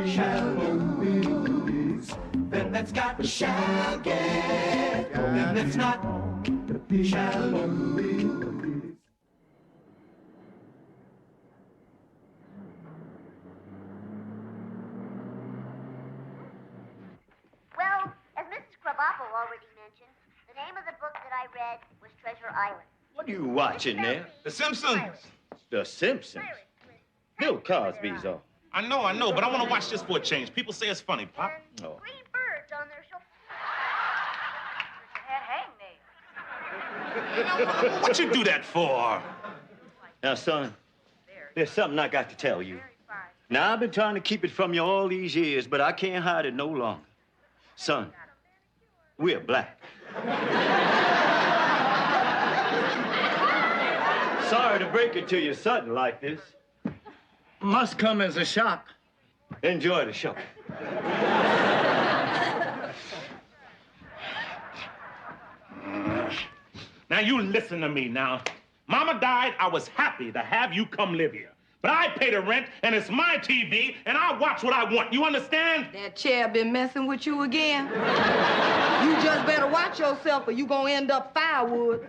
shallow blues. Then that's got shaggy. Then that's not shallow blues. Well, as Mrs. Krabappel already mentioned, the name of the book that I read was Treasure Island. What are you watching there? The Simpsons. The Simpsons. Bill Cosby's on. I know, but I want to watch this for a change. People say it's funny, Pop. And green birds on their show. Had hangnails. What you do that for? Now, son, there's something I got to tell you. Now, I've been trying to keep it from you all these years, but I can't hide it no longer. Son, we're black. Sorry to break it to you sudden like this. Must come as a shock. Enjoy the show. Now, you listen to me now. Mama died, I was happy to have you come live here. But I pay the rent, and it's my TV, and I watch what I want. You understand? That chair been messing with you again? You just better watch yourself or you gonna end up firewood.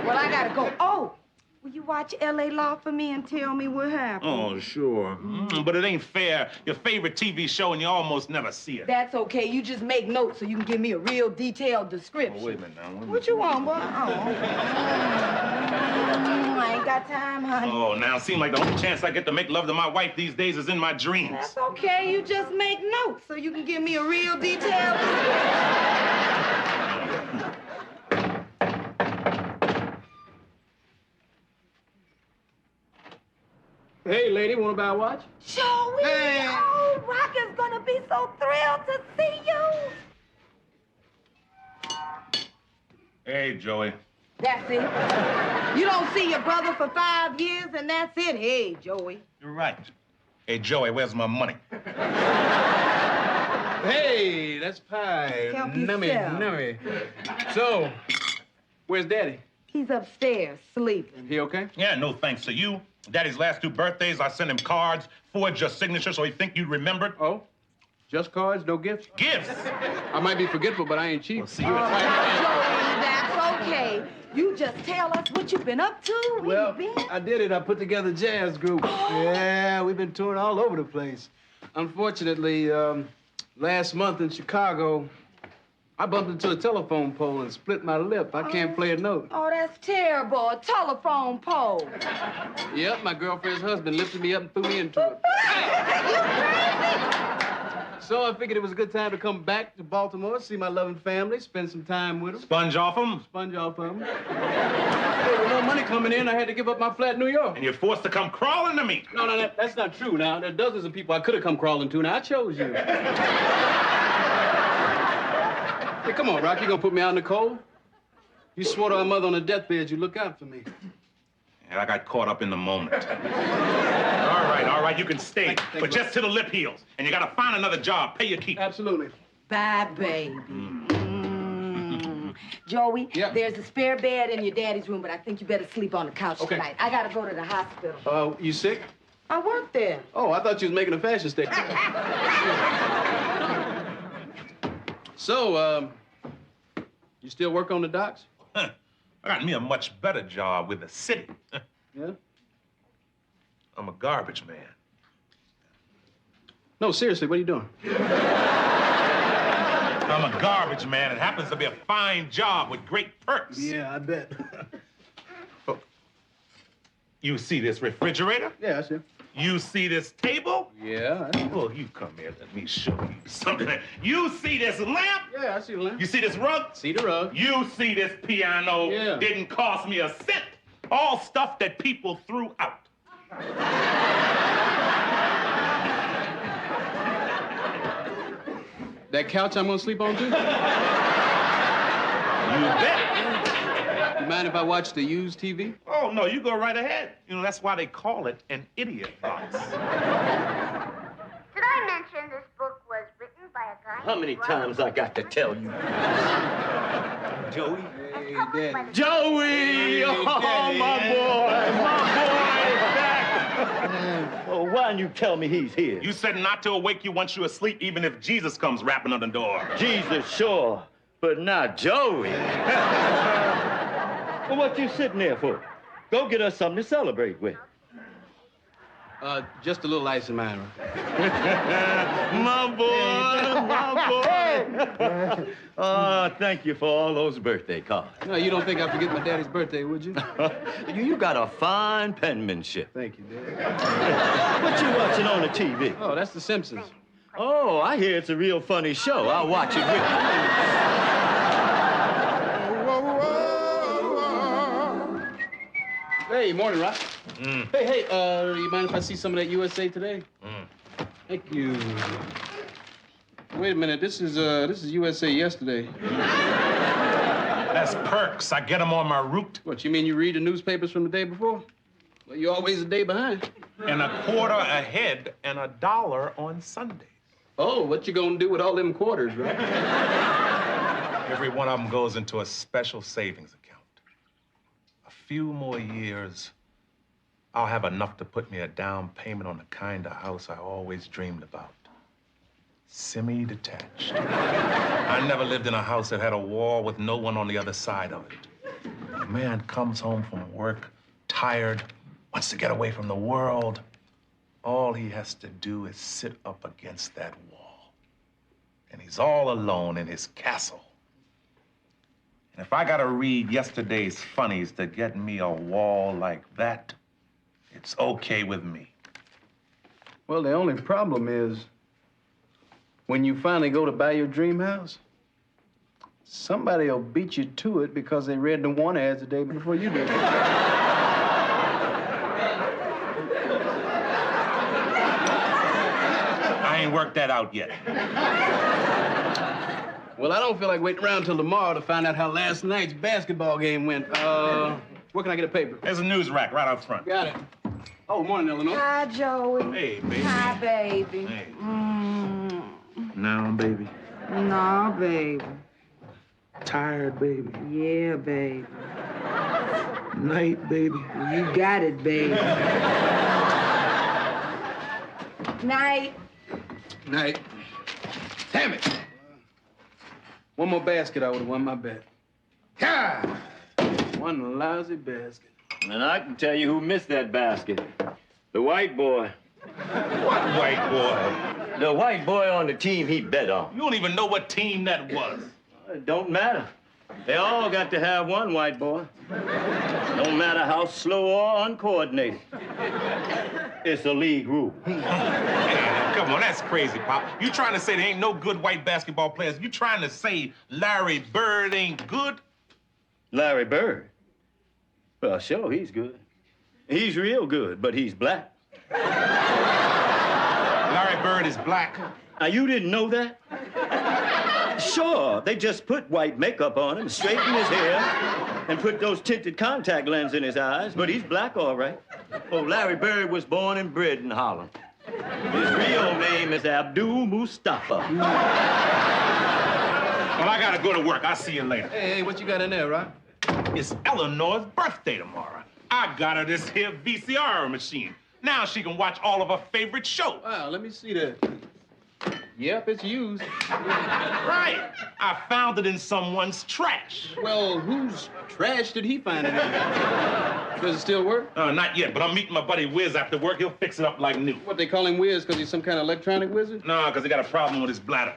Well, I gotta go. Oh, will you watch L.A. Law for me and tell me what happened? Oh, sure. But it ain't fair. Your favorite TV show, and you almost never see it. That's okay. You just make notes so you can give me a real detailed description. Oh, wait a minute now. What you want, boy? Oh. I ain't got time, honey. Oh, now, it seems like the only chance I get to make love to my wife these days is in my dreams. That's okay. You just make notes so you can give me a real detailed description. Hey, lady, want to buy a watch? Joey! Hey. Oh, Rock is gonna be so thrilled to see you. Hey, Joey. That's it. You don't see your brother for 5 years, and that's it. Hey, Joey. You're right. Hey, Joey, where's my money? Hey, that's pie. Help Nummy, yourself. nummy. So, where's Daddy? He's upstairs, sleeping. He okay? Yeah, no thanks to you. Daddy's last 2 birthdays, I sent him cards, forged your signature so he think you remembered. Oh, just cards, no gifts? Gifts! I might be forgetful, but I ain't cheap. Well, see, Now, Joey, that's okay. You just tell us what you've been up to. Where Well, you been? I did it. I put together a jazz group. Yeah, we've been touring all over the place. Unfortunately, last month in Chicago, I bumped into a telephone pole and split my lip. I can't play a note. Oh, that's terrible. A telephone pole. Yep, my girlfriend's husband lifted me up and threw me into it. You crazy? So I figured it was a good time to come back to Baltimore, see my loving family, spend some time with them. Sponge off him, Sponge off of them. Hey, with no money coming in, I had to give up my flat in New York. and you're forced to come crawling to me. No, that's not true now. There are dozens of people I could have come crawling to. Now, I chose you. Hey, come on, Rock. You gonna put me out in the cold? You swore to our mother on her deathbed you'd look out for me. And I got caught up in the moment. All right, you can stay, but just to the lip heels. And you gotta find another job, pay your keep. Absolutely. Bye, baby. Joey, Yeah. there's a spare bed in your daddy's room, but I think you better sleep on the couch Okay. tonight. I gotta go to the hospital. You sick? I work there. Oh, I thought you was making a fashion statement. So, you still work on the docks? I got me a much better job with the city. Yeah? I'm a garbage man. No, seriously, what are you doing? I'm a garbage man. It happens to be a fine job with great perks. Yeah, I bet. You see this refrigerator? Yeah, I see. You see this table? Yeah. Well, you come here. Let me show you something. You see this lamp? Yeah, I see the lamp. You see this rug? See the rug. You see this piano? Yeah. Didn't cost me a cent. All stuff that people threw out. That couch I'm gonna sleep on too? You bet. You mind if I watch the used TV? Oh, no, you go right ahead. You know, that's why they call it an idiot box. Did I mention this book was written by a guy? How many times I got to tell you? Joey? Hey, Daddy. Joey! Hey, Oh, Daddy. my boy! My boy is back! Oh, why didn't you tell me he's here? You said not to awake you once you're asleep, even if Jesus comes rapping on the door. Jesus, sure, but not Joey. Well, what you sitting there for? Go get us something to celebrate with. Just a little ice in mine, My boy. Oh, thank you for all those birthday cards. No, you don't think I'd forget my daddy's birthday, would you? You got a fine penmanship. Thank you, Dad. What you watching on the TV? Oh, that's The Simpsons. Oh, I hear it's a real funny show. I'll watch it with you. Hey, morning, Rock. Hey, you mind if I see some of that USA Today? Thank you. Wait a minute, this is USA Yesterday. That's perks. I get them on my route. What, you mean you read the newspapers from the day before? Well, you're always a day behind. And a quarter ahead and $1 on Sundays. Oh, what you gonna do with all them quarters, right? Every one of them goes into a special savings account. A few more years, I'll have enough to put me a down payment on the kind of house I always dreamed about. Semi-detached. I never lived in a house that had a wall with no one on the other side of it. A man comes home from work, tired, wants to get away from the world. All he has to do is sit up against that wall. And he's all alone in his castle. And if I gotta read yesterday's funnies to get me a wall like that, it's okay with me. Well, the only problem is, when you finally go to buy your dream house, somebody will beat you to it because they read the want ads the day before you did. I ain't worked that out yet. Well, I don't feel like waiting around till tomorrow to find out how last night's basketball game went. Where can I get a paper? There's a news rack right out front. Got it. Oh, morning, Eleanor. Hi, Joey. Hey, baby. Hi, baby. Hey. Now, baby. No, baby. Tired, baby. Yeah, baby. Night, baby. You got it, baby. Night. Night. Damn it. One more basket, I would have won my bet. God! One lousy basket. And I can tell you who missed that basket. The white boy. What white boy? The white boy on the team he bet on. You don't even know what team that was. It don't matter. They all got to have one white boy. No matter how slow or uncoordinated. It's a league rule. Hey, come on, that's crazy, Pop. You trying to say there ain't no good white basketball players? You trying to say Larry Bird ain't good? Larry Bird? Well, sure, he's good. He's real good, but he's black. Larry Bird is black. Now, you didn't know that? Sure, they just put white makeup on him, straighten his hair, and put those tinted contact lenses in his eyes, but he's black, all right. Oh, Larry Bird was born and bred in Holland. His real name is Abdul Mustafa. Well, I gotta go to work. I'll see you later. Hey, what you got in there, Rock? It's Eleanor's birthday tomorrow. I got her this here VCR machine. Now she can watch all of her favorite shows. Wow, let me see that. Yep, it's used. Right. I found it in someone's trash. Well, whose trash did he find it in? Does it still work? Not yet, but I'm meeting my buddy Wiz after work. He'll fix it up like new. What, they call him Wiz because he's some kind of electronic wizard? No, because he got a problem with his bladder.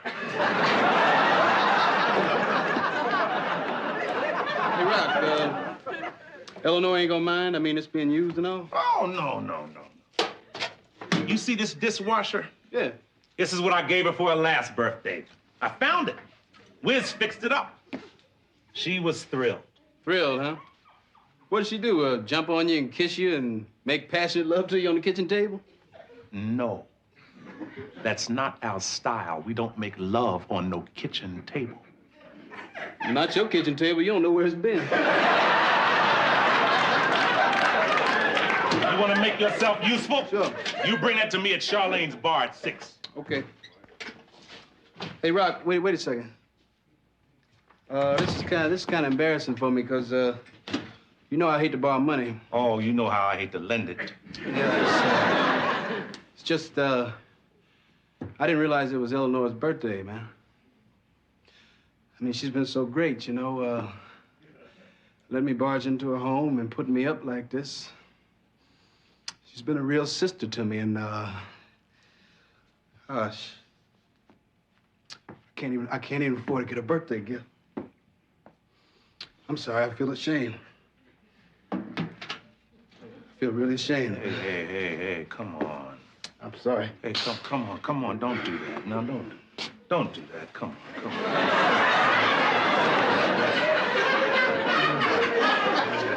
Hey, Rock, Eleanor ain't gonna mind? I mean, it's being used and all? Oh, no. You see this dishwasher? Yeah. This is what I gave her for her last birthday. I found it. Wiz fixed it up. She was thrilled. Thrilled, huh? What did she do, jump on you and kiss you and make passionate love to you on the kitchen table? No. That's not our style. We don't make love on no kitchen table. Not your kitchen table. You don't know where it's been. You want to make yourself useful? Sure. You bring that to me at Charlene's bar at 6. Okay. Hey, Rock, wait a second. This is kind of embarrassing for me because you know I hate to borrow money. Oh, you know how I hate to lend it. Yeah, It's just, I didn't realize it was Eleanor's birthday, man. I mean, she's been so great, you know, let me barge into her home and putting me up like this. She's been a real sister to me, and, gosh, I can't even afford to get a birthday gift. I'm sorry, I feel ashamed. I feel really ashamed. Hey, come on. I'm sorry. Hey, come on, don't do that. No, don't do that. Come on.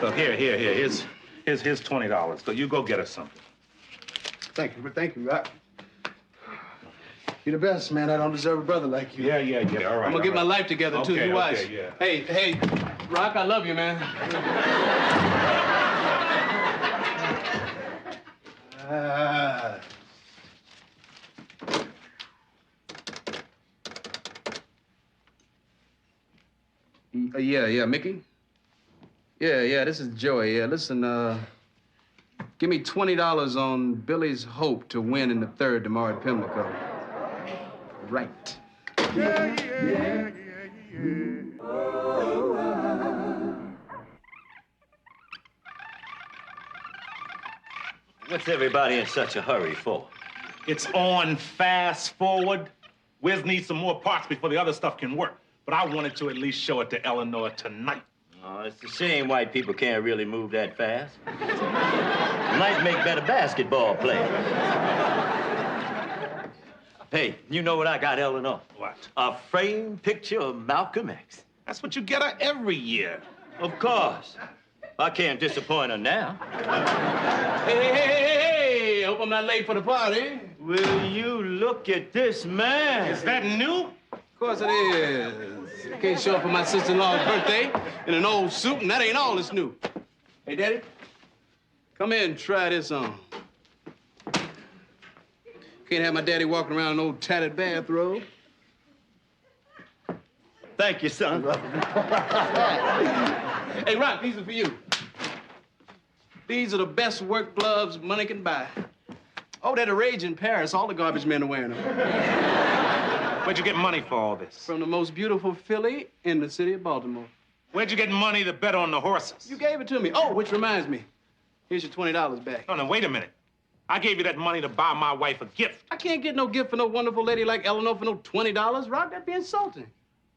Look, here's $20. So you go get us something. Thank you, Rock. You're the best, man. I don't deserve a brother like you. Yeah, all right. I'm gonna get my life together, too. Okay, You watch. okay, yeah. Hey, Rock, I love you, man. Yeah, Mickey? Yeah, this is Joey. Yeah, listen, give me $20 on Billy's Hope to win in the third tomorrow at Pimlico. Right. What's everybody in such a hurry for? It's on fast forward. Wiz needs some more parts before the other stuff can work. But I wanted to at least show it to Eleanor tonight. Oh, it's a shame white people can't really move that fast. Might make better basketball players. Hey, you know what I got, Eleanor? What? A framed picture of Malcolm X. That's what you get her every year. Of course. I can't disappoint her now. Hey, hope I'm not late for the party. Will you look at this man? Is that new? Of course it is. I can't show up for my sister-in-law's birthday in an old suit, and that ain't all that's new. Hey, Daddy, come here and try this on. Can't have my daddy walking around in an old tattered bathrobe. Thank you, son. Hey, Rock, these are for you. These are the best work gloves money can buy. Oh, they're the rage in Paris. All the garbage men are wearing them. Where'd you get money for all this? From the most beautiful filly in the city of Baltimore. Where'd you get money to bet on the horses? You gave it to me. Oh, which reminds me. Here's your $20 back. No, wait a minute. I gave you that money to buy my wife a gift. I can't get no gift for no wonderful lady like Eleanor for no $20, Rock. That'd be insulting.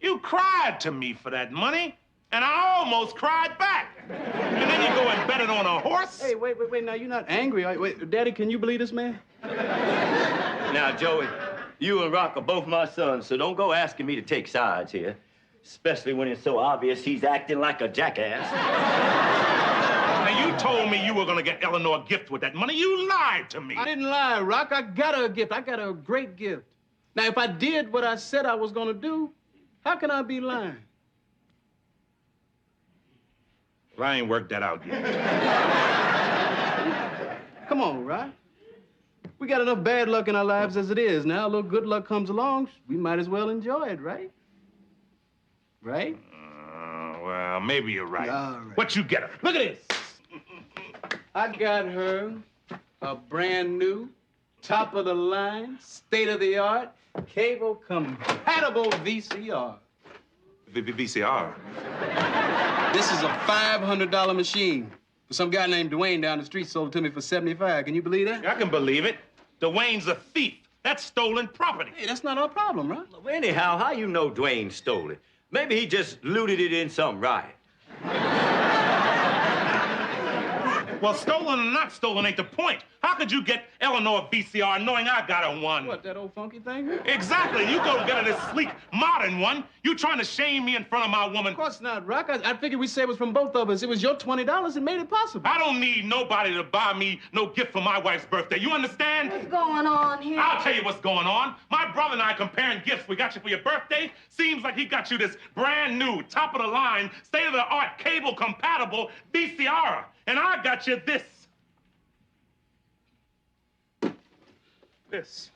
You cried to me for that money, and I almost cried back. And then you go and bet it on a horse? Hey, wait. Now, you're not angry. Wait, Daddy, can you believe this man? Now, Joey, you and Rock are both my sons, so don't go asking me to take sides here. Especially when it's so obvious he's acting like a jackass. Now, you told me you were gonna get Eleanor a gift with that money. You lied to me. I didn't lie, Rock. I got her a gift. I got her a great gift. Now, if I did what I said I was gonna do, how can I be lying? Well, I ain't worked that out yet. Come on, Rock. We got enough bad luck in our lives as it is. Now, a little good luck comes along, we might as well enjoy it, right? Right? Well, maybe you're right. All right. What you get her? Look at this. I got her a brand new, top of the line, state of the art, cable compatible VCR. VCR. This is a $500 machine. Some guy named Dwayne down the street sold it to me for $75. Can you believe that? I can believe it. Dwayne's a thief. That's stolen property. Hey, that's not our problem, right? Well, anyhow, how you know Dwayne stole it? Maybe he just looted it in some riot. Well, stolen or not stolen ain't the point. How could you get Eleanor a VCR knowing I got her one? What, that old funky thing? Exactly. You go get her this sleek, modern one. You trying to shame me in front of my woman. Of course not, Rock. I figured we'd say it was from both of us. It was your $20 that made it possible. I don't need nobody to buy me no gift for my wife's birthday. You understand? What's going on here? I'll tell you what's going on. My brother and I comparing gifts we got you for your birthday. Seems like he got you this brand new, top of the line, state of the art, cable compatible VCR. And I got you this. This.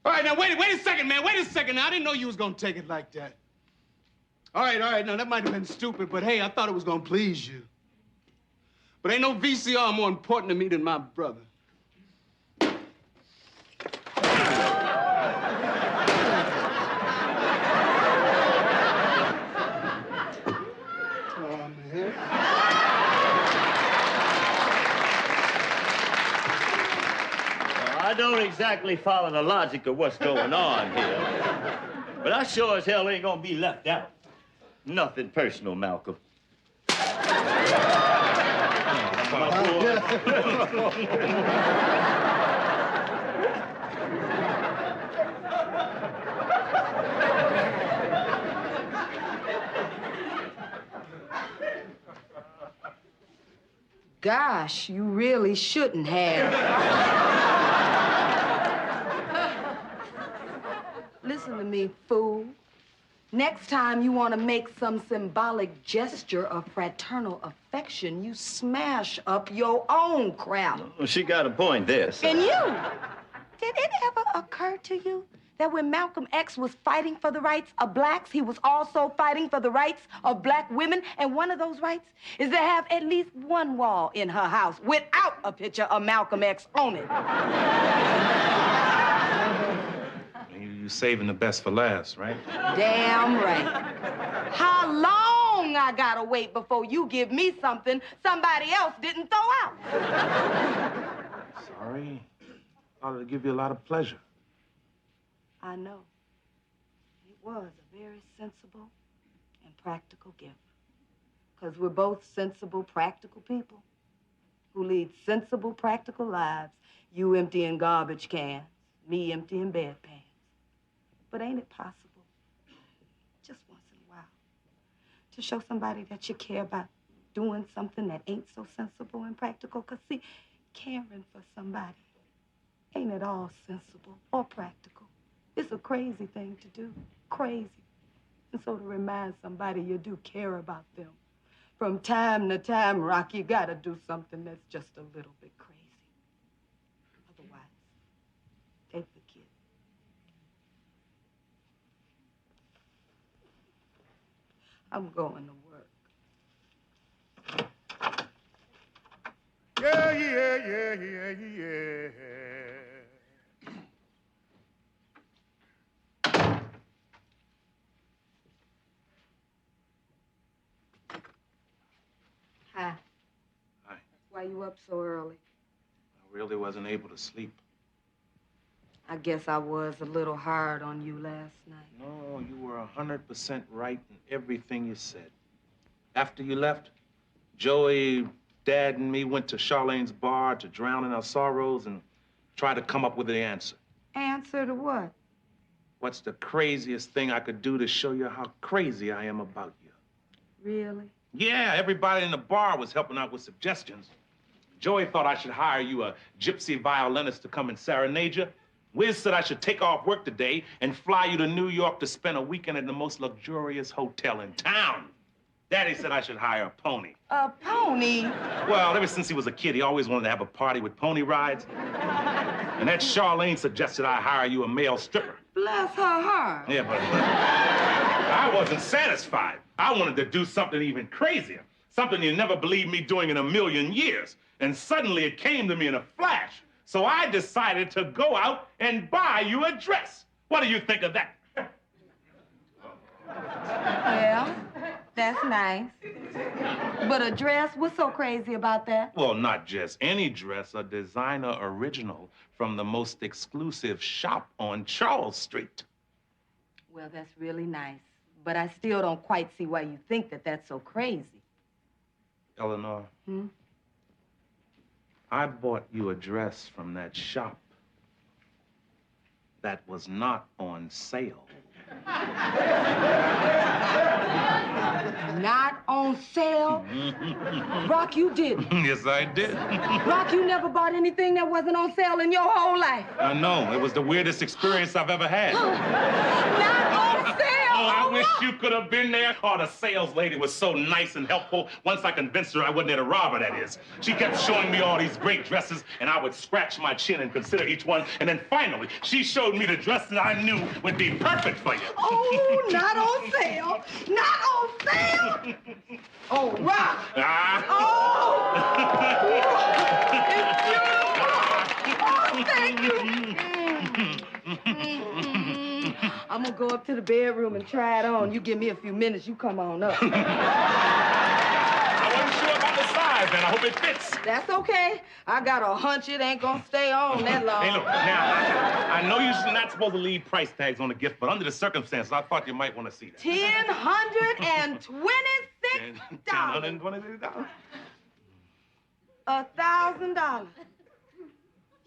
All right, now, wait a second, man. Wait a second. Now, I didn't know you was gonna take it like that. All right. Now, that might have been stupid, but hey, I thought it was gonna please you. But ain't no VCR more important to me than my brother. I don't exactly follow the logic of what's going on here. But I sure as hell ain't gonna be left out. Nothing personal, Malcolm. Gosh, you really shouldn't have. Listen to me, fool. Next time you want to make some symbolic gesture of fraternal affection, you smash up your own crap. Well, she got a point there, son. And you, did it ever occur to you that when Malcolm X was fighting for the rights of blacks, he was also fighting for the rights of black women? And one of those rights is to have at least one wall in her house without a picture of Malcolm X on it. You saving the best for last, right? Damn right. How long I gotta wait before you give me something somebody else didn't throw out? Sorry. I ought to give you a lot of pleasure. I know. It was a very sensible and practical gift. Because we're both sensible, practical people who lead sensible, practical lives. You emptying garbage cans, me emptying bedpans. But ain't it possible, just once in a while, to show somebody that you care about doing something that ain't so sensible and practical? Because, see, caring for somebody ain't at all sensible or practical. It's a crazy thing to do, crazy. And so to remind somebody you do care about them, from time to time, Rock, you gotta do something that's just a little bit crazy. Otherwise, take the kid. I'm going to work. Yeah, yeah, yeah, yeah, yeah. Hi. Hi. Why you up so early? I really wasn't able to sleep. I guess I was a little hard on you last night. No, you were 100% right in everything you said. After you left, Joey, Dad, and me went to Charlene's bar to drown in our sorrows and try to come up with the answer. Answer to what? What's the craziest thing I could do to show you how crazy I am about you? Really? Yeah, everybody in the bar was helping out with suggestions. Joey thought I should hire you a gypsy violinist to come and serenade you. Wiz said I should take off work today and fly you to New York to spend a weekend in the most luxurious hotel in town. Daddy said I should hire a pony. A pony? Well, ever since he was a kid, he always wanted to have a party with pony rides. And that Charlene suggested I hire you a male stripper. Bless her heart. Yeah, but I wasn't satisfied. I wanted to do something even crazier, something you never believed me doing in a million years. And suddenly it came to me in a flash. So I decided to go out and buy you a dress. What do you think of that? Well, that's nice. But a dress? What's so crazy about that? Well, not just any dress, a designer original from the most exclusive shop on Charles Street. Well, that's really nice. But I still don't quite see why you think that that's so crazy. Eleanor, I bought you a dress from that shop that was not on sale. Not on sale? Rock, you didn't. Yes, I did. Rock, you never bought anything that wasn't on sale in your whole life. I know. It was the weirdest experience I've ever had. Not on sale! Oh, I wish you could have been there. Oh, the sales lady was so nice and helpful. Once I convinced her I wasn't there to rob her, that is. She kept showing me all these great dresses, and I would scratch my chin and consider each one. And then finally, she showed me the dress that I knew would be perfect for you. Oh, not on sale. Not on sale. Oh, Rock. Ah. Oh! Thank you. I'm gonna go up to the bedroom and try it on. You give me a few minutes, you come on up. I wasn't sure about the size, and I hope it fits. That's okay. I got a hunch it ain't gonna stay on that long. Hey, look, now, I know you're not supposed to leave price tags on the gift, but under the circumstances, I thought you might want to see that. $1,026. $126. $1,000.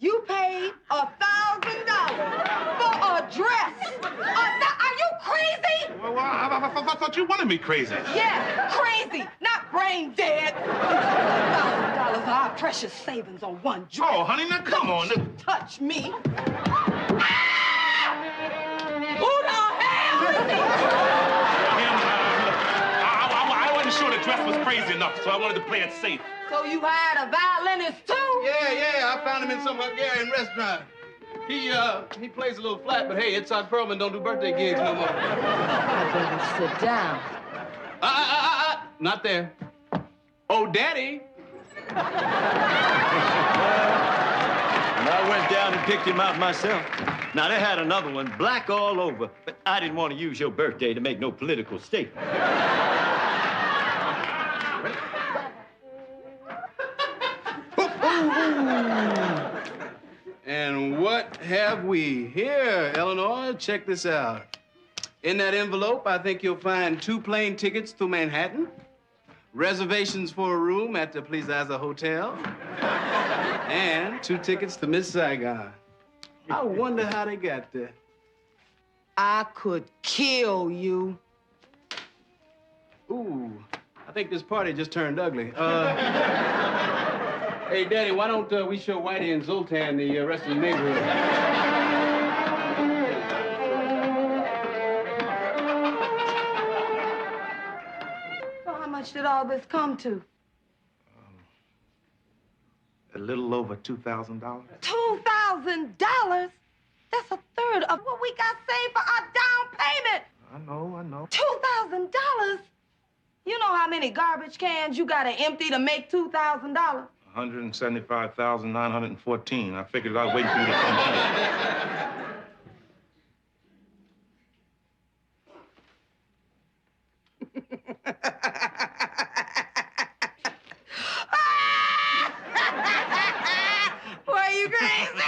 You paid $1,000 for a dress. Are you crazy? Well, I thought you wanted me crazy. Yeah, crazy, not brain dead. $1,000 of our precious savings on one dress. Oh, honey, now come on. Don't you touch me. Ah! Who the hell is he? I wasn't sure the dress was crazy enough, so I wanted to play it safe. So you hired a violinist too? Yeah, I found him in some Hungarian restaurant. He plays a little flat, but hey, Itzhak Perlman don't do birthday gigs no more. I better sit down. Not there. Oh, Daddy. And I went down and picked him out myself. Now, they had another one, black all over, but I didn't want to use your birthday to make no political statement. And what have we here, Eleanor? Check this out. In that envelope, I think you'll find 2 plane tickets to Manhattan, reservations for a room at the Plaza Hotel, and 2 tickets to Miss Saigon. I wonder how they got there. I could kill you. Ooh, I think this party just turned ugly. Hey, Daddy, why don't we show Whitey and Zoltan the rest of the neighborhood? So how much did all this come to? A little over $2,000. $2,000? That's a third of what we got saved for our down payment. I know. $2,000? You know how many garbage cans you gotta empty to make $2,000? 175,914. I figured I'd wait for you to come Were you crazy?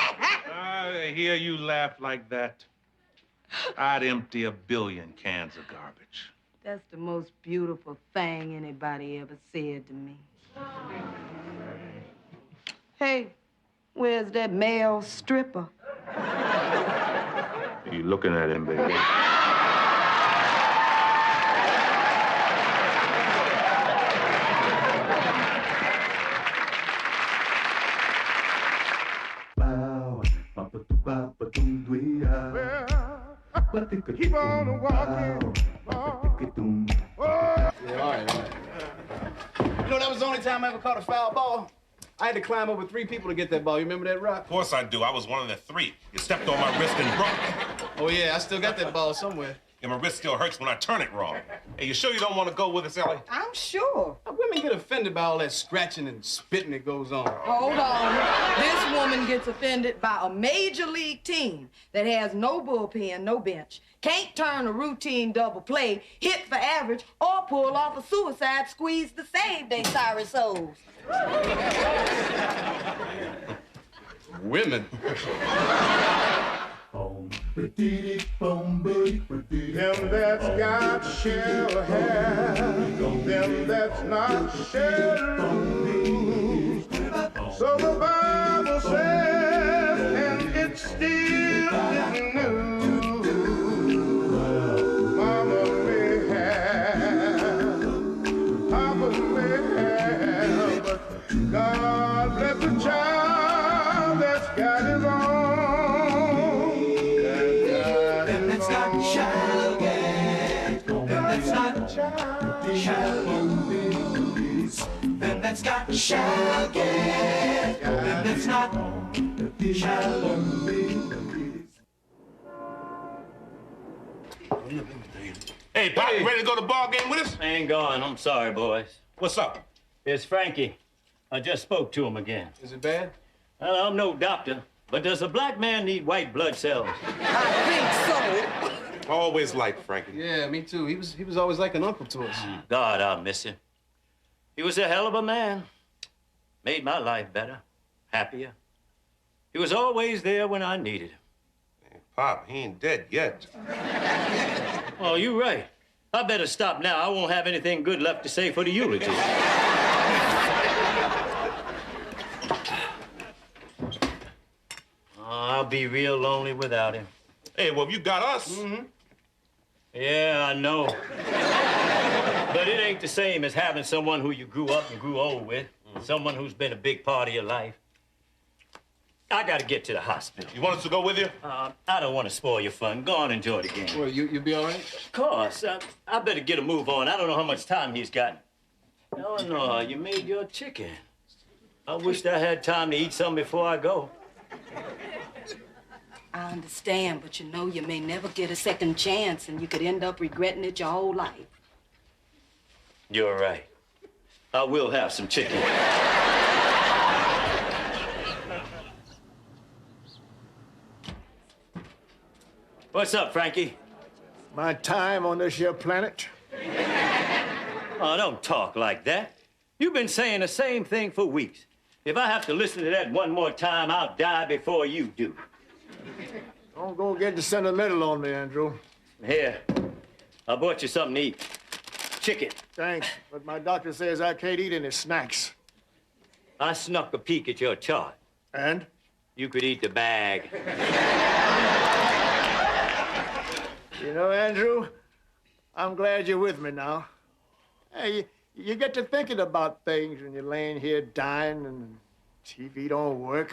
I hear you laugh like that. I'd empty 1 billion cans of garbage. That's the most beautiful thing anybody ever said to me. Hey, where's that male stripper? You looking at him, baby? Well, keep on walking. Yeah, all right. You know, that was the only time I ever caught a foul ball. I had to climb over 3 people to get that ball. You remember that, Rock? Of course I do. I was one of the 3. You stepped on my wrist and broke it. Oh, yeah, I still got that ball somewhere. And my wrist still hurts when I turn it wrong. Hey, you sure you don't want to go with us, Ellie? I'm sure. Women get offended by all that scratching and spitting that goes on. Hold on. This woman gets offended by a major league team that has no bullpen, no bench, can't turn a routine double play, hit for average, or pull off a suicide squeeze to save their sorry souls. Women. Them that's got shall have, them that's not shall lose. So the Bible says, and it still isn't new. Mama may have, Papa may have, but God bless the child that's got his own. Then that's not shall get. Then that's not shall lose. Hey, Pop, you ready to go to the ball game with us? I ain't going. I'm sorry, boys. What's up? It's Frankie. I just spoke to him again. Is it bad? Well, I'm no doctor, but does a black man need white blood cells? I think so. Always liked Frankie. Yeah, me too. He was always like an uncle to us. God, I'll miss him. He was a hell of a man. Made my life better, happier. He was always there when I needed him. Hey, Pop, he ain't dead yet. Oh, you're right. I better stop now. I won't have anything good left to say for the eulogy. I'll be real lonely without him. Hey, well, you got us. Mm-hmm. Yeah, I know. But it ain't the same as having someone who you grew up and grew old with. Someone who's been a big part of your life. I gotta get to the hospital. You want us to go with you? I don't want to spoil your fun. Go on, enjoy the game. Well, you'll be all right? Of course. I better get a move on. I don't know how much time he's got. Eleanor, you made your chicken. I wished I had time to eat some before I go. I understand, but you know you may never get a second chance and you could end up regretting it your whole life. You're right. I will have some chicken. What's up, Frankie? My time on this here planet? Oh, don't talk like that. You've been saying the same thing for weeks. If I have to listen to that one more time, I'll die before you do. Don't go getting sentimental on me, Andrew. Here, I bought you something to eat. Chicken. Thanks, but my doctor says I can't eat any snacks. I snuck a peek at your chart. And? You could eat the bag. You know, Andrew, I'm glad you're with me now. Hey, you get to thinking about things when you're laying here dying and TV don't work.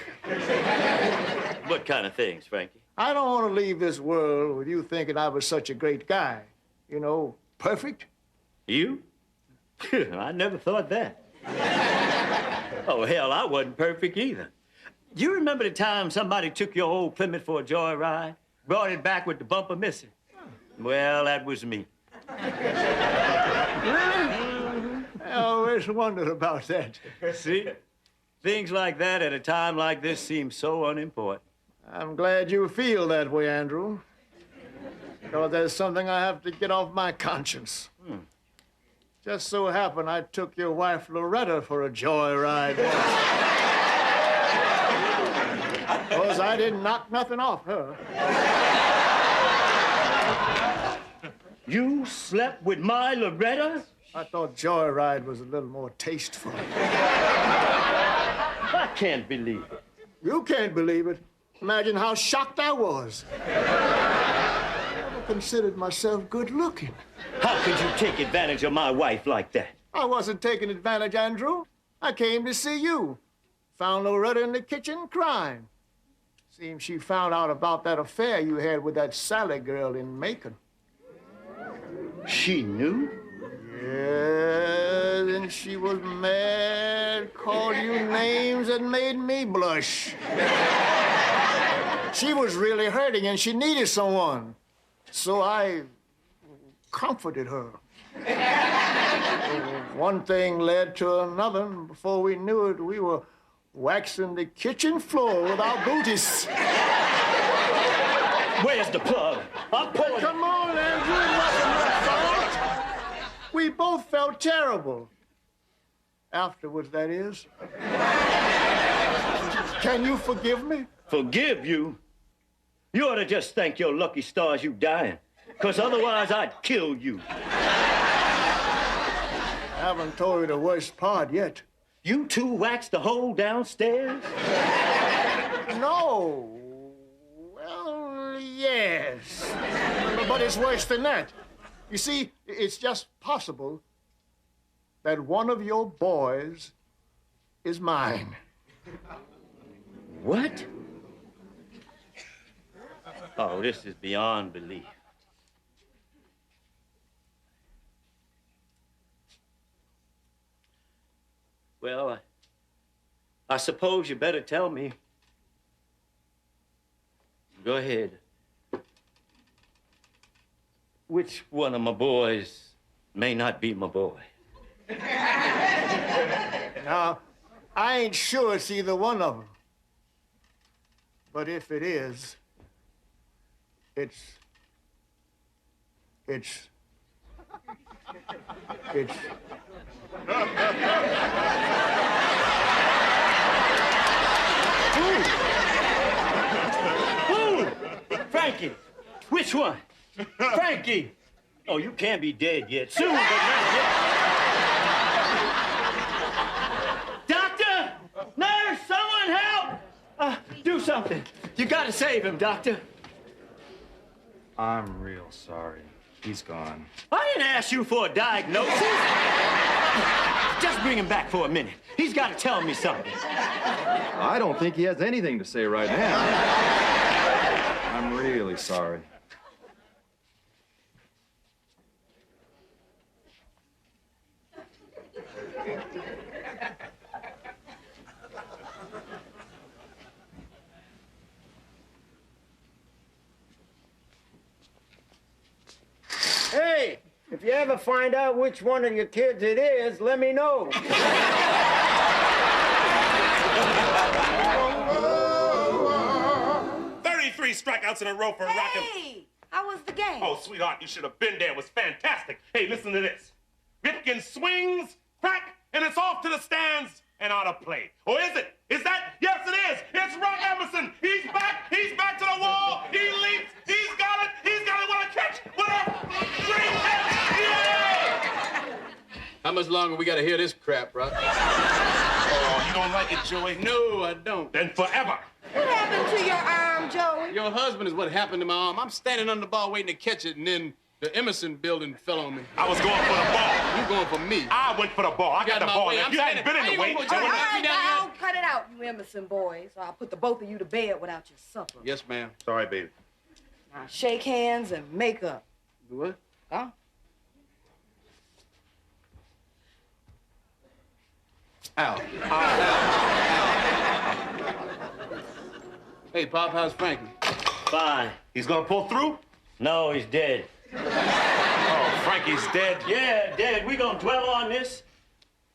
What kind of things, Frankie? I don't want to leave this world with you thinking I was such a great guy. You know, perfect. You? I never thought that. Oh, hell, I wasn't perfect either. You remember the time somebody took your old Plymouth for a joyride? Brought it back with the bumper missing? Well, that was me. I always wondered about that. See? Things like that at a time like this seem so unimportant. I'm glad you feel that way, Andrew. Because there's something I have to get off my conscience. Just so happened I took your wife Loretta for a joyride once. Because I didn't knock nothing off her. You slept with my Loretta? I thought joyride was a little more tasteful. I can't believe it. You can't believe it. Imagine how shocked I was. I never considered myself good looking. How could you take advantage of my wife like that? I wasn't taking advantage, Andrew. I came to see you. Found Loretta in the kitchen crying. Seems she found out about that affair you had with that Sally girl in Macon. She knew? Yes, and she was mad, called you names that made me blush. She was really hurting and she needed someone. So I comforted her. One thing led to another, and before we knew it, we were waxing the kitchen floor with our booties. Where's the plug? I'm pulling. Come on, Andrew, it wasn't your fault. We both felt terrible. Afterwards, that is. Can you forgive me? Forgive you? You ought to just thank your lucky stars you dying, because otherwise I'd kill you. I haven't told you the worst part yet. You two waxed the hole downstairs? No. Well, yes. But it's worse than that. You see, it's just possible that one of your boys is mine. What? Oh, this is beyond belief. Well, I suppose you better tell me. Go ahead. Which one of my boys may not be my boy? Now, I ain't sure it's either one of them. But if it is, it's Who? Frankie. Which one? Frankie. Oh, you can't be dead yet. Soon, but not yet. Doctor! Nurse! Someone help! Do something. You gotta save him, doctor. I'm real sorry. He's gone. I didn't ask you for a diagnosis. Just bring him back for a minute. He's got to tell me something. I don't think he has anything to say right now. I'm really sorry. Hey, if you ever find out which one of your kids it is, let me know. 33 strikeouts in a row for Rockin'. Hey, how was the game? Oh, sweetheart, you should have been there. It was fantastic. Hey, listen to this. Ripken swings, crack, and it's off to the stands and out of play. Or is it? Is that? Yes, it is. It's Rock Emerson. He's back. He's back to the wall. He leaps. He's got it. He's got it. What a catch. What a great catch. Yeah! How much longer we gotta hear this crap, Rock? Oh, you don't like it, Joey? No, I don't. Then forever. What happened to your arm, Joey? Your husband is what happened to my arm. I'm standing under the ball waiting to catch it, and then the Emerson building fell on me. I was going for the ball. You going for me? I went for the ball. I got the ball. If you hadn't been in the way, All right, now, cut it out, you Emerson boys. I'll put the both of you to bed without your supper. Yes, ma'am. Sorry, baby. Now, shake hands and make up. Do what? Huh? Ow. Hey, Pop, how's Frankie? Fine. He's gonna pull through? No, he's dead. Oh, Frankie's dead? Yeah, dead. We gonna dwell on this?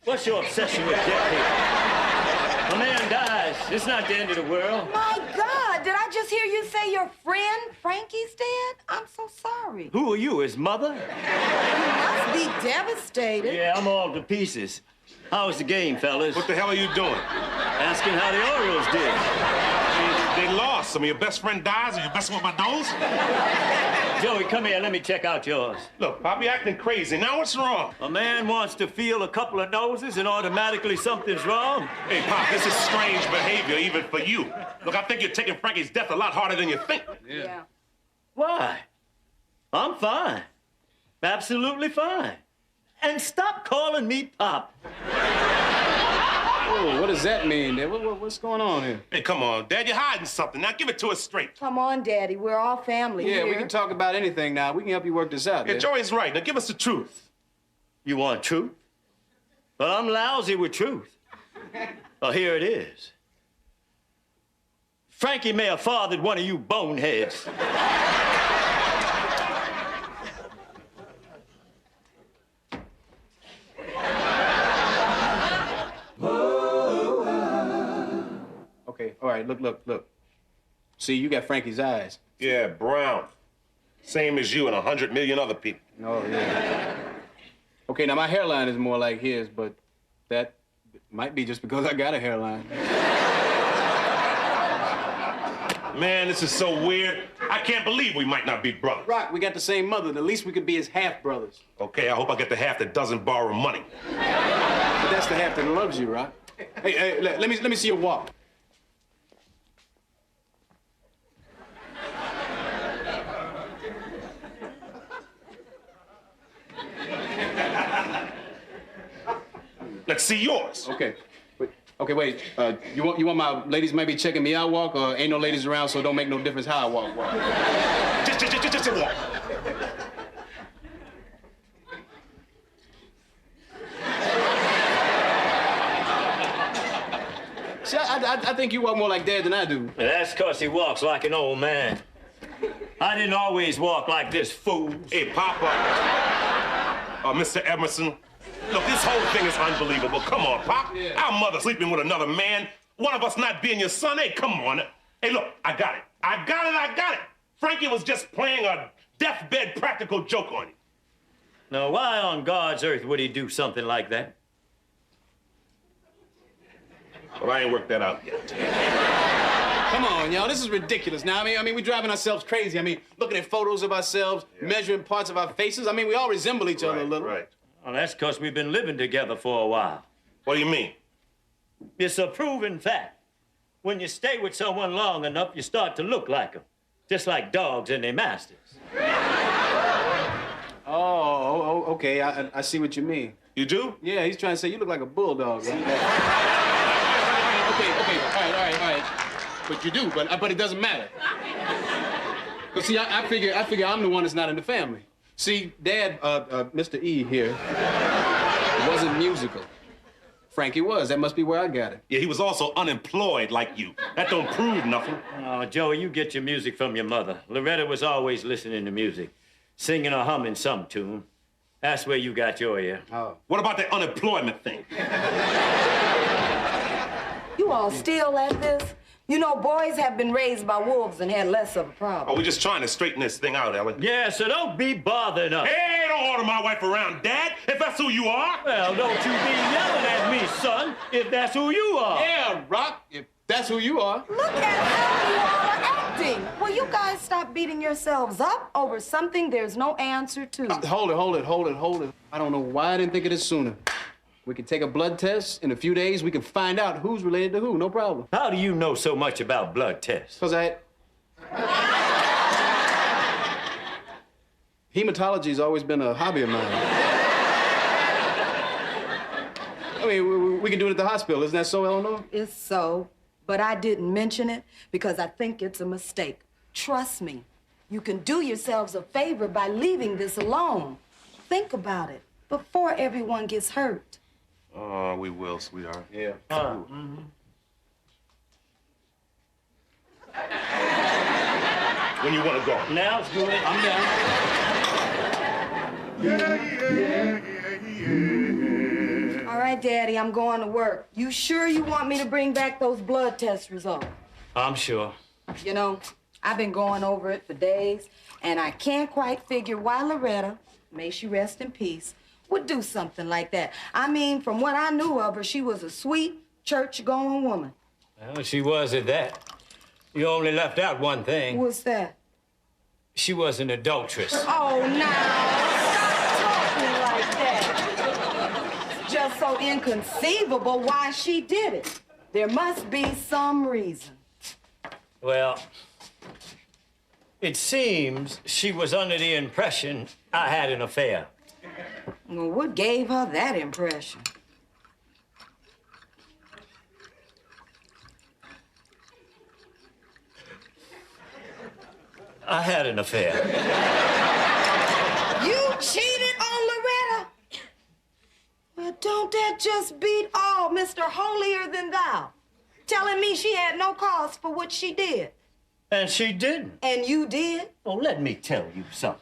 What's your obsession with death here? A man dies. It's not the end of the world. My God, did I just hear you say your friend Frankie's dead? I'm so sorry. Who are you, his mother? You must be devastated. Yeah, I'm all to pieces. How was the game, fellas? What the hell are you doing? Asking how the Orioles did. They lost. I mean, your best friend dies and you're messing with my nose? Joey, come here. Let me check out yours. Look, Pop, you're acting crazy. Now what's wrong? A man wants to feel a couple of noses and automatically something's wrong. Hey, Pop, this is strange behavior even for you. Look, I think you're taking Frankie's death a lot harder than you think. Yeah. Why? I'm fine. Absolutely fine. And stop calling me Pop. Oh, what does that mean? What's going on here? Hey, come on, Dad, you're hiding something. Now give it to us straight. Come on, Daddy. We're all family Yeah, here. we can talk about anything now. We can help you work this out. Yeah, Dad. Joey's right. Now give us the truth. You want truth? Well, I'm lousy with truth. Well, here it is. Frankie may have fathered one of you boneheads. Okay, all right, look. See, you got Frankie's eyes. Yeah, brown. Same as you and 100 million other people. Oh, yeah. Okay, now my hairline is more like his, but that might be just because I got a hairline. Man, this is so weird. I can't believe we might not be brothers. Rock, we got the same mother. The least we could be is half-brothers. Okay, I hope I get the half that doesn't borrow money. But that's the half that loves you, Rock. Hey, let me see your walk. Let's see yours. Okay. Wait. You want my ladies maybe checking me out walk, or ain't no ladies around, so it don't make no difference how I walk? Just a walk. See, I think you walk more like Dad than I do. That's because he walks like an old man. I didn't always walk like this, fool. Hey, Papa. Mr. Emerson. Look, this whole thing is unbelievable. Come on, Pop. Yeah. Our mother sleeping with another man. One of us not being your son. Hey, come on. Hey, look, I got it. I got it. Frankie was just playing a deathbed practical joke on you. Now, why on God's earth would he do something like that? Well, I ain't worked that out yet. Come on, y'all, this is ridiculous now. I mean, we're driving ourselves crazy. I mean, looking at photos of ourselves, measuring parts of our faces. I mean, we all resemble each other a little. Right. Well, that's because we've been living together for a while. What do you mean? It's a proven fact. When you stay with someone long enough, you start to look like them, just like dogs and their masters. Oh, okay, I see what you mean. You do? Yeah, he's trying to say you look like a bulldog, right? Okay, all right. But you do, but it doesn't matter. But see, I figure I'm the one that's not in the family. See, Dad, Mr. E here, wasn't musical. Frankie was. That must be where I got it. Yeah, he was also unemployed like you. That don't prove nothing. Oh, Joey, you get your music from your mother. Loretta was always listening to music, singing or humming some tune. That's where you got your ear. Oh. What about the unemployment thing? You all still at this? You know, boys have been raised by wolves and had less of a problem. Oh, we're just trying to straighten this thing out, Ellen. Yeah, so don't be bothering us. Hey, don't order my wife around, Dad, if that's who you are. Well, don't you be yelling at me, son, if that's who you are. Yeah, Rock, if that's who you are. Look at how you all are acting. Will you guys stop beating yourselves up over something there's no answer to? Hold it. I don't know why I didn't think of this sooner. We can take a blood test. In a few days, we can find out who's related to who. No problem. How do you know so much about blood tests? Because hematology's always been a hobby of mine. I mean, we can do it at the hospital. Isn't that so, Eleanor? It's so, but I didn't mention it because I think it's a mistake. Trust me, you can do yourselves a favor by leaving this alone. Think about it before everyone gets hurt. Oh, we will, sweetheart. Yeah. When you want to go? Now it's good. I'm down. All right, Daddy, I'm going to work. You sure you want me to bring back those blood test results? I'm sure. You know, I've been going over it for days, and I can't quite figure why Loretta, may she rest in peace, would do something like that. I mean, from what I knew of her, she was a sweet, church-going woman. Well, she was at that. You only left out one thing. What's that? She was an adulteress. Oh, now, stop talking like that. It's just so inconceivable why she did it. There must be some reason. Well, it seems she was under the impression I had an affair. Well, what gave her that impression? I had an affair. You cheated on Loretta? Well, don't that just beat all Mr. Holier than thou? Telling me she had no cause for what she did. And she didn't. And you did? Oh, let me tell you something.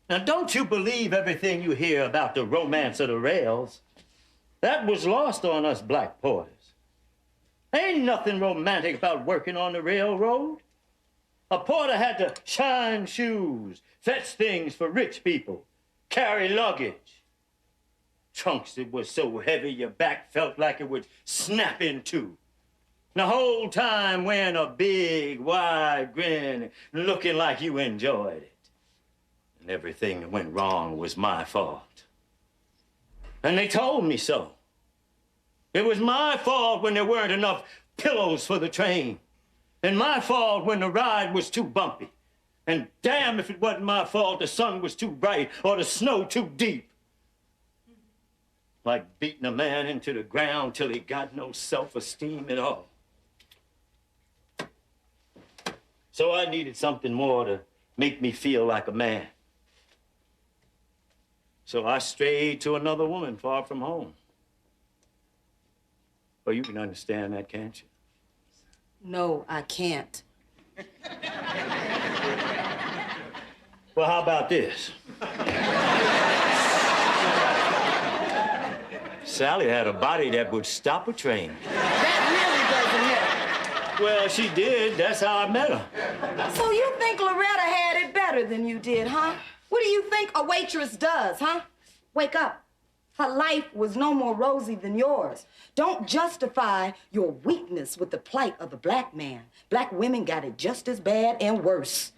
Now, don't you believe everything you hear about the romance of the rails? That was lost on us black porters. Ain't nothing romantic about working on the railroad. A porter had to shine shoes, fetch things for rich people, carry luggage. Trunks that was so heavy your back felt like it would snap in two. The whole time wearing a big, wide grin, looking like you enjoyed it. And everything that went wrong was my fault. And they told me so. It was my fault when there weren't enough pillows for the train. And my fault when the ride was too bumpy. And damn if it wasn't my fault the sun was too bright or the snow too deep. Like beating a man into the ground till he got no self-esteem at all. So I needed something more to make me feel like a man. So I strayed to another woman far from home. Well, you can understand that, can't you? No, I can't. Well, how about this? Sally had a body that would stop a train. That really doesn't help. Well, she did. That's how I met her. So you think Loretta had it better than you did, huh? What do you think a waitress does, huh? Wake up. Her life was no more rosy than yours. Don't justify your weakness with the plight of the black man. Black women got it just as bad and worse.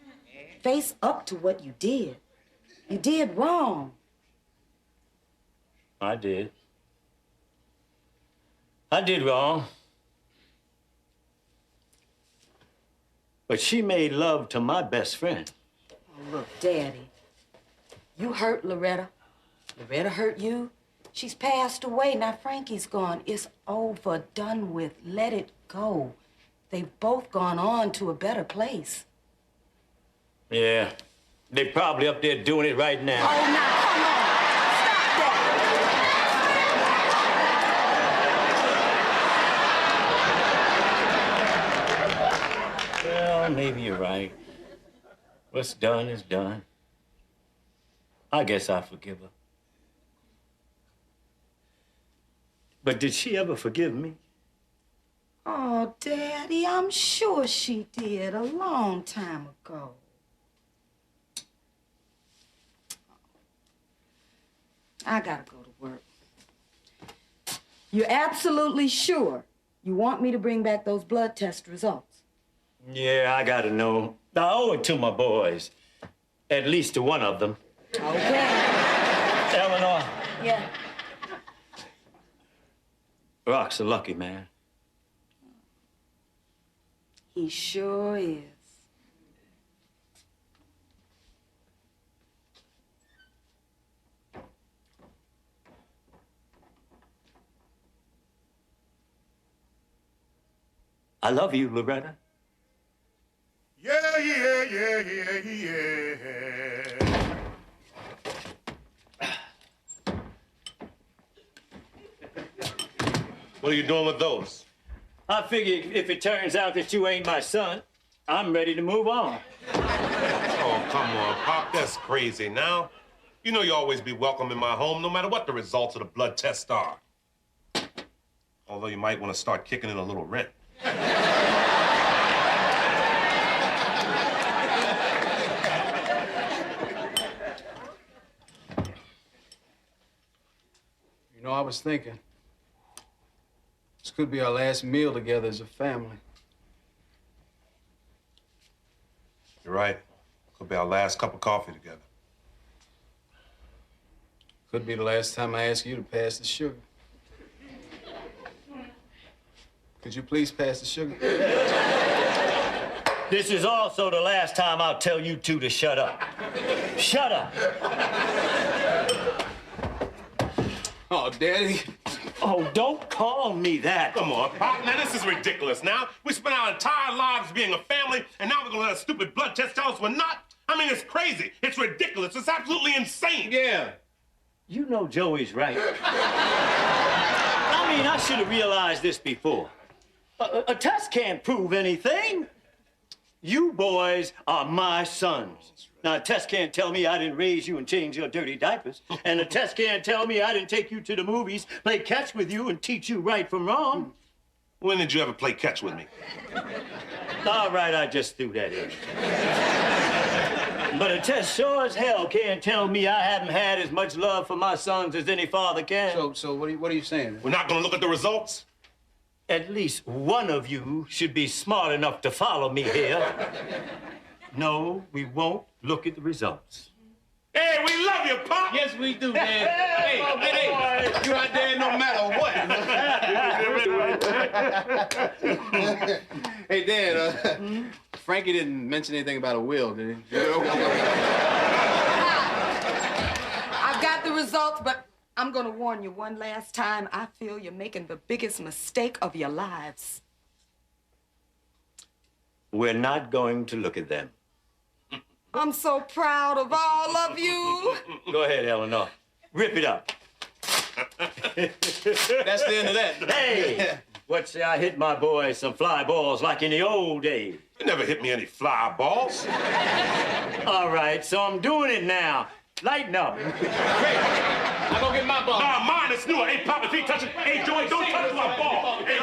Face up to what you did. You did wrong. I did. I did wrong. But she made love to my best friend. Oh, look, Daddy, you hurt Loretta. Loretta hurt you. She's passed away. Now Frankie's gone. It's over, done with. Let it go. They've both gone on to a better place. Yeah, they're probably up there doing it right now. Oh, now, come on. Stop that. Well, maybe you're right. What's done is done. I guess I forgive her. But did she ever forgive me? Oh, Daddy, I'm sure she did a long time ago. I gotta go to work. You're absolutely sure you want me to bring back those blood test results? Yeah, I gotta know. I owe it to my boys. At least to one of them. Okay. Eleanor. Yeah. ROC's a lucky man. He sure is. I love you, Loretta. Yeah, yeah, yeah, yeah, yeah. What are you doing with those? I figure if it turns out that you ain't my son, I'm ready to move on. Oh, come on, Pop. That's crazy now. You know you always be welcome in my home, no matter what the results of the blood test are. Although you might want to start kicking in a little rent. You know, I was thinking, this could be our last meal together as a family. You're right. Could be our last cup of coffee together. Could be the last time I ask you to pass the sugar. Could you please pass the sugar? This is also the last time I'll tell you two to shut up. Shut up. Oh, Daddy. Oh, don't call me that. Come on, Pop. Now, this is ridiculous. Now, we spent our entire lives being a family, and now we're gonna let a stupid blood test tell us we're not? I mean, it's crazy. It's ridiculous. It's absolutely insane. Yeah. You know Joey's right. I mean, I should have realized this before. A test can't prove anything. You boys are my sons. Now, a test can't tell me I didn't raise you and change your dirty diapers. And a test can't tell me I didn't take you to the movies, play catch with you, and teach you right from wrong. When did you ever play catch with me? All right, I just threw that in. But a test sure as hell can't tell me I haven't had as much love for my sons as any father can. So what are you saying? We're not gonna look at the results? At least one of you should be smart enough to follow me here. No, we won't look at the results. Hey, we love you, Pop! Yes, we do, Dad. Hey, you out there no matter what. Hey, Dad, Frankie didn't mention anything about a will, did he? I've got the results, but I'm gonna warn you one last time. I feel you're making the biggest mistake of your lives. We're not going to look at them. I'm so proud of all of you. Go ahead, Eleanor. Rip it up. That's the end of that. Hey! What say I hit my boys some fly balls like in the old days? You never hit me any fly balls. All right, so I'm doing it now. Lighten up. I'm gonna get my ball. Nah, mine is newer. Hey, Papa, keep touching. Hey, Joey, don't touch my ball. Hey,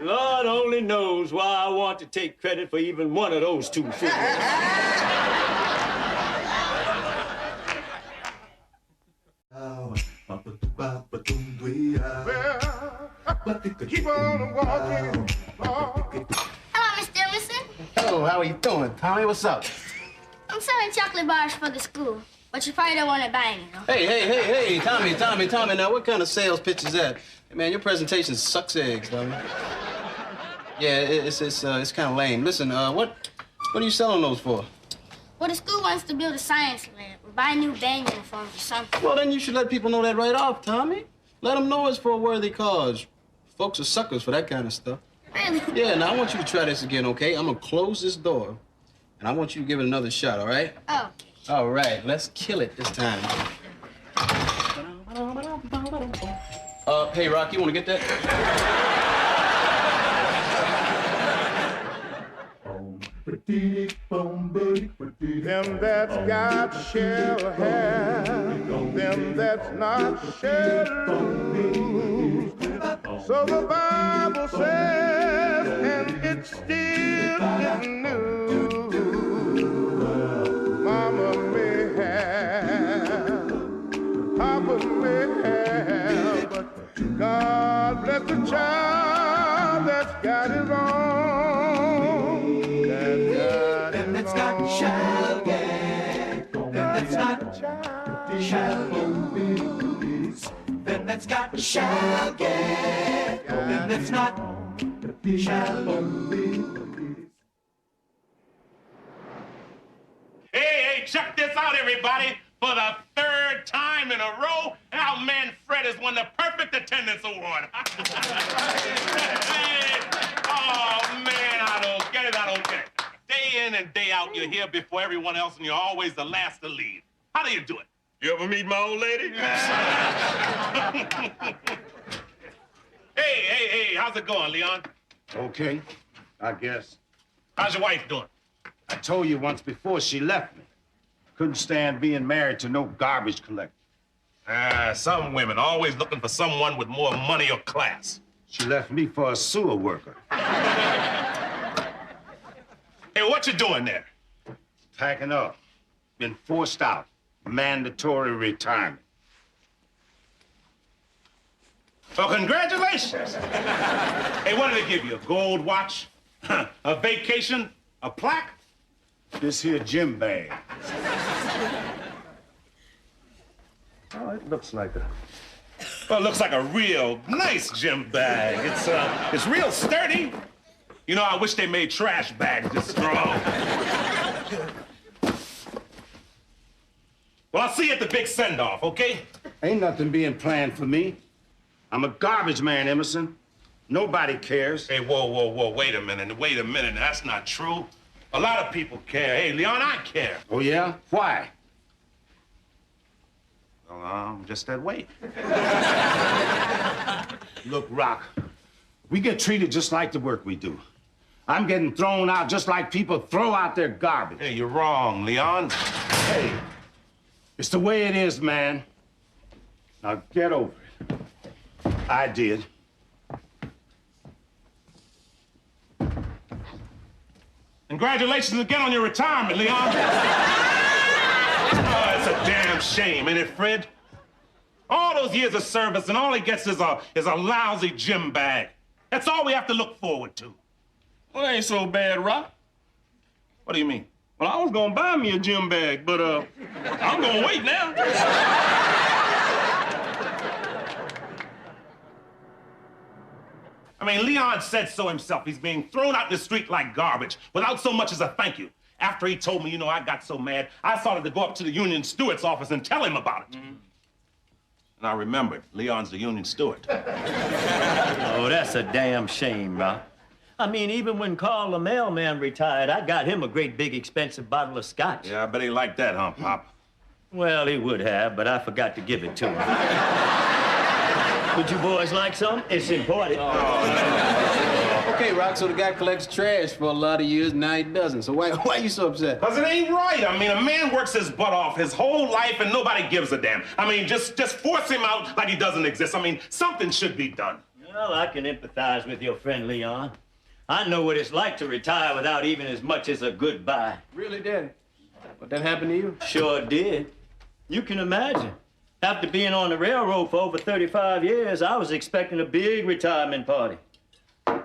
Lord only knows why I want to take credit for even one of those two fools. Keep on walking. Hello, Mr. Emerson. Hello, how are you doing, Tommy? What's up? I'm selling chocolate bars for the school, but you probably don't want to buy any, though. Hey, Tommy. Now, what kind of sales pitch is that? Hey, man, your presentation sucks eggs, Tommy. Yeah, it's kind of lame. Listen, what are you selling those for? Well, the school wants to build a science lab or buy new band uniforms or something. Well, then you should let people know that right off, Tommy. Let them know it's for a worthy cause. Folks are suckers for that kind of stuff. Really? Yeah, now I want you to try this again, okay? I'm gonna close this door, and I want you to give it another shot, all right? Okay. All right, let's kill it this time. Hey, Rock, you wanna get that? Them that's got shall have, them that's not shall lose. So the Bible says, and it still isn't new. Mama may have, Papa may have, but God bless the child that's got it on. That's got shall get. Then that's not shall lose. Then that's got shall get. Then that's not shall lose. Hey, check this out, everybody. For the third time in a row, our man Fred has won the perfect attendance award. Hey, oh, man, I don't get it. Day in and day out, you're here before everyone else, and you're always the last to leave. How do you do it? You ever meet my old lady? Hey, how's it going, Leon? Okay, I guess. How's your wife doing? I told you once before she left me. Couldn't stand being married to no garbage collector. Some women always looking for someone with more money or class. She left me for a sewer worker. Hey, what you doing there? Packing up. Been forced out. Mandatory retirement. Well, congratulations. Hey, what did they give you? A gold watch? A vacation? A plaque? This here gym bag. Oh, it looks like a... Well, it looks like a real nice gym bag. It's real sturdy. You know, I wish they made trash bags this strong. Well, I'll see you at the big send-off, okay? Ain't nothing being planned for me. I'm a garbage man, Emerson. Nobody cares. Hey, whoa, wait a minute. That's not true. A lot of people care. Hey, Leon, I care. Oh, yeah? Why? Well, I'm just that way. Look, Rock, we get treated just like the work we do. I'm getting thrown out just like people throw out their garbage. Hey, you're wrong, Leon. Hey, it's the way it is, man. Now get over it. I did. Congratulations again on your retirement, Leon. Oh, it's a damn shame, ain't it, Fred? All those years of service, and all he gets is a lousy gym bag. That's all we have to look forward to. Well, that ain't so bad, Rock. What do you mean? Well, I was gonna buy me a gym bag, but I'm gonna wait now. I mean, Leon said so himself. He's being thrown out in the street like garbage without so much as a thank you. After he told me, I got so mad, I started to go up to the union steward's office and tell him about it. Mm-hmm. And I remembered, Leon's the union steward. Oh, that's a damn shame, Rock. I mean, even when Carl the mailman retired, I got him a great big expensive bottle of scotch. Yeah, I bet he liked that, huh, Pop? Well, he would have, but I forgot to give it to him. Would you boys like some? It's important. Okay, Rock, so the guy collects trash for a lot of years, now he doesn't. So why are you so upset? Because it ain't right. I mean, a man works his butt off his whole life and nobody gives a damn. I mean, just force him out like he doesn't exist. I mean, something should be done. Well, I can empathize with your friend, Leon. I know what it's like to retire without even as much as a goodbye. Really, Daddy? What, that happened to you? Sure did. You can imagine. After being on the railroad for over 35 years, I was expecting a big retirement party.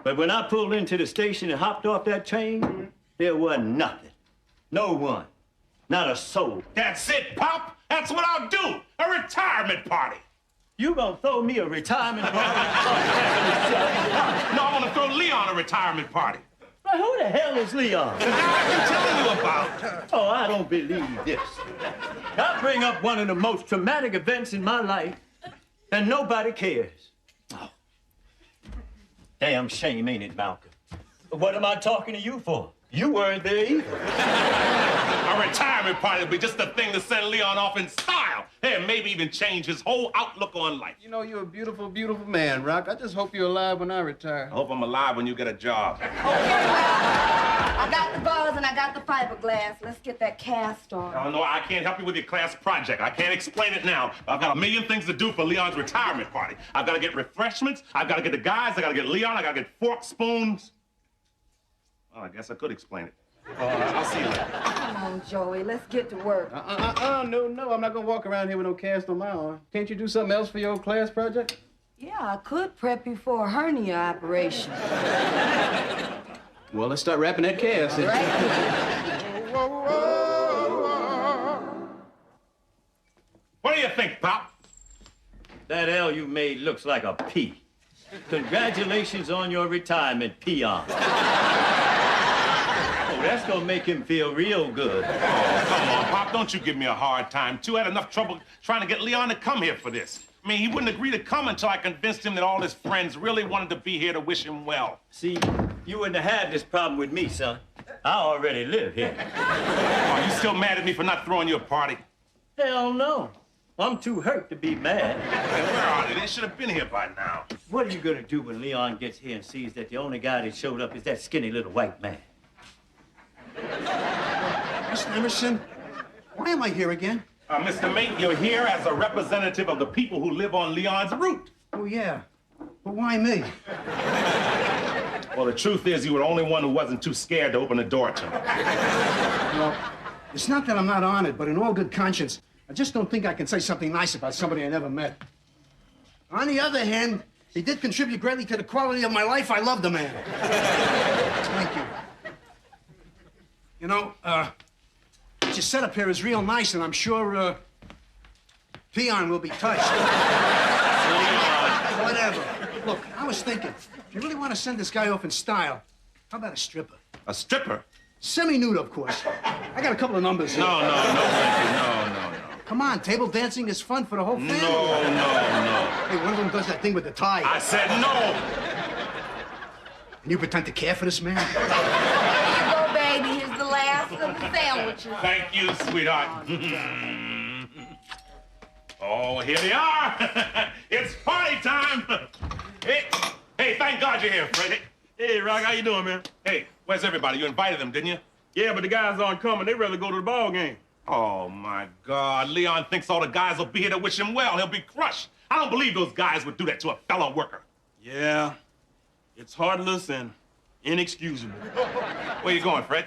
But when I pulled into the station and hopped off that train, there wasn't nothing. No one. Not a soul. That's it, Pop. That's what I'll do. A retirement party. You gonna throw me a retirement party? No, I'm gonna throw Leon a retirement party. Well, who the hell is Leon? The guy I've been telling you about. Oh, I don't believe this. I bring up one of the most traumatic events in my life, and nobody cares. Oh. Damn shame, ain't it, Malcolm? What am I talking to you for? You weren't there either. A retirement party would be just the thing to send Leon off in style. Hey, maybe even change his whole outlook on life. You know, you're a beautiful, beautiful man, Rock. I just hope you're alive when I retire. I hope I'm alive when you get a job. Okay, well, I got the bars and I got the fiberglass. Let's get that cast on. No, I can't help you with your class project. I can't explain it now. I've got a million things to do for Leon's retirement party. I've got to get refreshments. I've got to get the guys. I got to get Leon. I got to get forks, spoons. Well, I guess I could explain it. I'll see you later. Come on, Joey, let's get to work. No, I'm not gonna walk around here with no cast on my arm. Can't you do something else for your class project? Yeah, I could prep you for a hernia operation. Well, let's start wrapping that cast. What do you think, Pop? That L you made looks like a P. Congratulations on your retirement, peon. Oh, that's gonna make him feel real good. Oh, come on, Pop. Don't you give me a hard time, too. I had enough trouble trying to get Leon to come here for this. I mean, he wouldn't agree to come until I convinced him that all his friends really wanted to be here to wish him well. See, you wouldn't have had this problem with me, son. I already live here. Oh, you still mad at me for not throwing you a party? Hell no. I'm too hurt to be mad. Hey, where are they? They should have been here by now. What are you gonna do when Leon gets here and sees that the only guy that showed up is that skinny little white man? Mr. Emerson, why am I here again? Mr. Mate, you're here as a representative of the people who live on Leon's route. Oh, yeah. But why me? Well, the truth is you were the only one who wasn't too scared to open the door to him. Well, it's not that I'm not honored, but in all good conscience, I just don't think I can say something nice about somebody I never met. On the other hand, he did contribute greatly to the quality of my life. I love the man. Thank you. You know, what you set up here is real nice, and I'm sure, Peon will be touched. Whatever. Look, I was thinking, if you really want to send this guy off in style, how about a stripper? A stripper? Semi-nude, of course. I got a couple of numbers here. No, thank you. No. Come on, table dancing is fun for the whole family. No. Hey, one of them does that thing with the tie. I said no. And you pretend to care for this man? Here you go, baby. Here's the last of the sandwiches. Thank you, sweetheart. Oh, here they are. It's party time. Hey, thank God you're here, Fred. Hey, Rock, how you doing, man? Hey, where's everybody? You invited them, didn't you? Yeah, but the guys aren't coming. They'd rather go to the ball game. Oh, my God. Leon thinks all the guys will be here to wish him well. He'll be crushed. I don't believe those guys would do that to a fellow worker. Yeah, it's heartless and inexcusable. Where you going, Fred?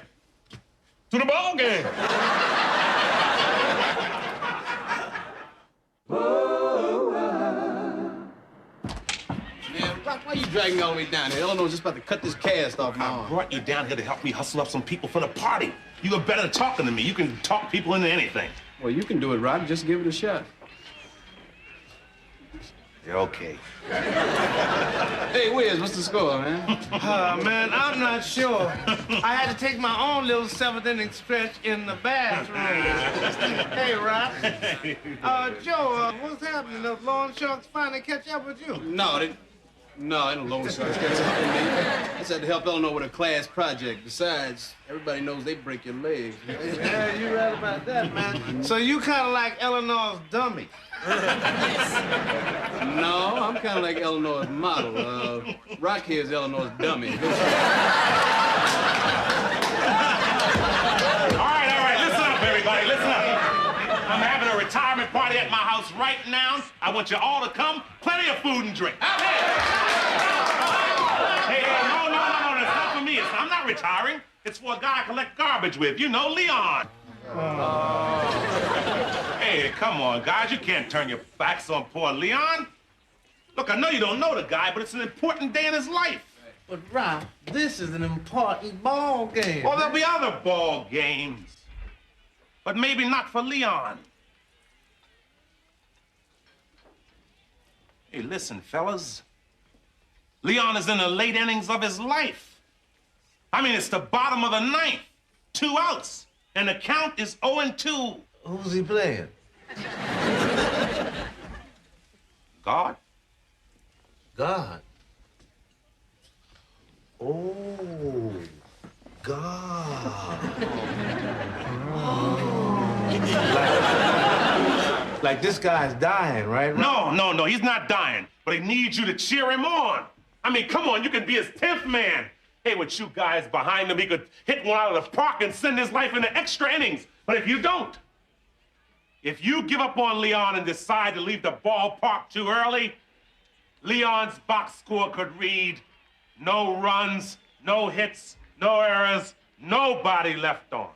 To the ball game. Man, Rock, why are you dragging me all the way down here? Eleanor's just about to cut this cast off my I arm. brought you down here to help me hustle up some people for the party. You are better at talking than me. You can talk people into anything. Well, you can do it, Rock. Just give it a shot. You're okay. Hey, Wiz, what's the score, man? Man, I'm not sure. I had to take my own little 7th inning stretch in the bathroom. Hey, Rock. Joe, what's happening? Those lawn sharks finally catch up with you? No, No, ain't no Lone Star State helping me. I just had to help Eleanor with a class project. Besides, everybody knows they break your legs. Yeah, you're right about that, man. So you kind of like Eleanor's dummy. No, I'm kind of like Eleanor's model. Rock here is Eleanor's dummy. All right, listen up, everybody, listen up. I'm having a retirement party at my house right now. I want you all to come. Plenty of food and drink. Hey, no, it's not for me. I'm not retiring. It's for a guy I collect garbage with. You know, Leon. Hey, come on, guys. You can't turn your backs on poor Leon. Look, I know you don't know the guy, but it's an important day in his life. But, Rob, this is an important ball game. Well, there'll be other ball games. But maybe not for Leon. Hey, listen, fellas. Leon is in the late innings of his life. I mean, it's the bottom of the ninth. 2 outs. And the count is 0-2. Who's he playing? God. God. Oh, God. Like this guy's dying, right? No, he's not dying. But he needs you to cheer him on. I mean, come on, you could be his 10th man. Hey, with you guys behind him, he could hit one out of the park and send his life into extra innings. But if you don't, if you give up on Leon and decide to leave the ballpark too early, Leon's box score could read no runs, no hits, no errors, nobody left on.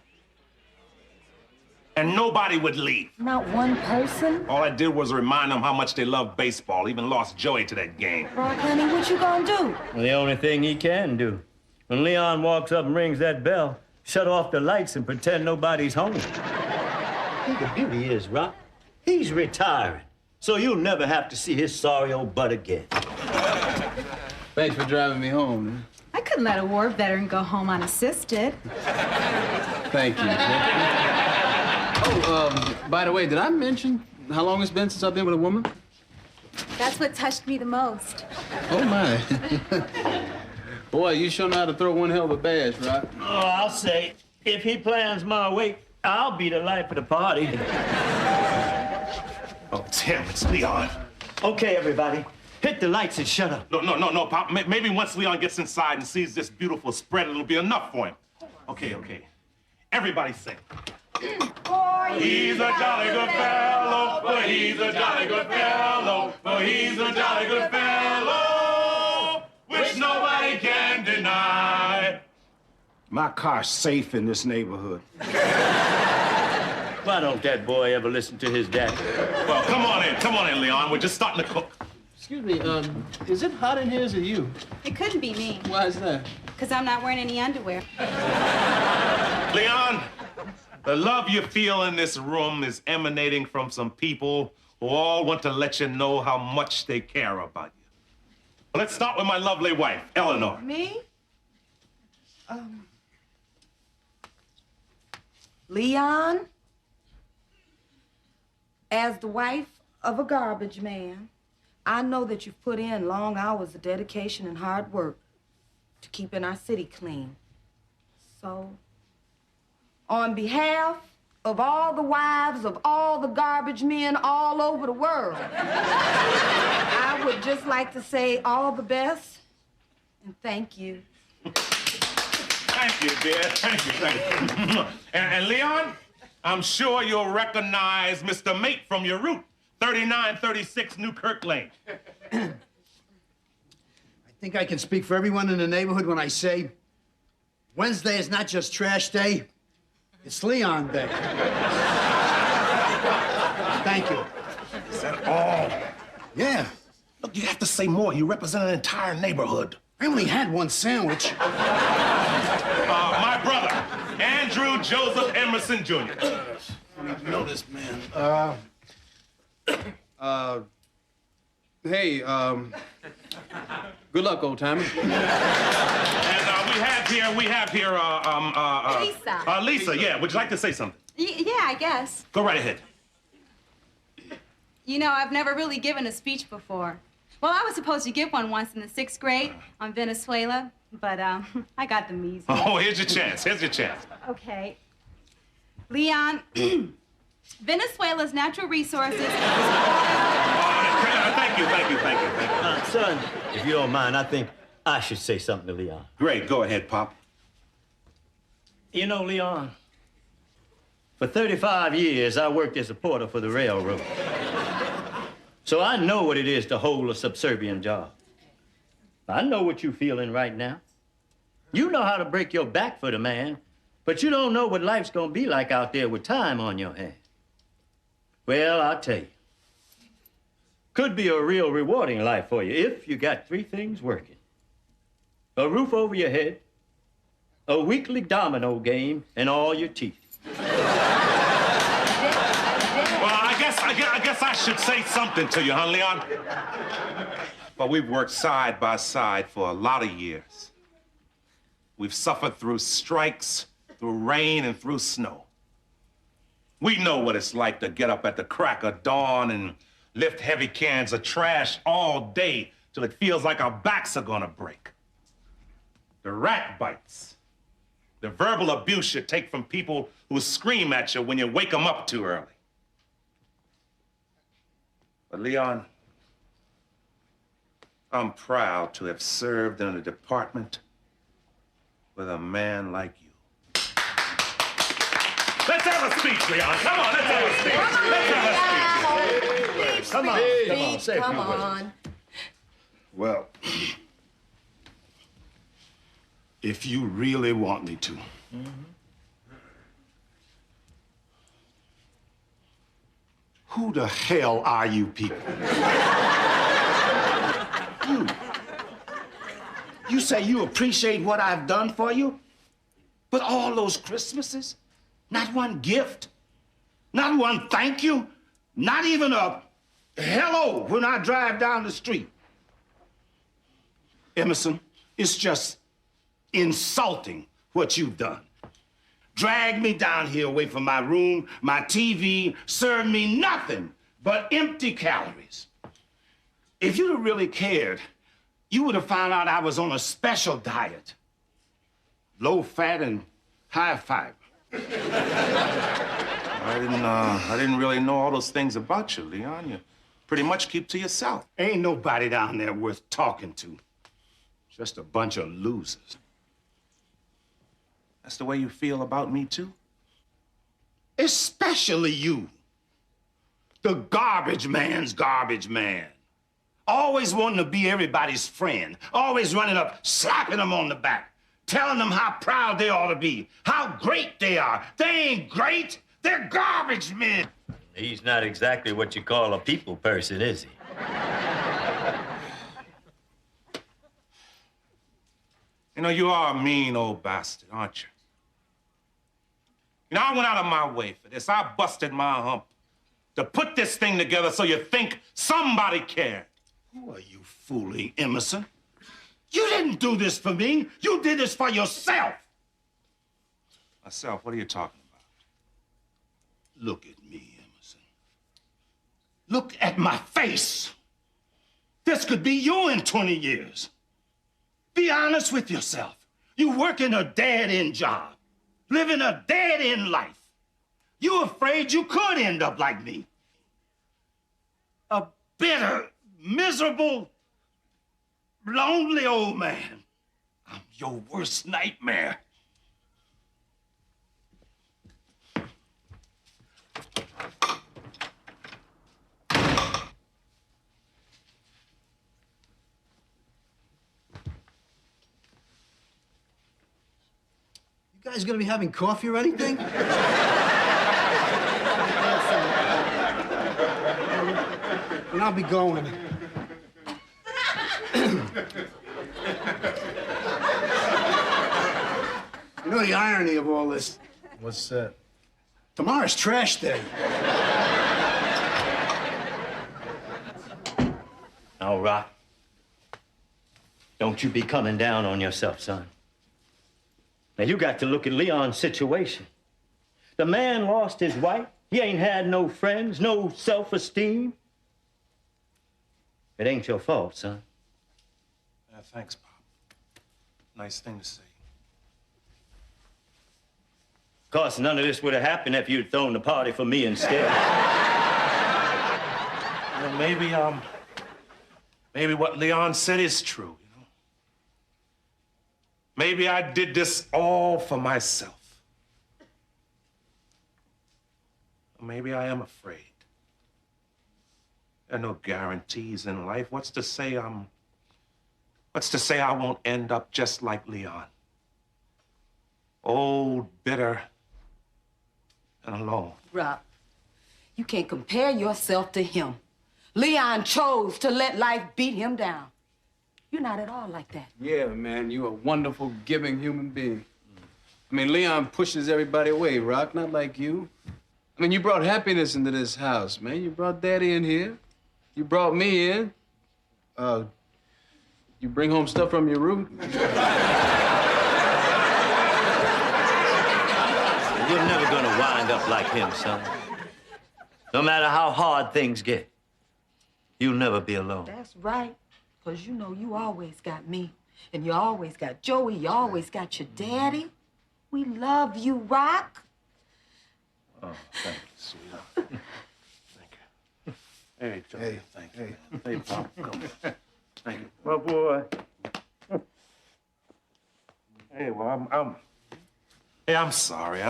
And nobody would leave. Not one person? All I did was remind them how much they love baseball. Even lost Joey to that game. Rock, honey, what you gonna do? Well, the only thing he can do. When Leon walks up and rings that bell, shut off the lights and pretend nobody's home. I think the beauty is, Rock, he's retiring. So you'll never have to see his sorry old butt again. Thanks for driving me home. I couldn't let a war veteran go home unassisted. Thank you. Oh, by the way, did I mention how long it's been since I've been with a woman? That's what touched me the most. Oh, my. Boy, you sure know how to throw one hell of a bash, right? Oh, I'll say, if he plans my wake, I'll be the life of the party. Oh, Tim, it's Leon. Okay, everybody. Hit the lights and shut up. No, Pop. Maybe once Leon gets inside and sees this beautiful spread, it'll be enough for him. Okay. Everybody sing. He's a jolly good fellow, but he's a jolly good fellow, but he's a jolly good fellow, which nobody can deny. My car's safe in this neighborhood. Why don't that boy ever listen to his dad? Well, come on in, Leon. We're just starting to cook. Excuse me, is it hot in here, or is it you? It couldn't be me. Why is that? Because I'm not wearing any underwear. Leon, the love you feel in this room is emanating from some people who all want to let you know how much they care about you. Let's start with my lovely wife, Eleanor. Me? Leon, as the wife of a garbage man, I know that you've put in long hours of dedication and hard work to keeping our city clean. So, on behalf of all the wives of all the garbage men all over the world, I would just like to say all the best and thank you. Thank you, dear. Thank you. And Leon, I'm sure you'll recognize Mr. Mate from your route, 3936 Newkirk Lane. I think I can speak for everyone in the neighborhood when I say Wednesday is not just trash day, it's Leon Day. Thank you. Is that all? Yeah. Look, you have to say more. You represent an entire neighborhood. I only had one sandwich. My brother, Andrew Joseph Emerson Jr. You know this man. Hey, good luck, old timer. And we have here, Lisa. Lisa, yeah. Would you like to say something? Yeah, I guess. Go right ahead. You know, I've never really given a speech before. Well, I was supposed to give one once in the 6th grade on Venezuela, but I got the measles. Oh, here's your chance. Here's your chance. Okay. Leon, Venezuela's natural resources. Thank you. Son, if you don't mind, I think I should say something to Leon. Great, go ahead, Pop. You know, Leon, for 35 years, I worked as a porter for the railroad. So I know what it is to hold a subservient job. I know what you're feeling right now. You know how to break your back for the man, but you don't know what life's gonna be like out there with time on your hands. Well, I'll tell you. Could be a real rewarding life for you if you got 3 things working. A roof over your head, a weekly domino game, and all your teeth. Well, I guess I should say something to you, huh, Leon? Well, we've worked side by side for a lot of years. We've suffered through strikes, through rain, and through snow. We know what it's like to get up at the crack of dawn and lift heavy cans of trash all day till it feels like our backs are gonna break. The rat bites, the verbal abuse you take from people who scream at you when you wake them up too early. But Leon, I'm proud to have served in a department with a man like you. Let's have a speech, Leon. Come on, let's have a speech. Come on, say a few words. Well, if you really want me to. Who the hell are you people? You say you appreciate what I've done for you, but all those Christmases, not one gift, not one thank you, not even a hello when I drive down the street. Emerson, it's just insulting what you've done. Drag me down here away from my room, my TV, serve me nothing but empty calories. If you'd have really cared, you would have found out I was on a special diet. Low fat and high fiber. I didn't really know all those things about you, Leon. You pretty much keep to yourself. Ain't nobody down there worth talking to. Just a bunch of losers. That's the way you feel about me, too? Especially you. The garbage man's garbage man. Always wanting to be everybody's friend. Always running up, slapping them on the back. Telling them how proud they ought to be. How great they are. They ain't great. They're garbage men. He's not exactly what you call a people person, is he? You know, you are a mean old bastard, aren't you? You know, I went out of my way for this. I busted my hump to put this thing together so you think somebody cared. Who are you fooling, Emerson? You didn't do this for me. You did this for yourself. Myself? What are you talking about? Look at me, Emerson. Look at my face. This could be you in 20 years. Be honest with yourself. You work in a dead-end job, living a dead-end life. You afraid you could end up like me. A bitter, miserable, lonely old man. I'm your worst nightmare. You guys gonna be having coffee or anything? And I'll be going. You know the irony of all this? What's that? Tomorrow's trash day. Now, Rock, don't you be coming down on yourself, son. Now, you got to look at Leon's situation. The man lost his wife. He ain't had no friends, no self-esteem. It ain't your fault, son. Yeah, thanks, Pop. Nice thing to say. Of course, none of this would have happened if you'd thrown the party for me instead. Well, maybe what Leon said is true, you know? Maybe I did this all for myself. Maybe I am afraid. There are no guarantees in life. What's to say I won't end up just like Leon? Old, bitter, and alone. Rob, you can't compare yourself to him. Leon chose to let life beat him down. You're not at all like that. Yeah, man, you're a wonderful, giving human being. I mean, Leon pushes everybody away, Rock, not like you. I mean, you brought happiness into this house, man. You brought Daddy in here. You brought me in. You bring home stuff from your room. You're never gonna wind up like him, son. No matter how hard things get, you'll never be alone. That's right, because you know you always got me. And you always got Joey. You always got your daddy. We love you, Rock. Oh, thank you, sweetheart. Thank you. Hey, Joey, Hey, thank you. hey. Man. Hey, Pop, come on. Thank you. My boy. Hey, well, I'm sorry.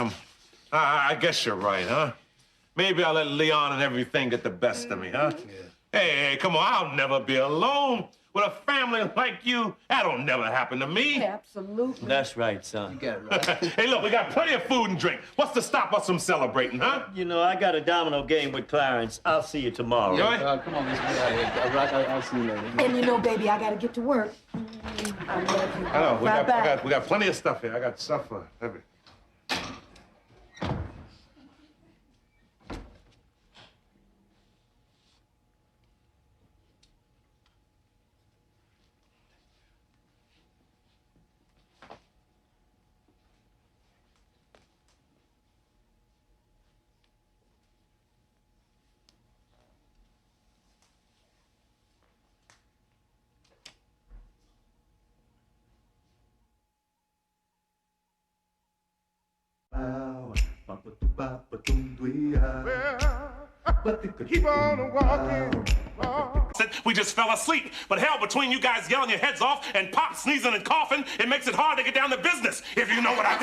I guess you're right, huh? Maybe I let Leon and everything get the best of me, huh? Yeah. Hey, come on, I'll never be alone. With a family like you, that'll never happen to me. Absolutely. That's right, son. You got it, right. Hey, look, we got plenty of food and drink. What's to stop us from celebrating, huh? You know, I got a domino game with Clarence. I'll see you tomorrow. Yeah, come on, let's get out of here. Rock, I'll see you later. And you know, baby, I gotta get to work. I love you. I know, Bye-bye. we got plenty of stuff here. I got stuff for every. Keep on walking. We just fell asleep. But hell, between you guys yelling your heads off and Pop sneezing and coughing, it makes it hard to get down to business, if you know what I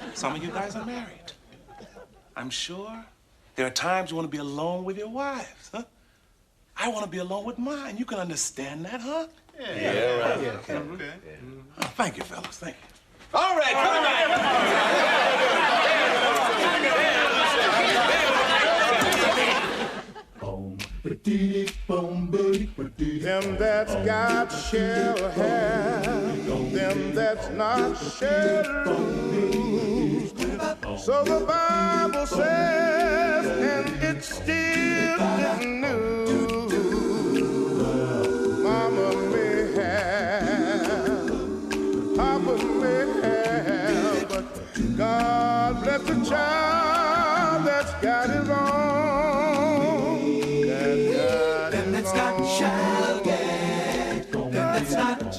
mean. Some of you guys are married. I'm sure there are times you want to be alone with your wives, huh? I want to be alone with mine. You can understand that, huh? Yeah, right. Yeah, okay. Oh, thank you, fellas. Thank you. All right, come on. Them that's got shall have, them that's not shall lose. So the Bible says, and it still isn't news. Mama may have, Papa may have, but God bless the child that's got it wrong. Shall get, then that's not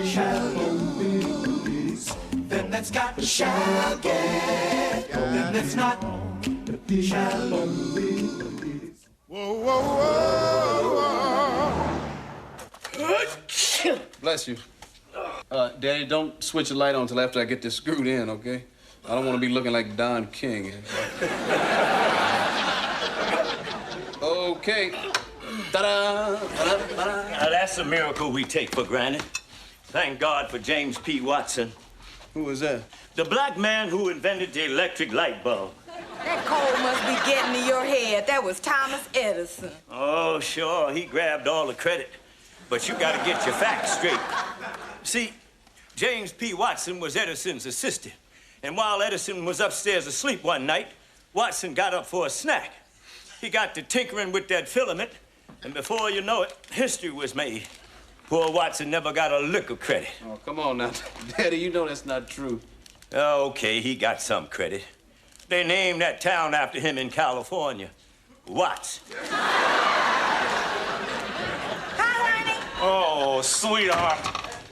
shall lose. Then that's got shall get, then that's not shall lose. Whoa, whoa, whoa, whoa. Bless you. Daddy, don't switch the light on until after I get this screwed in, okay? I don't want to be looking like Don King. Okay. Ta-da! Now, that's a miracle we take for granted. Thank God for James P. Watson. Who was that? The black man who invented the electric light bulb. That cold must be getting to your head. That was Thomas Edison. Oh, sure, he grabbed all the credit. But you gotta get your facts straight. See, James P. Watson was Edison's assistant. And while Edison was upstairs asleep one night, Watson got up for a snack. He got to tinkering with that filament, and before you know it, history was made. Poor Watson never got a lick of credit. Oh, come on now. Daddy, you know that's not true. Okay, he got some credit. They named that town after him in California. Watts. Oh, sweetheart,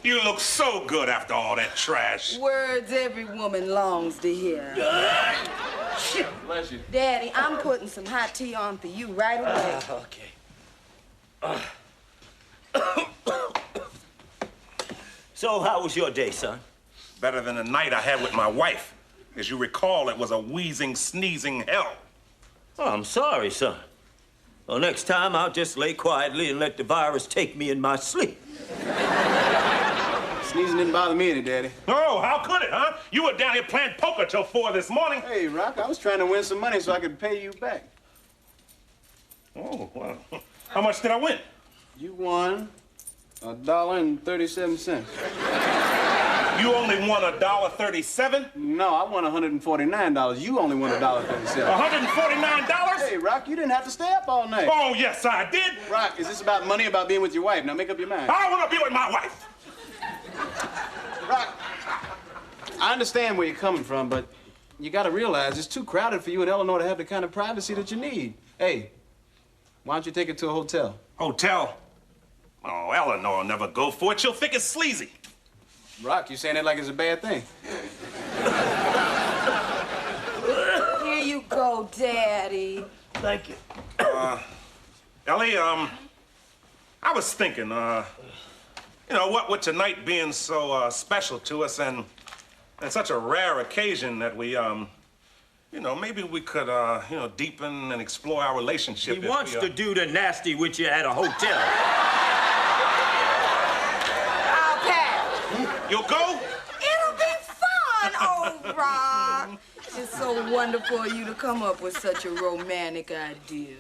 you look so good after all that trash. Words every woman longs to hear. Bless you. Daddy, I'm putting some hot tea on for you right away. Okay. So, how was your day, son? Better than the night I had with my wife. As you recall, it was a wheezing, sneezing hell. Oh, I'm sorry, son. Well, next time I'll just lay quietly and let the virus take me in my sleep. Sneezing didn't bother me any, Daddy. Oh, how could it, huh? You were down here playing poker till 4 this morning. Hey, Rock, I was trying to win some money so I could pay you back. Oh, well, how much did I win? You won $1.37. You only won $1.37? No, I won $149. You only won $1.37. $149? Hey, Rock, you didn't have to stay up all night. Oh, yes, I did. Rock, is this about money or about being with your wife? Now make up your mind. I want to be with my wife. Rock, I understand where you're coming from, but you got to realize it's too crowded for you and Eleanor to have the kind of privacy that you need. Hey, why don't you take her to a hotel? Hotel? Oh, Eleanor will never go for it. She'll think it's sleazy. Rock, you saying that like it's a bad thing. Here you go, Daddy. Thank you. Ellie, I was thinking, you know, what with tonight being so special to us and such a rare occasion that we, you know, maybe we could, you know, deepen and explore our relationship. He wants to do the nasty with you at a hotel. I'll pass. You'll go? It'll be fun, oh, Rock. It's so wonderful of you to come up with such a romantic idea.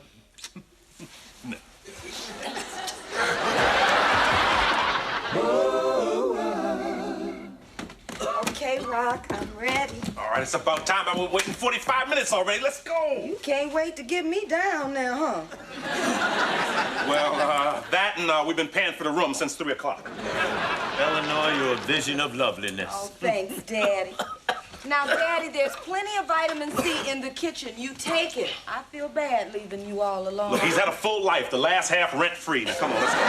Okay, Rock, I'm ready. All right, it's about time. I've been waiting 45 minutes already. Let's go. You can't wait to get me down now, huh? Well, that and we've been paying for the room since 3 o'clock. Eleanor, you're a vision of loveliness. Oh, thanks, Daddy. Now, Daddy, there's plenty of vitamin C in the kitchen. You take it. I feel bad leaving you all alone. Look, he's had a full life. The last half rent-free. Now, come on, let's go.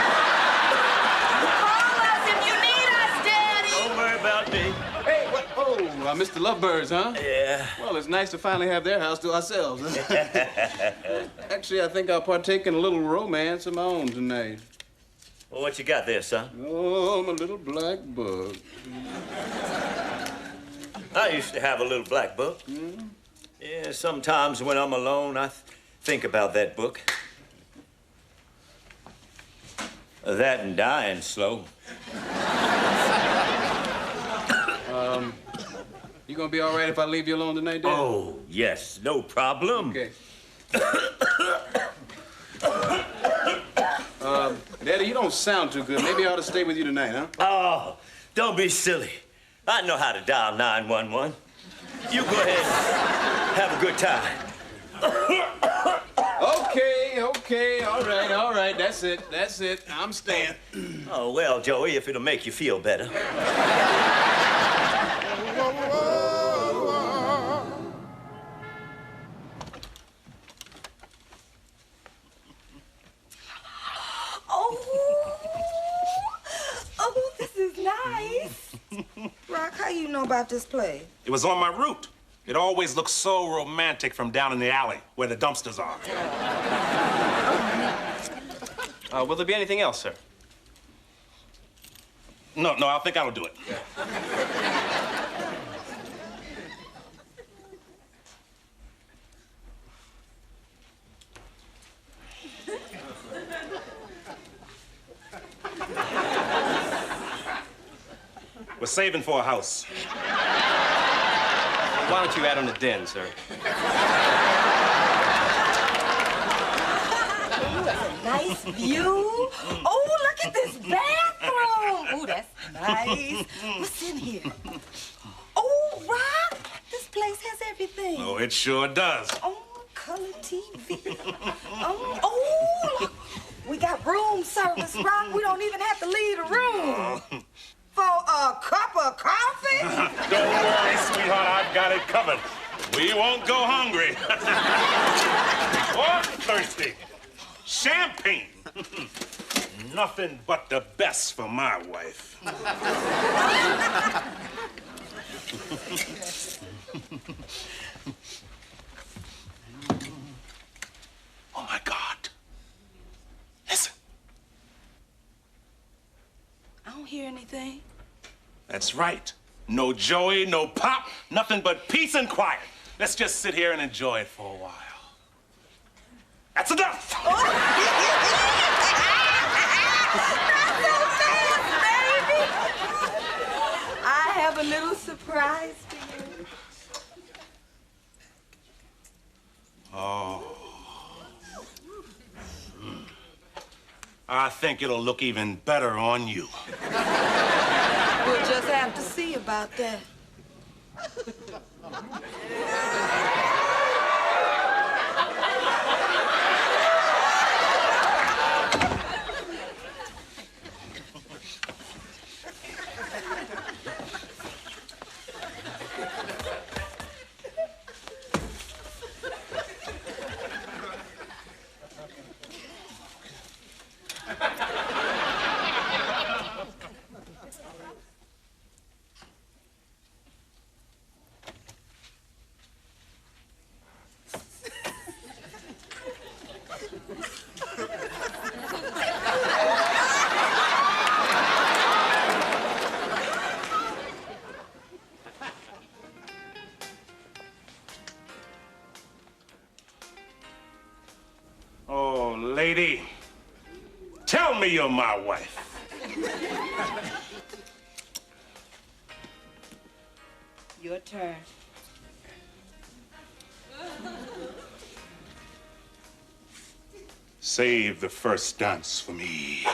Call us if you need us, Daddy. Don't worry about me. Hey, what? Oh, Mr. Lovebirds, huh? Yeah. Well, it's nice to finally have their house to ourselves. Huh? Actually, I think I'll partake in a little romance of my own tonight. Well, what you got there, son? Oh, my little black book. I used to have a little black book. Mm-hmm. Yeah, sometimes when I'm alone, I think about that book. That and dying slow. You gonna be all right if I leave you alone tonight, Dad? Oh, yes, no problem. Okay. Daddy, you don't sound too good. Maybe I ought to stay with you tonight, huh? Oh, don't be silly. I know how to dial 911. You go ahead and have a good time. Okay, all right. That's it. I'm staying. Oh, well, Joey, if it'll make you feel better. Oh, this is nice. Rock, how you know about this place? It was on my route. It always looks so romantic from down in the alley where the dumpsters are. Will there be anything else, sir? No, I think I'll do it. We're saving for a house. Why don't you add on a den, sir? Ooh, that's a nice view. Oh, look at this bathroom. Ooh, that's nice. What's in here? Oh, Rock, this place has everything. Oh, it sure does. Oh, color TV. Oh, look, we got room service, Rock. We don't even have to leave the room. For a cup of coffee? Don't worry, sweetheart, I've got it covered. We won't go hungry. Or thirsty. Champagne. Nothing but the best for my wife. Oh, my God. Listen. I don't hear anything. That's right. No Joey, no Pop, nothing but peace and quiet. Let's just sit here and enjoy it for a while. That's enough! I have a little surprise for you. Oh. I think it'll look even better on you. We'll just have to see about that. Oh, lady, tell me you're my wife. Your turn. Save the first dance for me.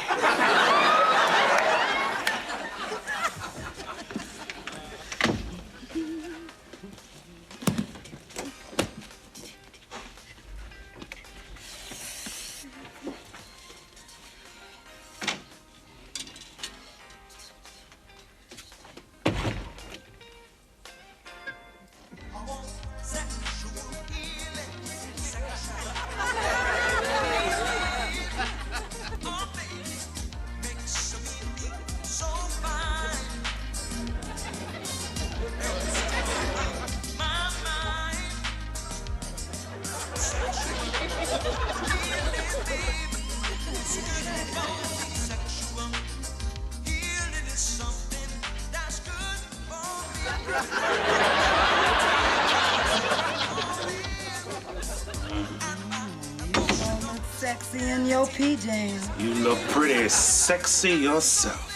Sexy in your PJs. You look pretty sexy yourself.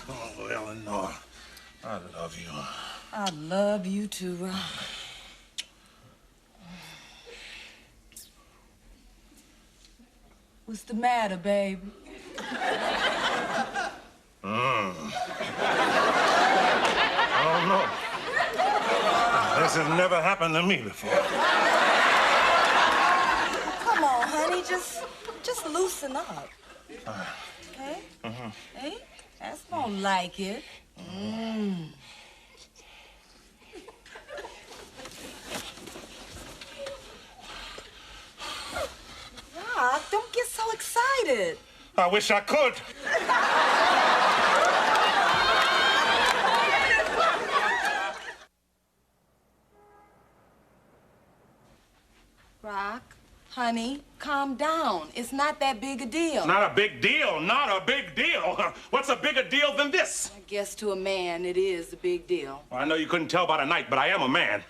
Oh, Eleanor, I love you. I love you too, Rock. What's the matter, baby? I don't know. This has never happened to me before. Come on, honey, just loosen up. Okay? Hey, that's more like it. Rock, don't get so excited. I wish I could. Rock, honey, calm down. It's not that big a deal. Not a big deal, not a big deal. What's a bigger deal than this? I guess to a man, it is a big deal. Well, I know you couldn't tell by the night, but I am a man.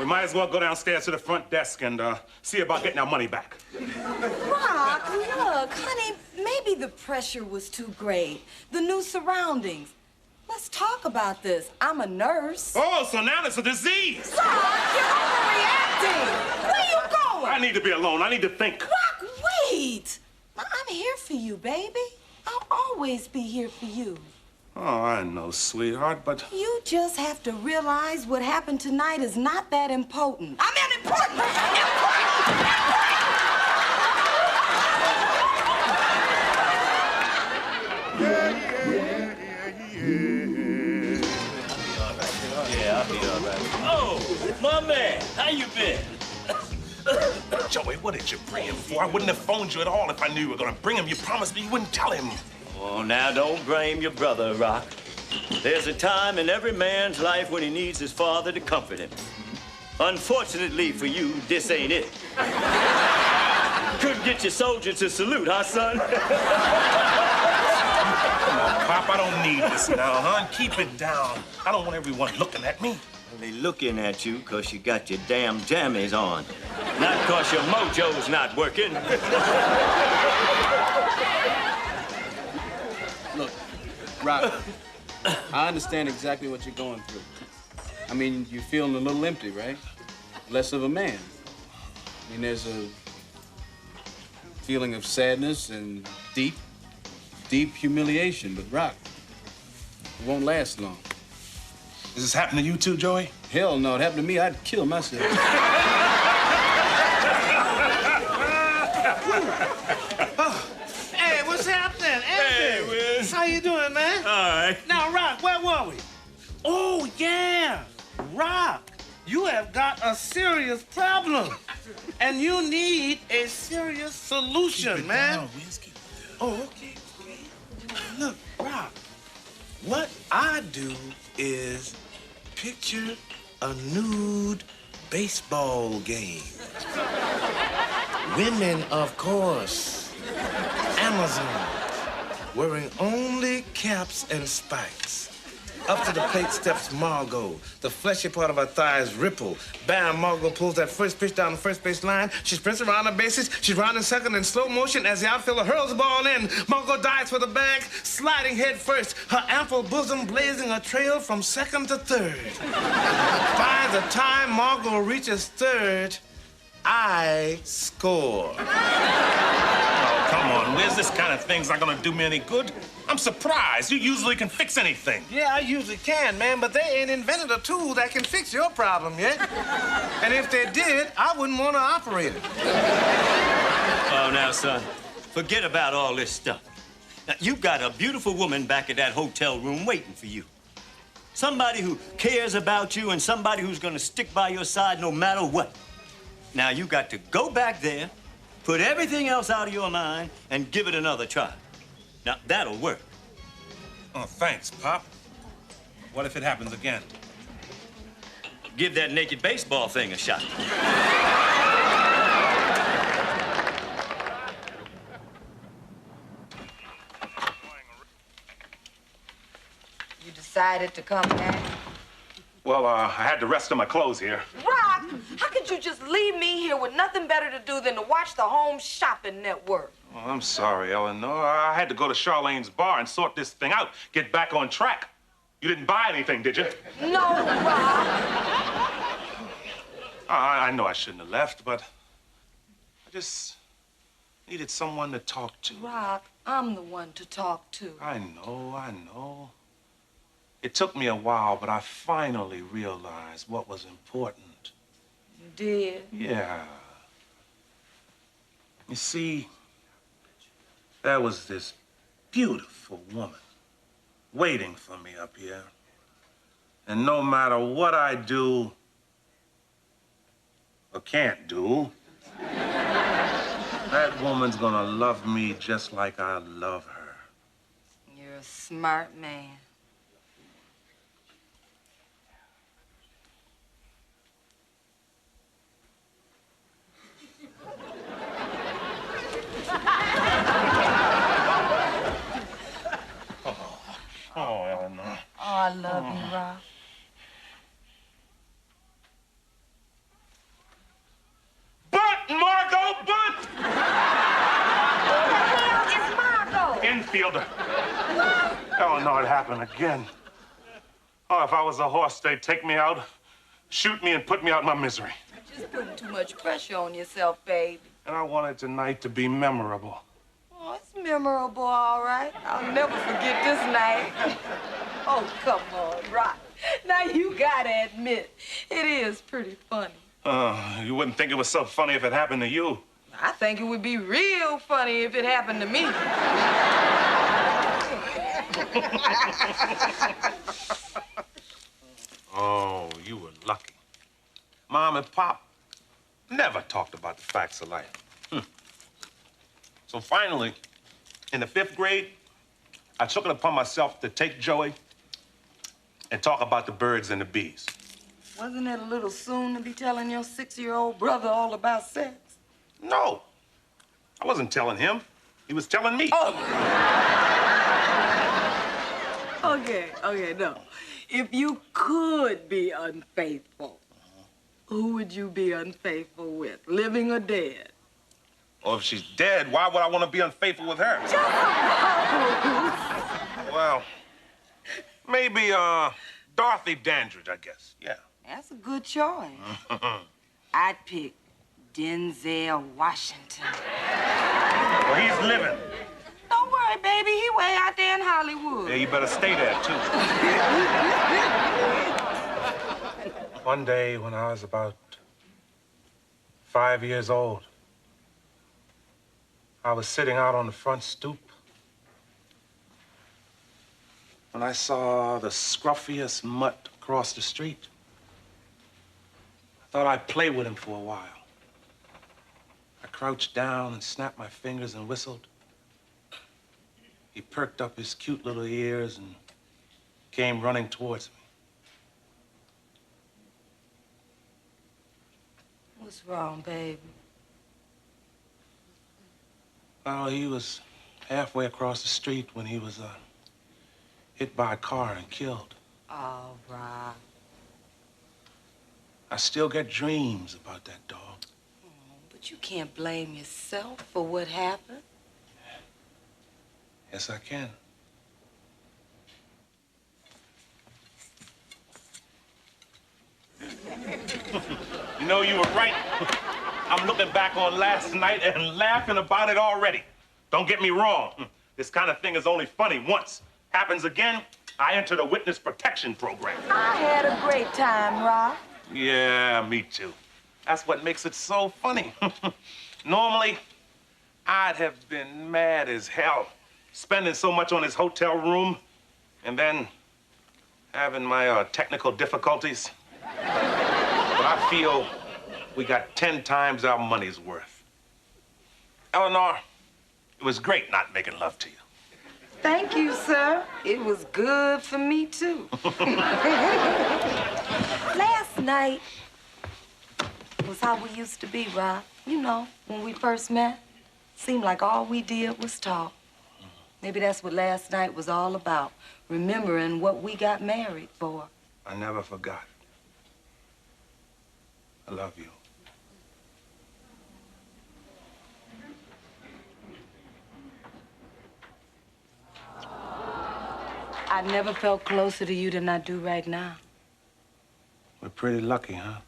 We might as well go downstairs to the front desk and see about getting our money back. Rock, look, honey, maybe the pressure was too great. The new surroundings. Let's talk about this. I'm a nurse. Oh, so now it's a disease. Rock, you're overreacting. Where you going? I need to be alone. I need to think. Rock, wait. I'm here for you, baby. I'll always be here for you. Oh, I know, sweetheart, but... You just have to realize what happened tonight is not that important. I mean, important! Yeah, I'll be all right. Oh, my man, how you been? Joey, what did you bring him for? I wouldn't have phoned you at all if I knew you were gonna bring him. You promised me you wouldn't tell him. Oh, now don't blame your brother, Rock. There's a time in every man's life when he needs his father to comfort him. Unfortunately for you, this ain't it. Couldn't get your soldier to salute, huh, son? Come on, Pop, I don't need this now, huh? Keep it down. I don't want everyone looking at me. They looking at you because you got your damn jammies on. Not because your mojo's not working. Look, Rock, I understand exactly what you're going through. I mean, you're feeling a little empty, right? Less of a man. I mean, there's a feeling of sadness and deep humiliation. But, Rock, it won't last long. Does this happen to you too, Joey? Hell no. It happened to me, I'd kill myself. Hey, what's happening? Hey, Wiz. How you doing, man? All right. Now, Rock, where were we? Oh, yeah. Rock, you have got a serious problem. And you need a serious solution, man. Oh, okay. Look, Rock, what I do is picture a nude baseball game. Women, of course. Amazon. Wearing only caps and spikes. Up to the plate steps Margot. The fleshy part of her thighs ripple. Bam, Margot pulls that first pitch down the first base line. She sprints around the bases. She's rounding second in slow motion as the outfielder hurls the ball in. Margot dives for the bag, sliding head first. Her ample bosom blazing a trail from second to third. By the time Margot reaches third, I score. Oh, come on, Wiz. This kind of thing's not gonna do me any good. I'm surprised. You usually can fix anything. Yeah, I usually can, man, but they ain't invented a tool that can fix your problem yet. And if they did, I wouldn't want to operate it. Oh, now, son, forget about all this stuff. Now, you've got a beautiful woman back at that hotel room waiting for you. Somebody who cares about you and somebody who's gonna stick by your side no matter what. Now, you got to go back there, put everything else out of your mind, and give it another try. Now, that'll work. Oh, thanks, Pop. What if it happens again? Give that naked baseball thing a shot. You decided to come back? Well, I had the rest of my clothes here. Rock, how could you just leave me here with nothing better to do than to watch the Home Shopping Network? Oh, I'm sorry, Eleanor. I had to go to Charlene's bar and sort this thing out, get back on track. You didn't buy anything, did you? No, Rock. I know I shouldn't have left, but I just needed someone to talk to. Rock, I'm the one to talk to. I know. It took me a while, but I finally realized what was important. You did? Yeah. You see, there was this beautiful woman waiting for me up here. And no matter what I do or can't do, that woman's gonna love me just like I love her. You're a smart man. Oh, Eleanor. Oh, I love you, Rock. fielder. Oh, no, it happened again. Oh, if I was a horse, they'd take me out, shoot me, and put me out my misery. You're just putting too much pressure on yourself, baby. And I wanted tonight to be memorable. Oh, it's memorable, all right. I'll never forget this night. Oh, come on, Rock. Now, you gotta admit, it is pretty funny. You wouldn't think it was so funny if it happened to you. I think it would be real funny if it happened to me. Oh, you were lucky. Mom and Pop never talked about the facts of life. So finally, in the 5th grade, I took it upon myself to take Joey and talk about the birds and the bees. Wasn't it a little soon to be telling your 6-year-old brother all about sex? No, I wasn't telling him. He was telling me. Oh. Okay, no. If you could be unfaithful, who would you be unfaithful with, living or dead? Or if she's dead, why would I want to be unfaithful with her? Well, maybe, Dorothy Dandridge, I guess. Yeah. That's a good choice. I'd pick Denzel Washington. Well, he's living. Don't worry, baby. He way out there in Hollywood. Yeah, you better stay there, too. One day when I was about 5 years old, I was sitting out on the front stoop when I saw the scruffiest mutt across the street. I thought I'd play with him for a while. I crouched down and snapped my fingers and whistled. He perked up his cute little ears and came running towards me. What's wrong, baby? Well, he was halfway across the street when he was hit by a car and killed. Oh, Rob. I still get dreams about that dog. Oh, but you can't blame yourself for what happened. Yes, I can. You know, you were right. I'm looking back on last night and laughing about it already. Don't get me wrong. This kind of thing is only funny once. Happens again, I enter the witness protection program. I had a great time, Rob. Yeah, me too. That's what makes it so funny. Normally, I'd have been mad as hell, spending so much on his hotel room, and then having my technical difficulties. But I feel we got 10 times our money's worth. Eleanor, it was great not making love to you. Thank you, sir. It was good for me, too. Last night was how we used to be, Rob. You know, when we first met, seemed like all we did was talk. Maybe that's what last night was all about, remembering what we got married for. I never forgot. I love you. I never felt closer to you than I do right now. We're pretty lucky, huh?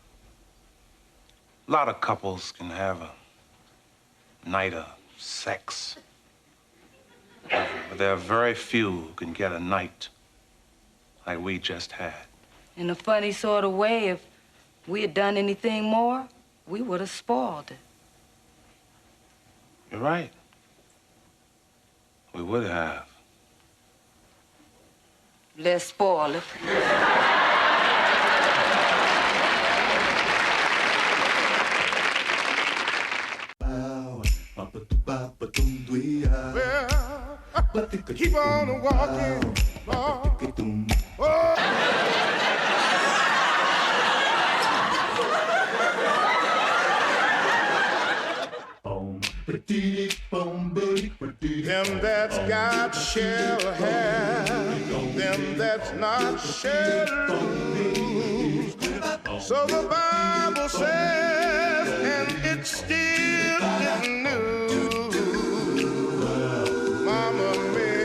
A lot of couples can have a night of sex. But there are very few who can get a night like we just had. In a funny sort of way, if we had done anything more, we would have spoiled it. You're right. We would have. Let's spoil it. Well, keep on walking, Lord. Oh. Them that's got shall have, them that's not shall lose. So the Bible says, and it still is new. Mama made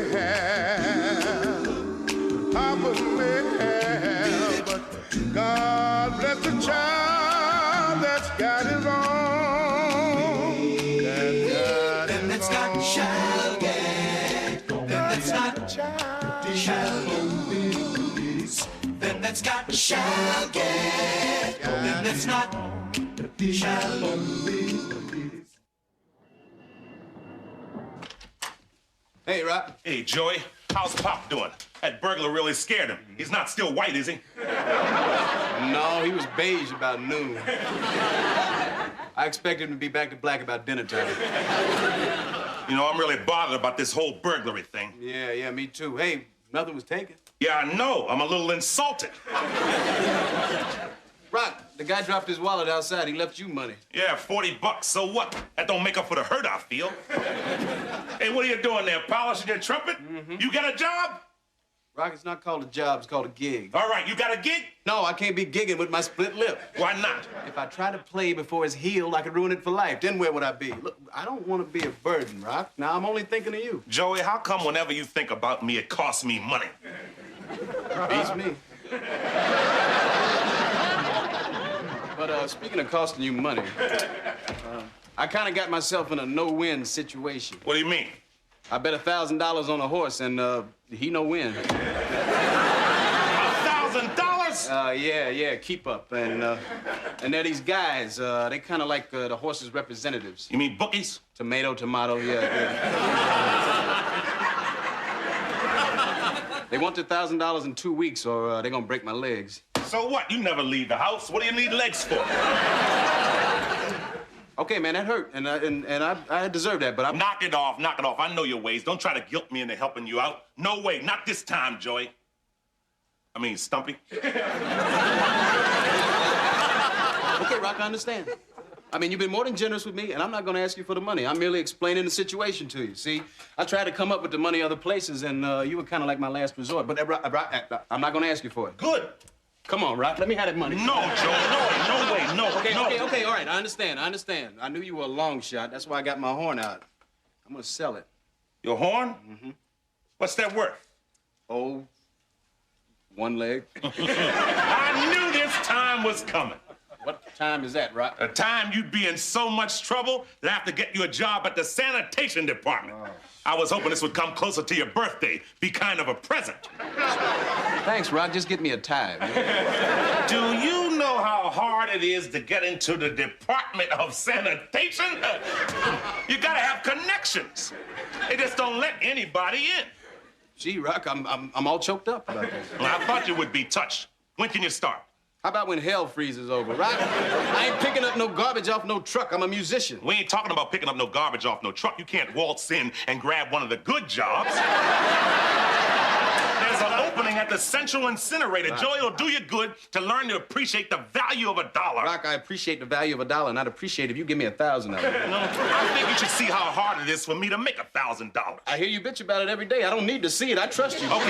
that's got shall get, them that's not shall lose. Hey, Rock. Hey, Joey. How's Pop doing? That burglar really scared him. He's not still white, is he? No, he was beige about noon. I expected him to be back to black about dinner time. You know, I'm really bothered about this whole burglary thing. Yeah, me too. Hey, nothing was taken. Yeah, I know. I'm a little insulted. Rock, the guy dropped his wallet outside. He left you money. Yeah, $40. So what? That don't make up for the hurt I feel. Hey, what are you doing there? Polishing your trumpet? You got a job? Rock, it's not called a job, it's called a gig. All right, you got a gig? No, I can't be gigging with my split lip. Why not? If I try to play before it's healed, I could ruin it for life. Then where would I be? Look, I don't want to be a burden, Rock. Now, I'm only thinking of you. Joey, how come whenever you think about me, it costs me money? Beats me. But speaking of costing you money, I kind of got myself in a no-win situation. What do you mean? I bet $1,000 on a horse, and he no win. $1,000? Yeah, keep up. And they're these guys. They kind of like the horse's representatives. You mean bookies? Tomato, yeah. They want the $1,000 in 2 weeks, or they're gonna break my legs. So what? You never leave the house. What do you need legs for? Okay, man, that hurt, and I deserve that, but I'm... Knock it off. I know your ways. Don't try to guilt me into helping you out. No way, not this time, Joey. I mean, Stumpy. Okay, Rock, I understand. I mean, you've been more than generous with me, and I'm not gonna ask you for the money. I'm merely explaining the situation to you. See, I tried to come up with the money other places, and you were kind of like my last resort, but I'm not gonna ask you for it. Good. Come on, Rock, let me have that money. No, Joey, no way, no. Okay, all right, I understand. I knew you were a long shot. That's why I got my horn out. I'm gonna sell it. Your horn? Mm-hmm. What's that worth? Oh, one leg. I knew this time was coming. What time is that, Rock? A time you'd be in so much trouble that I have to get you a job at the sanitation department. Oh. I was hoping this would come closer to your birthday, be kind of a present. Thanks, Rock. Just get me a tie. Do you know how hard it is to get into the Department of Sanitation? You gotta have connections. They just don't let anybody in. Gee, Rock, I'm all choked up about this. Well, I thought you would be touched. When can you start? How about when hell freezes over, Rock? I ain't picking up no garbage off no truck. I'm a musician. We ain't talking about picking up no garbage off no truck. You can't waltz in and grab one of the good jobs. There's an opening at the Central Incinerator. Rock. Joey, it'll do you good to learn to appreciate the value of $1. Rock, I appreciate the value of $1, and I'd appreciate if you give me $1,000 of it. No, I think you should see how hard it is for me to make $1,000. I hear you bitch about it every day. I don't need to see it. I trust you. Okay, look.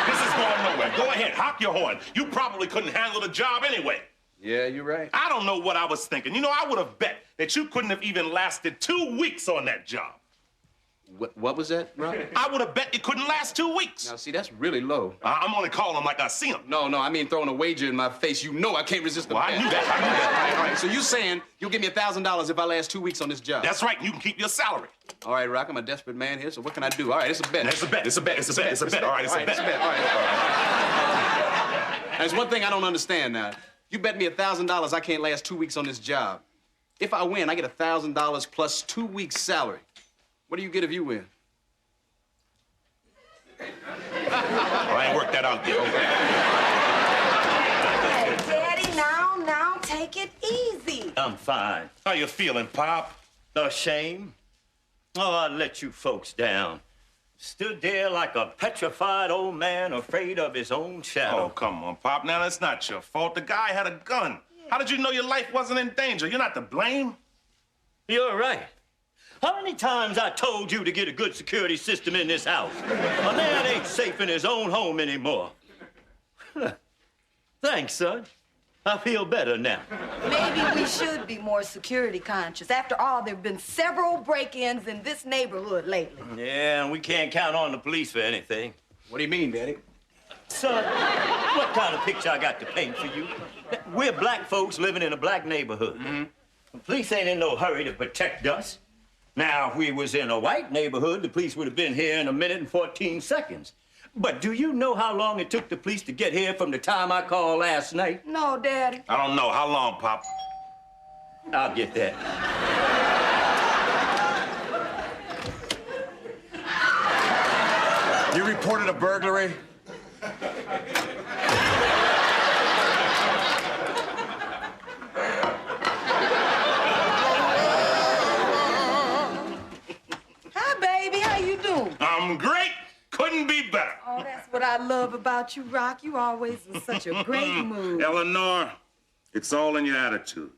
This is going nowhere. Go ahead, honk your horn. You probably couldn't handle the job anyway. Yeah, you're right. I don't know what I was thinking. You know, I would have bet that you couldn't have even lasted 2 weeks on that job. What was that, Rock? I would have bet it couldn't last 2 weeks. Now, see, that's really low. I'm only calling them like I see them. No, I mean throwing a wager in my face. You know I can't resist the bet. I knew that. All right, so you saying you'll give me $1,000 if I last 2 weeks on this job? That's right, and you can keep your salary. All right, Rock, I'm a desperate man here, so what can I do? All right, it's a bet. It's a bet. All right, it's a bet. All right. There's one thing I don't understand now. You bet me $1,000 I can't last 2 weeks on this job. If I win, I get $1,000 plus 2 weeks' salary. What do you get if you win? I ain't worked that out yet. Daddy, now, take it easy. I'm fine. How you feeling, Pop? Ashamed? Oh, I let you folks down. Stood there like a petrified old man afraid of his own shadow. Oh, come on, Pop. Now, that's not your fault. The guy had a gun. How did you know your life wasn't in danger? You're not to blame. You're right. How many times I told you to get a good security system in this house? A man ain't safe in his own home anymore. Thanks, son. I feel better now. Maybe we should be more security conscious. After all, there have been several break-ins in this neighborhood lately. Yeah, and we can't count on the police for anything. What do you mean, Daddy? Son, what kind of picture I got to paint for you? We're black folks living in a black neighborhood. Mm-hmm. The police ain't in no hurry to protect us. Now, if we was in a white neighborhood, the police would have been here in 1 minute and 14 seconds. But do you know how long it took the police to get here from the time I called last night? No, Daddy. I don't know. How long, Pop? I'll get that. You reported a burglary? Hi, baby. How you doing? I'm great. Couldn't be better. Oh, that's what I love about you, Rock. You always in such a great mood. Eleanor, it's all in your attitude.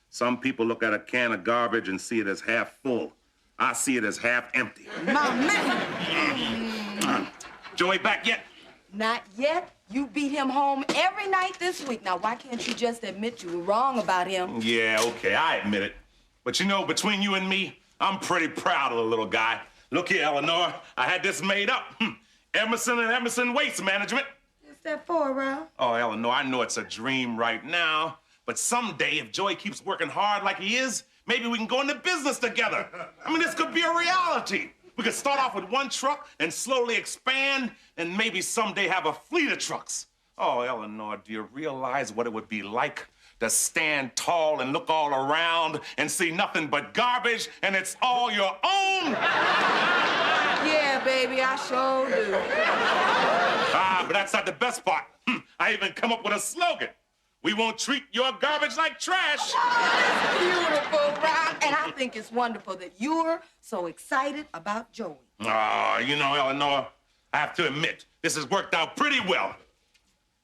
Some people look at a can of garbage and see it as half full. I see it as half empty. My man. Joey back yet? Not yet. You beat him home every night this week. Now, why can't you just admit you were wrong about him? Yeah, okay, I admit it. But you know, between you and me, I'm pretty proud of the little guy. Look here, Eleanor, I had this made up. Emerson and Emerson Waste Management. What's that for, Ralph? Oh, Eleanor, I know it's a dream right now, but someday, if Joey keeps working hard like he is, maybe we can go into business together. I mean, this could be a reality. We could start off with one truck and slowly expand and maybe someday have a fleet of trucks. Oh, Eleanor, do you realize what it would be like to stand tall and look all around and see nothing but garbage and it's all your own? Yeah, baby, I sure do. But that's not the best part. I even come up with a slogan. We won't treat your garbage like trash. Oh, that's beautiful, Rock. And I think it's wonderful that you're so excited about Joey. Oh, you know, Eleanor, I have to admit, this has worked out pretty well.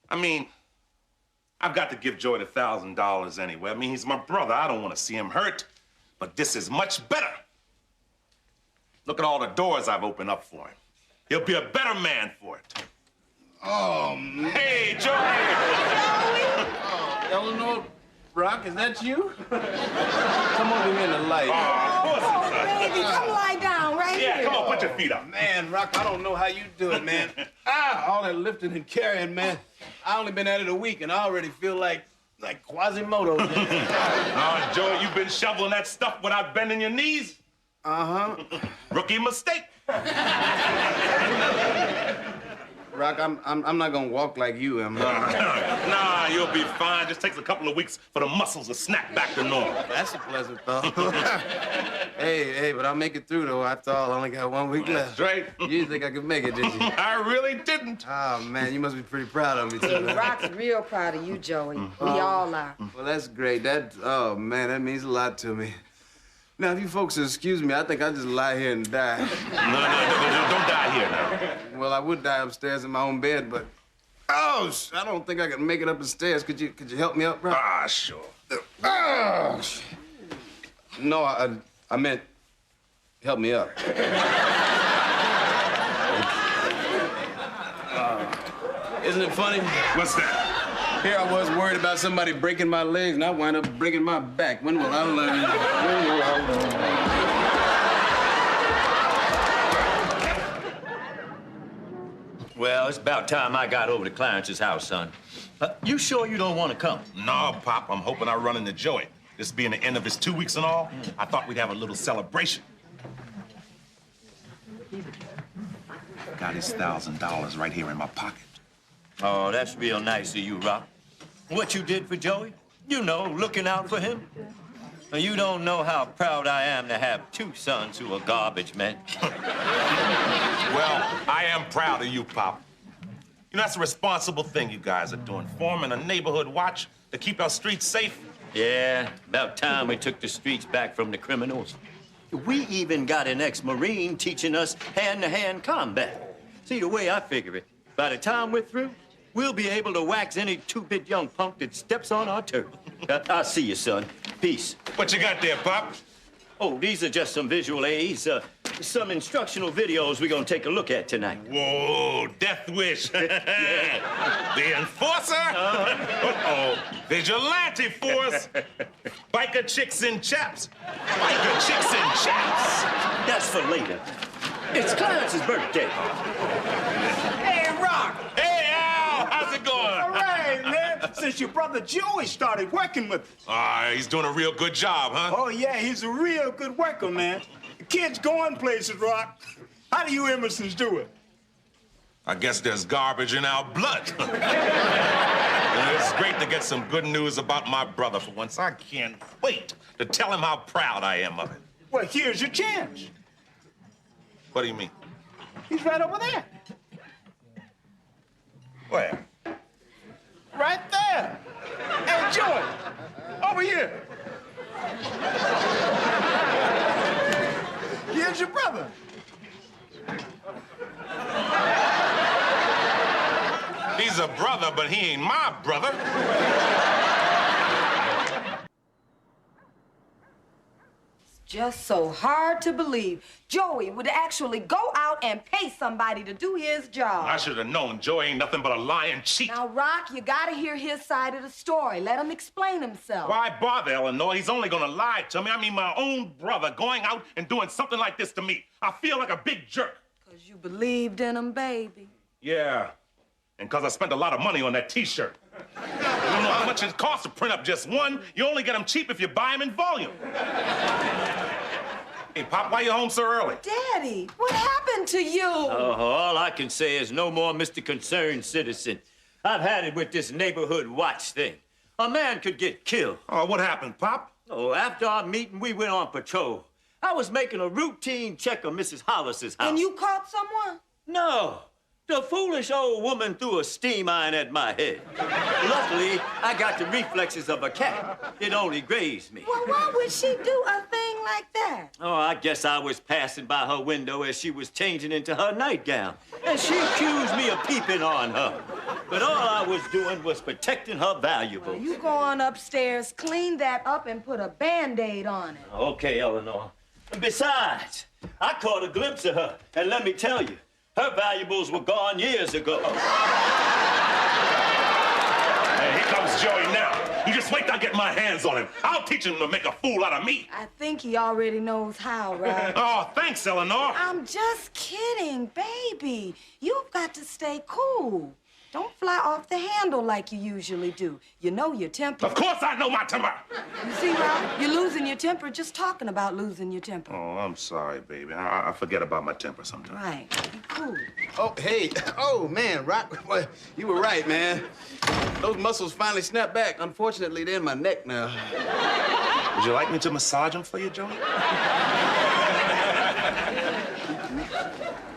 I mean, I've got to give Joey the $1,000 anyway. I mean, he's my brother. I don't want to see him hurt. But this is much better. Look at all the doors I've opened up for him. He'll be a better man for it. Oh, man. Hey, Joey! Oh, Eleanor, Rock, is that you? Come over here in the light. Oh, baby, come lie down right here. Yeah, come on, put your feet up. Man, Rock, I don't know how you do it, man. All that lifting and carrying, man. I only been at it a week, and I already feel like Quasimodo. Oh, Joey, you've been shoveling that stuff without bending your knees? Uh-huh. Rookie mistake. Rock, I'm not gonna walk like you am. Nah, you'll be fine. Just takes a couple of weeks for the muscles to snap back to normal. That's a pleasant thought. Hey, but I'll make it through, though. After all, I only got 1 week left. That's right. You didn't think I could make it, did you? I really didn't. Oh, man, you must be pretty proud of me, too. Rock's real proud of you, Joey. We all are. Well, that's great. Oh, man, that means a lot to me. Now, if you folks excuse me, I think I'll just lie here and die. No, don't die here now. Well, I would die upstairs in my own bed, but... Oh, I don't think I can make it up the stairs. Could you help me up, bro? Ah, sure. Oh, no, I meant help me up. Isn't it funny? What's that? Here I was worried about somebody breaking my legs, and I wind up breaking my back. When will I learn? When will I learn? Well, it's about time I got over to Clarence's house, son. You sure you don't want to come? No, Pop. I'm hoping I run into Joey. This being the end of his 2 weeks and all, I thought we'd have a little celebration. Got his $1,000 right here in my pocket. Oh, that's real nice of you, Rock. What you did for Joey? You know, looking out for him. You don't know how proud I am to have 2 sons who are garbage men. Well, I am proud of you, Pop. You know, that's a responsible thing you guys are doing. Forming a neighborhood watch to keep our streets safe. Yeah, about time we took the streets back from the criminals. We even got an ex-Marine teaching us hand-to-hand combat. See, the way I figure it, by the time we're through, we'll be able to wax any 2-bit young punk that steps on our turf. I'll see you, son. Peace. What you got there, Pop? Oh, these are just some visual aids, some instructional videos we're gonna take a look at tonight. Whoa, Death Wish. Yeah. The Enforcer? Uh-oh. Vigilante Force. Biker Chicks in Chaps. Biker Chicks in Chaps. That's for later. It's Clarence's birthday. Hey, Rock. Hey, Al. How's it going? All right, man. Since your brother Joey started working with us. He's doing a real good job, huh? Oh, yeah, he's a real good worker, man. The kid's going places, Rock. How do you Emersons do it? I guess there's garbage in our blood. And it's great to get some good news about my brother for once. I can't wait to tell him how proud I am of it. Well, here's your chance. What do you mean? He's right over there. Where? Right there. Hey, Joey, over here. Here's your brother. He's a brother, but he ain't my brother. Just so hard to believe Joey would actually go out and pay somebody to do his job. I should have known Joey ain't nothing but a lying cheat. Now, Rock, you gotta hear his side of the story. Let him explain himself. Why bother, Eleanor? He's only gonna lie to me. I mean, my own brother going out and doing something like this to me. I feel like a big jerk. 'Cause you believed in him, baby. Yeah, and 'cause I spent a lot of money on that T-shirt. You don't know how much it costs to print up just one. You only get them cheap if you buy them in volume. Hey, Pop, why you home so early? Daddy, what happened to you? Oh, all I can say is no more Mr. Concerned Citizen. I've had it with this neighborhood watch thing. A man could get killed. Oh, what happened, Pop? Oh, after our meeting, we went on patrol. I was making a routine check of Mrs. Hollis's house. And you caught someone? No. The foolish old woman threw a steam iron at my head. Luckily, I got the reflexes of a cat. It only grazed me. Well, why would she do a thing like that? Oh, I guess I was passing by her window as she was changing into her nightgown. And she accused me of peeping on her. But all I was doing was protecting her valuables. Well, you go on upstairs, clean that up, and put a Band-Aid on it. Okay, Eleanor. Besides, I caught a glimpse of her. And let me tell you, her valuables were gone years ago. Hey, here comes Joey now. You just wait till I get my hands on him. I'll teach him to make a fool out of me. I think he already knows how, right? Oh, thanks, Eleanor. I'm just kidding, baby. You've got to stay cool. Don't fly off the handle like you usually do. You know your temper. Of course I know my temper. You see, Rob, you're losing your temper just talking about losing your temper. Oh, I'm sorry, baby. I forget about my temper sometimes. Right. Be cool. Oh, hey. Oh, man, Rock. Well, you were right, man. Those muscles finally snapped back. Unfortunately, they're in my neck now. Would you like me to massage them for you, Joey?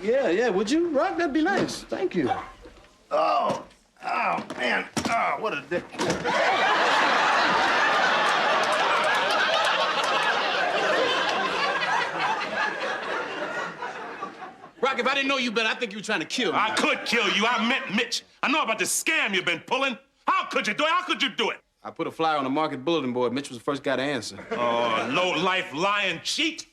Yeah, would you, Rock? That'd be nice. Thank you. Oh, man. Oh, what a dick. Rock, if I didn't know you better, I think you were trying to kill me. I could kill you. I meant Mitch. I know about this scam you've been pulling. How could you do it? How could you do it? I put a flyer on the market bulletin board. Mitch was the first guy to answer. Oh, low-life lying cheat.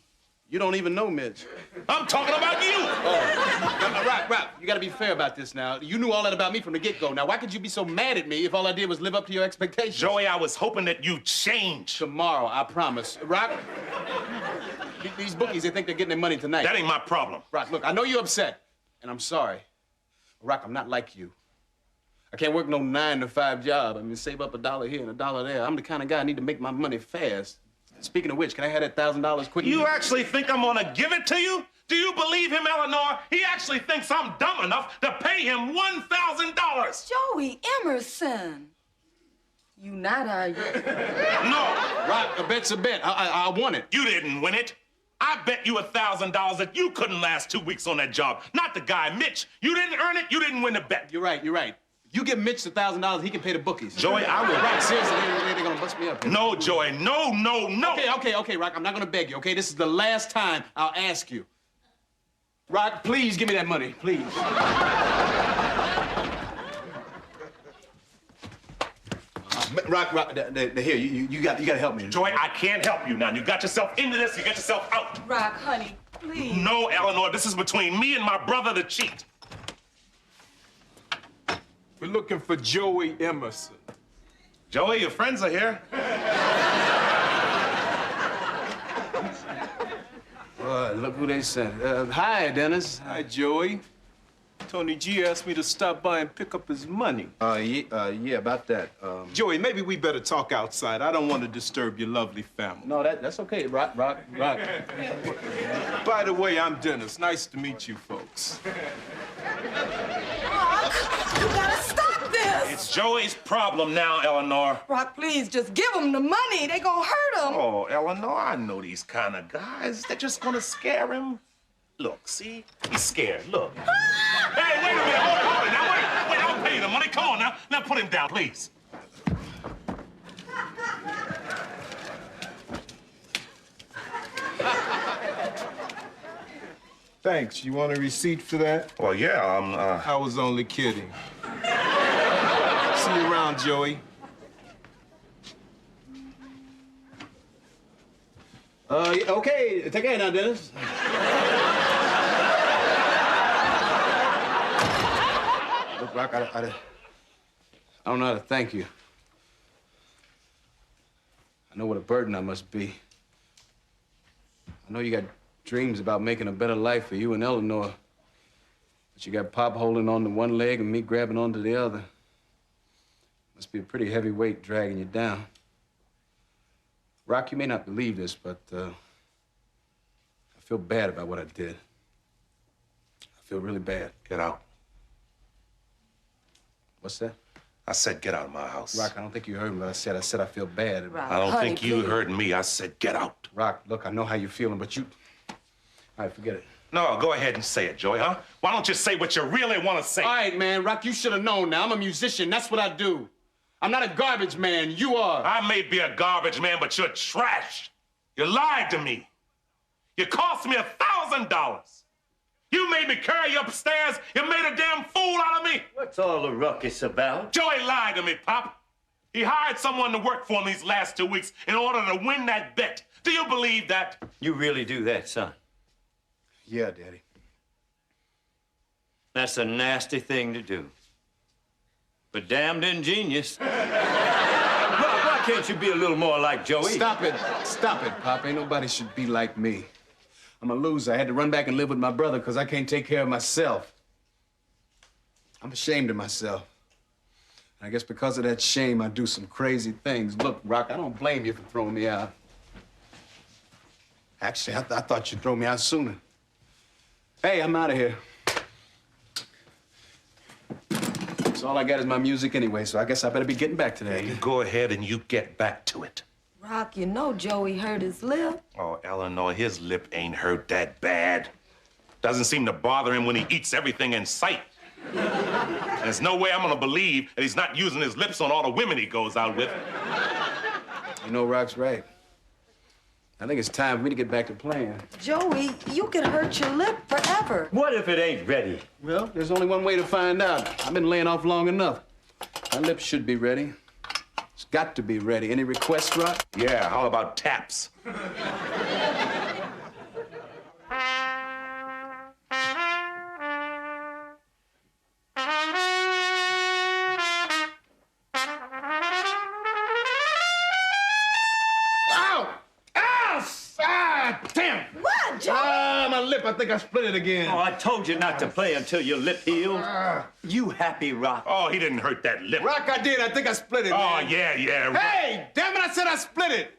You don't even know Mitch. I'm talking about you. Oh. Rock, you gotta be fair about this now. You knew all that about me from the get-go. Now, why could you be so mad at me if all I did was live up to your expectations? Joey, I was hoping that you'd change. Tomorrow, I promise. Rock, these bookies, they think they're getting their money tonight. That ain't my problem. Rock, look, I know you're upset, and I'm sorry. Rock, I'm not like you. I can't work no 9-to-5 job. I mean, save up $1 here and $1 there. I'm the kind of guy I need to make my money fast. Speaking of which, can I have that $1,000 quick? You actually think I'm gonna give it to you? Do you believe him, Eleanor? He actually thinks I'm dumb enough to pay him $1,000. Joey Emerson. You not, are you? No. Rock, a bet's a bet. I won it. You didn't win it. I bet you $1,000 that you couldn't last 2 weeks on that job. Not the guy, Mitch. You didn't earn it. You didn't win the bet. You're right. You give Mitch the $1,000, he can pay the bookies. Joey, I will. Rock, seriously, they're gonna bust me up here. No, Joey, no. Okay, Rock, I'm not gonna beg you, okay? This is the last time I'll ask you. Rock, please give me that money, please. Rock, here, you got to help me. Joey, I can't help you now. You got yourself into this, you got yourself out. Rock, honey, please. No, Eleanor, this is between me and my brother, the cheat. We're looking for Joey Emerson. Joey, your friends are here. Look who they sent. Hi, Dennis. Hi, Joey. Tony G asked me to stop by and pick up his money. Yeah, about that. Joey, maybe we better talk outside. I don't want to disturb your lovely family. No, that's okay. Rock. By the way, I'm Dennis. Nice to meet you folks. You gotta stop this! It's Joey's problem now, Eleanor. Rock, please, just give them the money. They gonna hurt him. Oh, Eleanor, I know these kind of guys. They're just gonna scare him. Look, see? He's scared. Look. Hey, wait a minute. Hold it. Now, wait. I'll pay you the money. Come on now. Now, put him down, please. Thanks. You want a receipt for that? Well, yeah, I was only kidding. See you around, Joey. Okay. Take care now, Dennis. Look, Rock, I don't know how to thank you. I know what a burden I must be. I know you got dreams about making a better life for you and Eleanor. But you got Pop holding on to one leg and me grabbing onto the other. Must be a pretty heavy weight dragging you down. Rock, you may not believe this, but I feel bad about what I did. I feel really bad. Get out. What's that? I said get out of my house. Rock, I don't think you heard me what I said. I said I feel bad. Rock, I don't think you heard me. I said get out. Rock, look, I know how you're feeling, but you... All right, forget it. No, go ahead and say it, Joey, huh? Why don't you say what you really want to say? All right, man, Rock, you should have known now. I'm a musician. That's what I do. I'm not a garbage man. You are. I may be a garbage man, but you're trash. You lied to me. You cost me $1,000. You made me carry you upstairs. You made a damn fool out of me. What's all the ruckus about? Joey lied to me, Pop. He hired someone to work for him these last 2 weeks in order to win that bet. Do you believe that? You really do that, son? Yeah, Daddy. That's a nasty thing to do. But damned ingenious. Why can't you be a little more like Joey? Stop it, Pop. Ain't nobody should be like me. I'm a loser. I had to run back and live with my brother because I can't take care of myself. I'm ashamed of myself. And I guess because of that shame, I do some crazy things. Look, Rock, I don't blame you for throwing me out. Actually, I thought you'd throw me out sooner. Hey, I'm out of here. So all I got is my music anyway, so I guess I better be getting back to that. You go ahead and you get back to it. Rock, you know Joey hurt his lip. Oh, Eleanor, his lip ain't hurt that bad. Doesn't seem to bother him when he eats everything in sight. And there's no way I'm gonna believe that he's not using his lips on all the women he goes out with. You know, Rock's right. I think it's time for me to get back to playing. Joey, you could hurt your lip forever. What if it ain't ready? Well, there's only one way to find out. I've been laying off long enough. My lips should be ready. It's got to be ready. Any requests, Rock? Yeah, how about taps? I think I split it again. Oh, I told you not to play until your lip healed. You happy, Rock? Oh, he didn't hurt that lip. Rock, I did. I think I split it, Oh, man. yeah. Hey, damn it, I said I split it.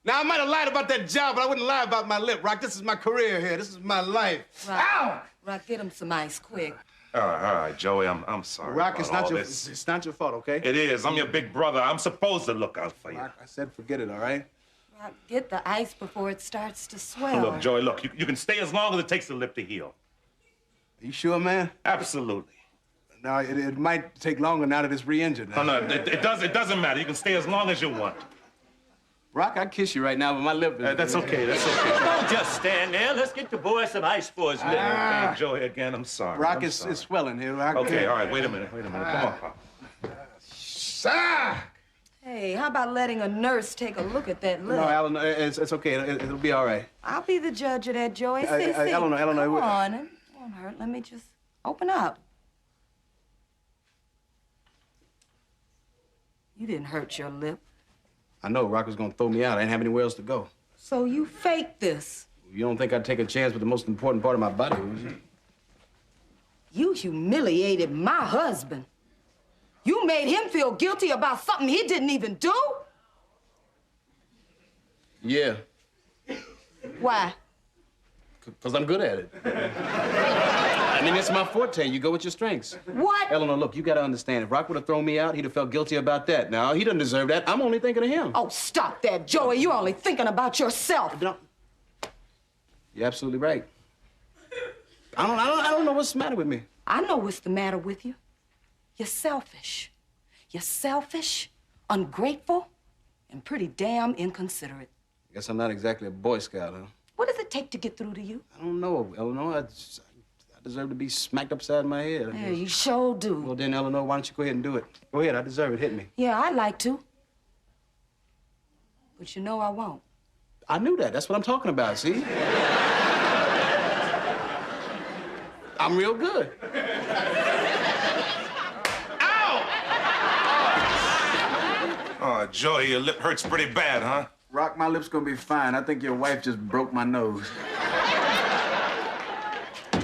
Now, I might have lied about that job, but I wouldn't lie about my lip, Rock. This is my career here. This is my life. Rock, Ow! Rock, get him some ice quick. All right, Joey, I'm sorry. Rock, about all it's not your fault, okay? It is. I'm your big brother. I'm supposed to look out for you. Rock, I said forget it, all right? Rock, get the ice before it starts to swell. Look, Joey, look, you can stay as long as it takes the lip to heal. Are you sure, man? Absolutely. Now, it might take longer now that it's re-injured. No, it doesn't matter. You can stay as long as you want. Rock, I'd kiss you right now, but my lip is... That's okay, that's okay. Don't just stand there. Let's get the boy some ice for his lip. Hey, Joey, again, I'm sorry. Rock, it's swelling here, Rock. Okay, all right, wait a minute. Come on, Pop. Hey, how about letting a nurse take a look at that lip? No, Alan, it's okay. It'll be all right. I'll be the judge of that, Joey. See. Eleanor, Come on, it won't hurt. Let me just open up. You didn't hurt your lip. I know Rock was gonna throw me out. I didn't have anywhere else to go. So you faked this. You don't think I'd take a chance with the most important part of my body, would you? You humiliated my husband. You made him feel guilty about something he didn't even do? Yeah. Why? Because I'm good at it. I mean, it's my forte. You go with your strengths. What? Eleanor, look, you got to understand. If Rock would have thrown me out, he'd have felt guilty about that. Now, he doesn't deserve that. I'm only thinking of him. Oh, stop that, Joey. You're only thinking about yourself. You're absolutely right. I don't know what's the matter with me. I know what's the matter with you. You're selfish. You're selfish, ungrateful, and pretty damn inconsiderate. Guess I'm not exactly a Boy Scout, huh? What does it take to get through to you? I don't know, Eleanor. I deserve to be smacked upside my head. Yeah, you sure do. Well, then, Eleanor, why don't you go ahead and do it? Go ahead, I deserve it. Hit me. Yeah, I'd like to. But you know I won't. I knew that. That's what I'm talking about, see? I'm real good. Oh, Joey, your lip hurts pretty bad, huh? Rock, my lip's gonna be fine. I think your wife just broke my nose.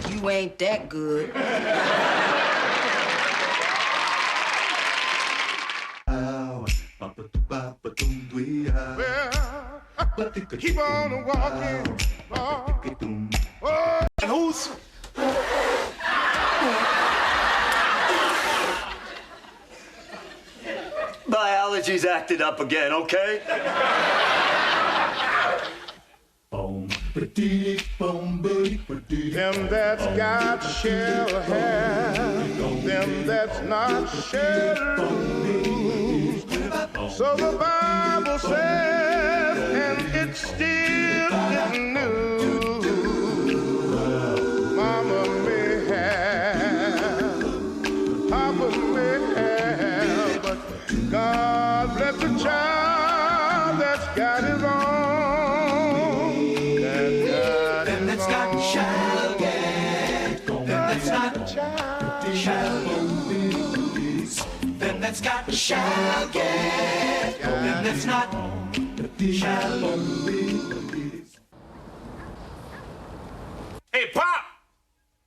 You ain't that good. Well, keep on walking, Lord. Oh. And who's? Biology's acted up again, okay? Them that's got shall have, them that's not shall lose. So the Bible says, and it still isn't news. Mama may have, Papa may have, but God bless the child that's got his own. Them that's got shall get, them that's not shall lose. Them that's got shall get, them that's not shall lose. Hey, Pop!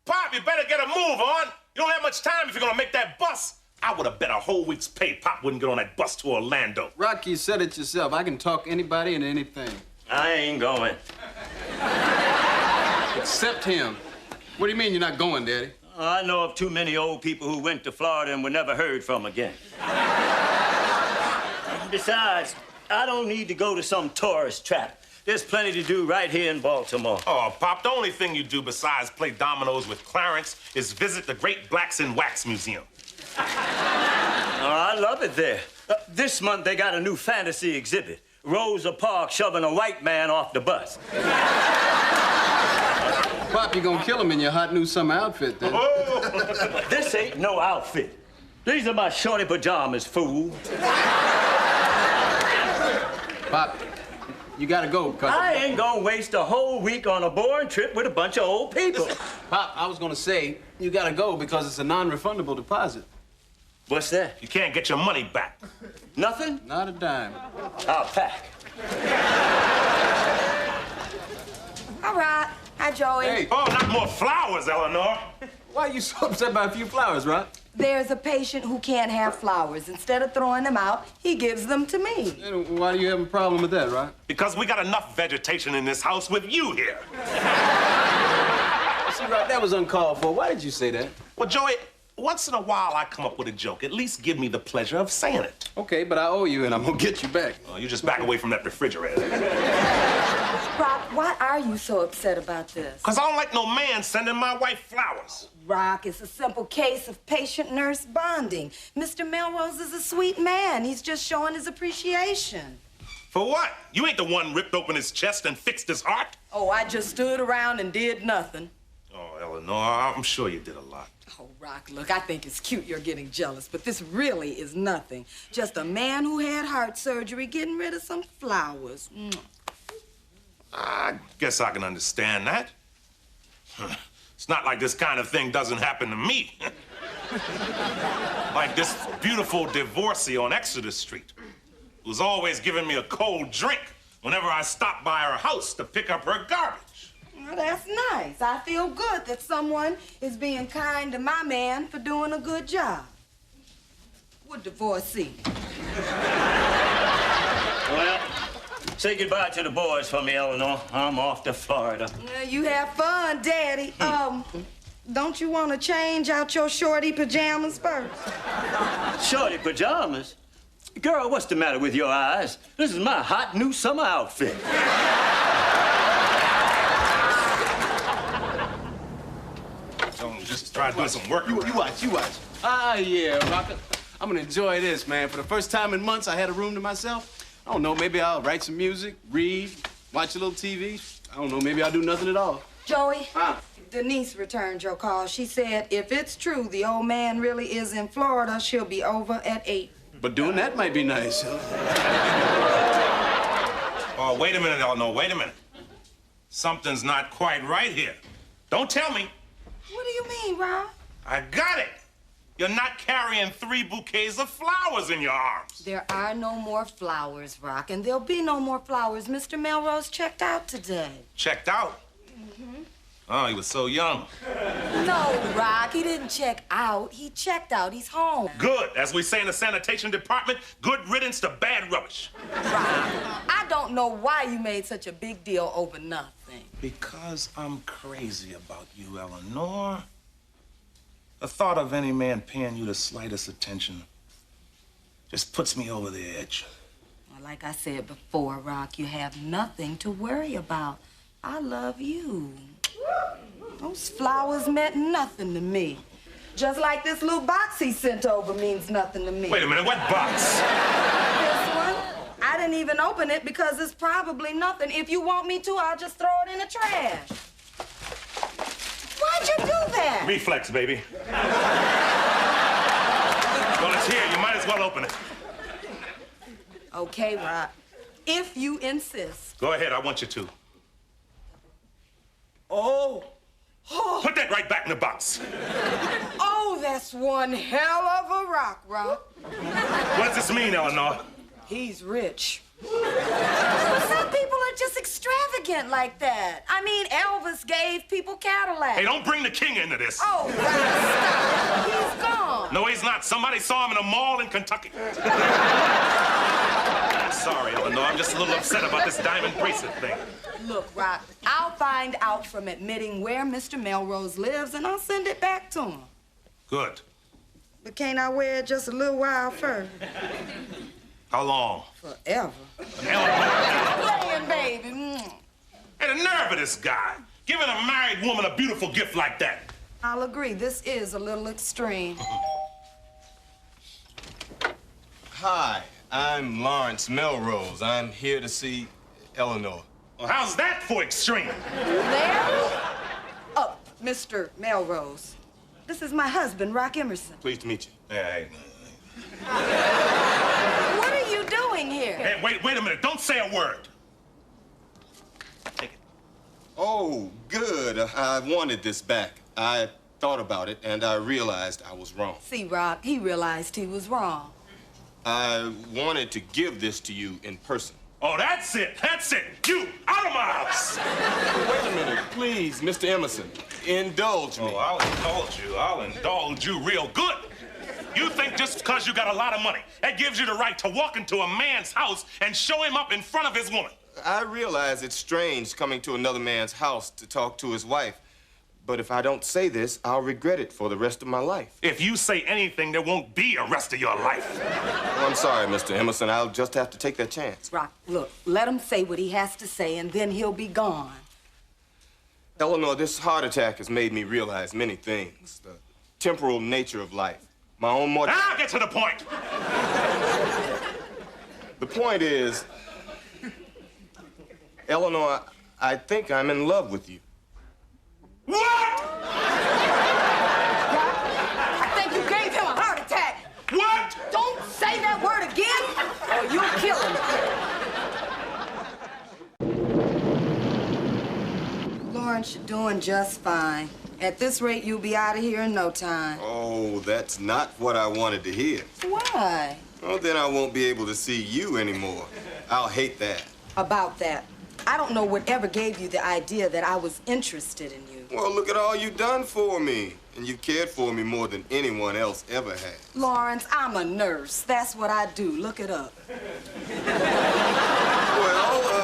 Pop, you better get a move on. You don't have much time if you're gonna make that bus. I would have bet a whole week's pay Pop wouldn't get on that bus to Orlando. Rocky, you said it yourself. I can talk anybody and anything. I ain't going. Except him. What do you mean you're not going, Daddy? I know of too many old people who went to Florida and were never heard from again. Besides, I don't need to go to some tourist trap. There's plenty to do right here in Baltimore. Oh, Pop, the only thing you do besides play dominoes with Clarence is visit the Great Blacks in Wax Museum. Oh, I love it there. This month they got a new fantasy exhibit. Rosa Parks shoving a white man off the bus. Pop, you gonna kill him in your hot new summer outfit, then. Oh. This ain't no outfit. These are my shorty pajamas, fool. Pop, you gotta go, cuz. I ain't gonna waste a whole week on a boring trip with a bunch of old people. Pop, I was gonna say, you gotta go because it's a non-refundable deposit. What's that? You can't get your money back. Nothing? Not a dime. I'll pack. All right. Hi, Joey. Hey. Oh, not more flowers, Eleanor. Why are you so upset by a few flowers, Rock? There's a patient who can't have flowers. Instead of throwing them out, he gives them to me. And why do you have a problem with that, Rock? Because we got enough vegetation in this house with you here. See, Rock, that was uncalled for. Why did you say that? Well, Joey, once in a while I come up with a joke. At least give me the pleasure of saying it. Okay, but I owe you, and I'm gonna get you back. Oh, you just back away from that refrigerator. Rock, why are you so upset about this? Because I don't like no man sending my wife flowers. Rock, it's a simple case of patient-nurse bonding. Mr. Melrose is a sweet man. He's just showing his appreciation. For what? You ain't the one ripped open his chest and fixed his heart. Oh, I just stood around and did nothing. Oh, Eleanor, I'm sure you did a lot. Oh, Rock, look, I think it's cute you're getting jealous, but this really is nothing. Just a man who had heart surgery getting rid of some flowers. I guess I can understand that. It's not like this kind of thing doesn't happen to me. Like this beautiful divorcee on Exeter Street, who's always giving me a cold drink whenever I stop by her house to pick up her garbage. Well, that's nice. I feel good that someone is being kind to my man for doing a good job. What divorcee? Well, Say goodbye to the boys for me, Eleanor. I'm off to Florida. You have fun, Daddy. Don't you want to change out your shorty pajamas first? Shorty pajamas? Girl, what's the matter with your eyes? This is my hot new summer outfit. Just try doing some work. You watch. Ah, yeah, Rocker. I'm gonna enjoy this, man. For the first time in months, I had a room to myself. I don't know, maybe I'll write some music, read, watch a little TV. I don't know, maybe I'll do nothing at all. Joey, Denise returned your call. She said if it's true the old man really is in Florida, she'll be over at 8. But doing that might be nice, huh? Oh, wait a minute, Eleanor, wait a minute. Something's not quite right here. Don't tell me. What do you mean, Rob? I got it. You're not carrying 3 bouquets of flowers in your arms. There are no more flowers, Rock, and there'll be no more flowers. Mr. Melrose checked out today. Checked out? Oh, he was so young. No, Rock, he didn't check out. He checked out. He's home. Good. As we say in the sanitation department, good riddance to bad rubbish. Rock, I don't know why you made such a big deal over nothing. Because I'm crazy about you, Eleanor. The thought of any man paying you the slightest attention just puts me over the edge. Well, like I said before, Rock, you have nothing to worry about. I love you. Those flowers meant nothing to me. Just like this little box he sent over means nothing to me. Wait a minute, what box? This one. I didn't even open it because it's probably nothing. If you want me to, I'll just throw it in the trash. Why'd you do that? Reflex, baby. Well, it's here. You might as well open it. Okay, Rock. If you insist. Go ahead. I want you to. Oh. Put that right back in the box. Oh, that's one hell of a rock, Rock. What does this mean, Eleanor? He's rich. Well, some people are just extravagant like that. I mean, Elvis gave people Cadillacs. Hey, don't bring the king into this. Oh, Rock, stop. He's gone. No, he's not. Somebody saw him in a mall in Kentucky. Sorry, Eleanor. I'm just a little upset about this diamond bracelet thing. Look, Rock, I'll find out from admitting where Mr. Melrose lives, and I'll send it back to him. Good. But can't I wear it just a little while first? How long? Forever. Eleanor. Playing, baby. Hey, the nerve of this guy. Giving a married woman a beautiful gift like that. I'll agree, this is a little extreme. Hi, I'm Lawrence Melrose. I'm here to see Eleanor. Well, how's that for extreme? Larry? Oh, Mr. Melrose. This is my husband, Rock Emerson. Pleased to meet you. Hey. What are you doing here? Hey, wait a minute. Don't say a word. Take it. Oh, good. I wanted this back. I thought about it, and I realized I was wrong. See, Rock, he realized he was wrong. I wanted to give this to you in person. Oh, that's it. That's it. You, out of my house. Wait a minute, please, Mr. Emerson. Indulge me. Oh, I'll indulge you. I'll indulge you real good. You think just because you got a lot of money, that gives you the right to walk into a man's house and show him up in front of his woman? I realize it's strange coming to another man's house to talk to his wife. But if I don't say this, I'll regret it for the rest of my life. If you say anything, there won't be a rest of your life. Oh, I'm sorry, Mr. Emerson. I'll just have to take that chance. Rock, look, let him say what he has to say, and then he'll be gone. Eleanor, this heart attack has made me realize many things. The temporal nature of life. My own mortality. Now get to the point. The point is, Eleanor, I think I'm in love with you. What? I think you gave him a heart attack. What? Don't say that word again, or you'll kill him. Lawrence, you're doing just fine. At this rate, you'll be out of here in no time. Oh, that's not what I wanted to hear. Why? Well, then I won't be able to see you anymore. I'll hate that. About that. I don't know whatever gave you the idea that I was interested in you. Well, look at all you've done for me. And you cared for me more than anyone else ever has. Lawrence, I'm a nurse. That's what I do. Look it up. Well,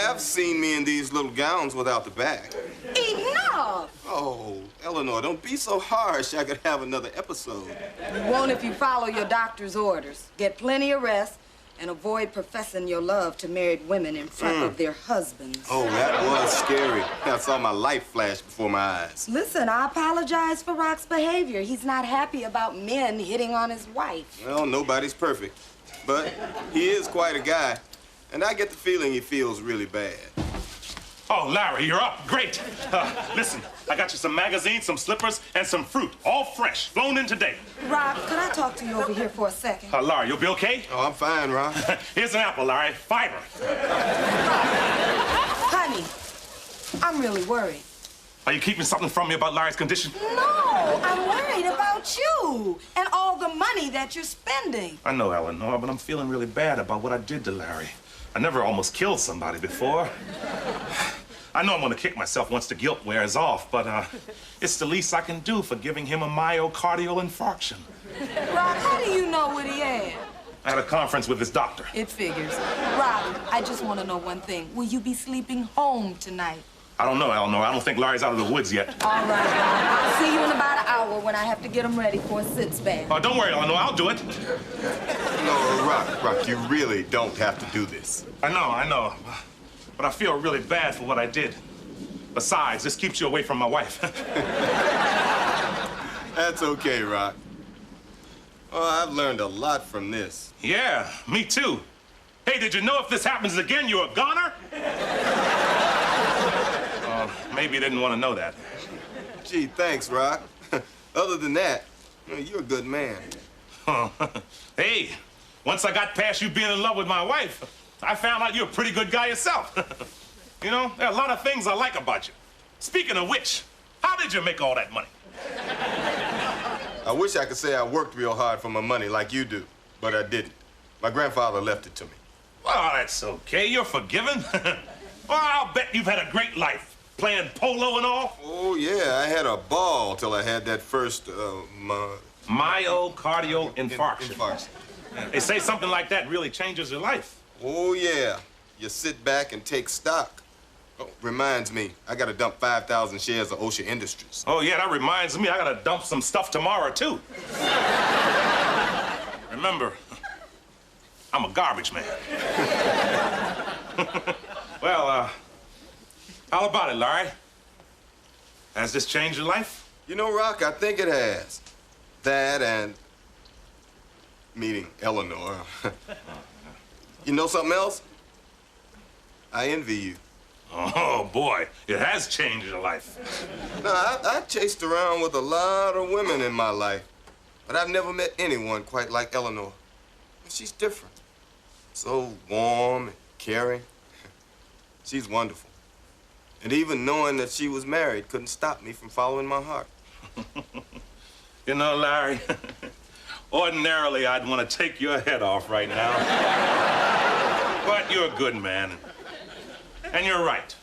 have seen me in these little gowns without the back. Enough! Oh, Eleanor, don't be so harsh. I could have another episode. You won't if you follow your doctor's orders. Get plenty of rest and avoid professing your love to married women in front of their husbands. Oh, that was scary. I saw my life flash before my eyes. Listen, I apologize for Rock's behavior. He's not happy about men hitting on his wife. Well, nobody's perfect. But he is quite a guy. And I get the feeling he feels really bad. Oh, Larry, you're up. Great. Listen, I got you some magazines, some slippers, and some fruit. All fresh, flown in today. Rock, could I talk to you over here for a second? Larry, you'll be okay? Oh, I'm fine, Ron. Here's an apple, Larry. Fiber. Honey, I'm really worried. Are you keeping something from me about Larry's condition? No, I'm worried about you and all the money that you're spending. I know, Eleanor, but I'm feeling really bad about what I did to Larry. I never almost killed somebody before. I know I'm gonna kick myself once the guilt wears off, but it's the least I can do for giving him a myocardial infarction. Rock, how do you know what he had? I had a conference with his doctor. It figures. Rock, I just want to know one thing. Will you be sleeping home tonight? I don't know, Eleanor. I don't think Larry's out of the woods yet. All right, Rock. I'll see you in about an hour when I have to get him ready for a sitz bath. Oh, don't worry, Eleanor. I'll do it. No, Rock, you really don't have to do this. I know. But I feel really bad for what I did. Besides, this keeps you away from my wife. That's okay, Rock. Oh, I've learned a lot from this. Yeah, me too. Hey, did you know if this happens again, you're a goner? Maybe you didn't want to know that. Gee, thanks, Rock. Other than that, you're a good man. Hey, once I got past you being in love with my wife, I found out you're a pretty good guy yourself. You know, there are a lot of things I like about you. Speaking of which, how did you make all that money? I wish I could say I worked real hard for my money like you do, but I didn't. My grandfather left it to me. Well, that's okay. You're forgiven. Well, I'll bet you've had a great life. Playing polo and all? Oh, yeah. I had a ball till I had that first, myocardial infarction. They say something like that really changes your life. Oh, yeah. You sit back and take stock. Oh, reminds me, I gotta dump 5,000 shares of OSHA Industries. Oh, yeah, that reminds me, I gotta dump some stuff tomorrow, too. Remember, I'm a garbage man. Well, how about it, Larry? Has this changed your life? You know, Rock, I think it has. That and meeting Eleanor. You know something else? I envy you. Oh, boy, it has changed your life. No, I chased around with a lot of women in my life, but I've never met anyone quite like Eleanor. She's different. So warm and caring. She's wonderful. And even knowing that she was married couldn't stop me from following my heart. You know, Larry, ordinarily I'd want to take your head off right now. But you're a good man. And you're right.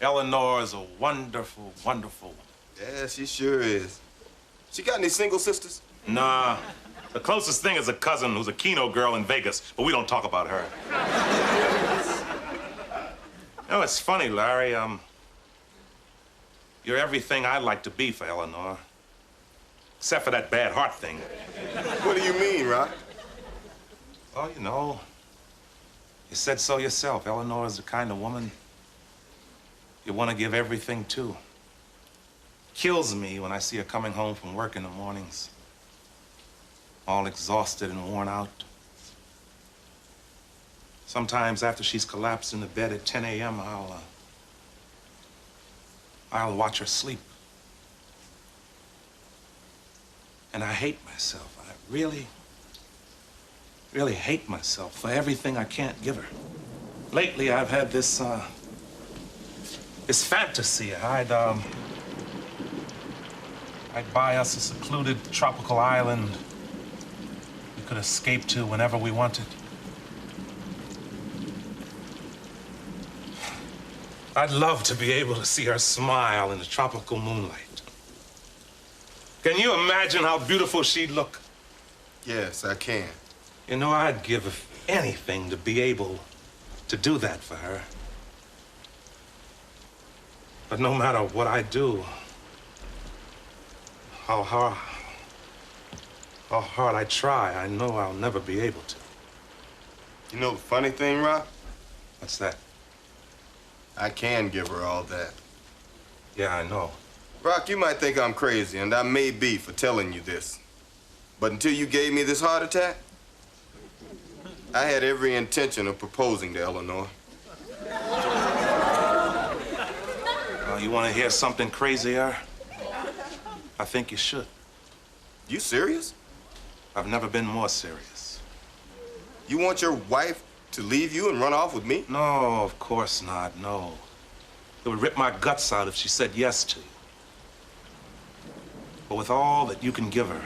Eleanor is a wonderful, wonderful woman. Yeah, she sure is. She got any single sisters? Nah. The closest thing is a cousin who's a Keno girl in Vegas, but we don't talk about her. You know, it's funny, Larry. You're everything I'd like to be for Eleanor. Except for that bad heart thing. What do you mean, Rock? Well, you know, you said so yourself. Eleanor is the kind of woman you want to give everything to. Kills me when I see her coming home from work in the mornings, all exhausted and worn out. Sometimes after she's collapsed in the bed at 10 a.m., I'll watch her sleep. And I hate myself. I really hate myself for everything I can't give her. Lately, I've had this fantasy. I'd buy us a secluded tropical island we could escape to whenever we wanted. I'd love to be able to see her smile in the tropical moonlight. Can you imagine how beautiful she'd look? Yes, I can. You know, I'd give anything to be able to do that for her. But no matter what I do, how hard I try, I know I'll never be able to. You know the funny thing, Rock? What's that? I can give her all that. Yeah, I know. Rock, you might think I'm crazy, and I may be for telling you this. But until you gave me this heart attack, I had every intention of proposing to Eleanor. You want to hear something crazier? I think you should. You serious? I've never been more serious. You want your wife to leave you and run off with me? No, of course not, no. It would rip my guts out if she said yes to you. But with all that you can give her,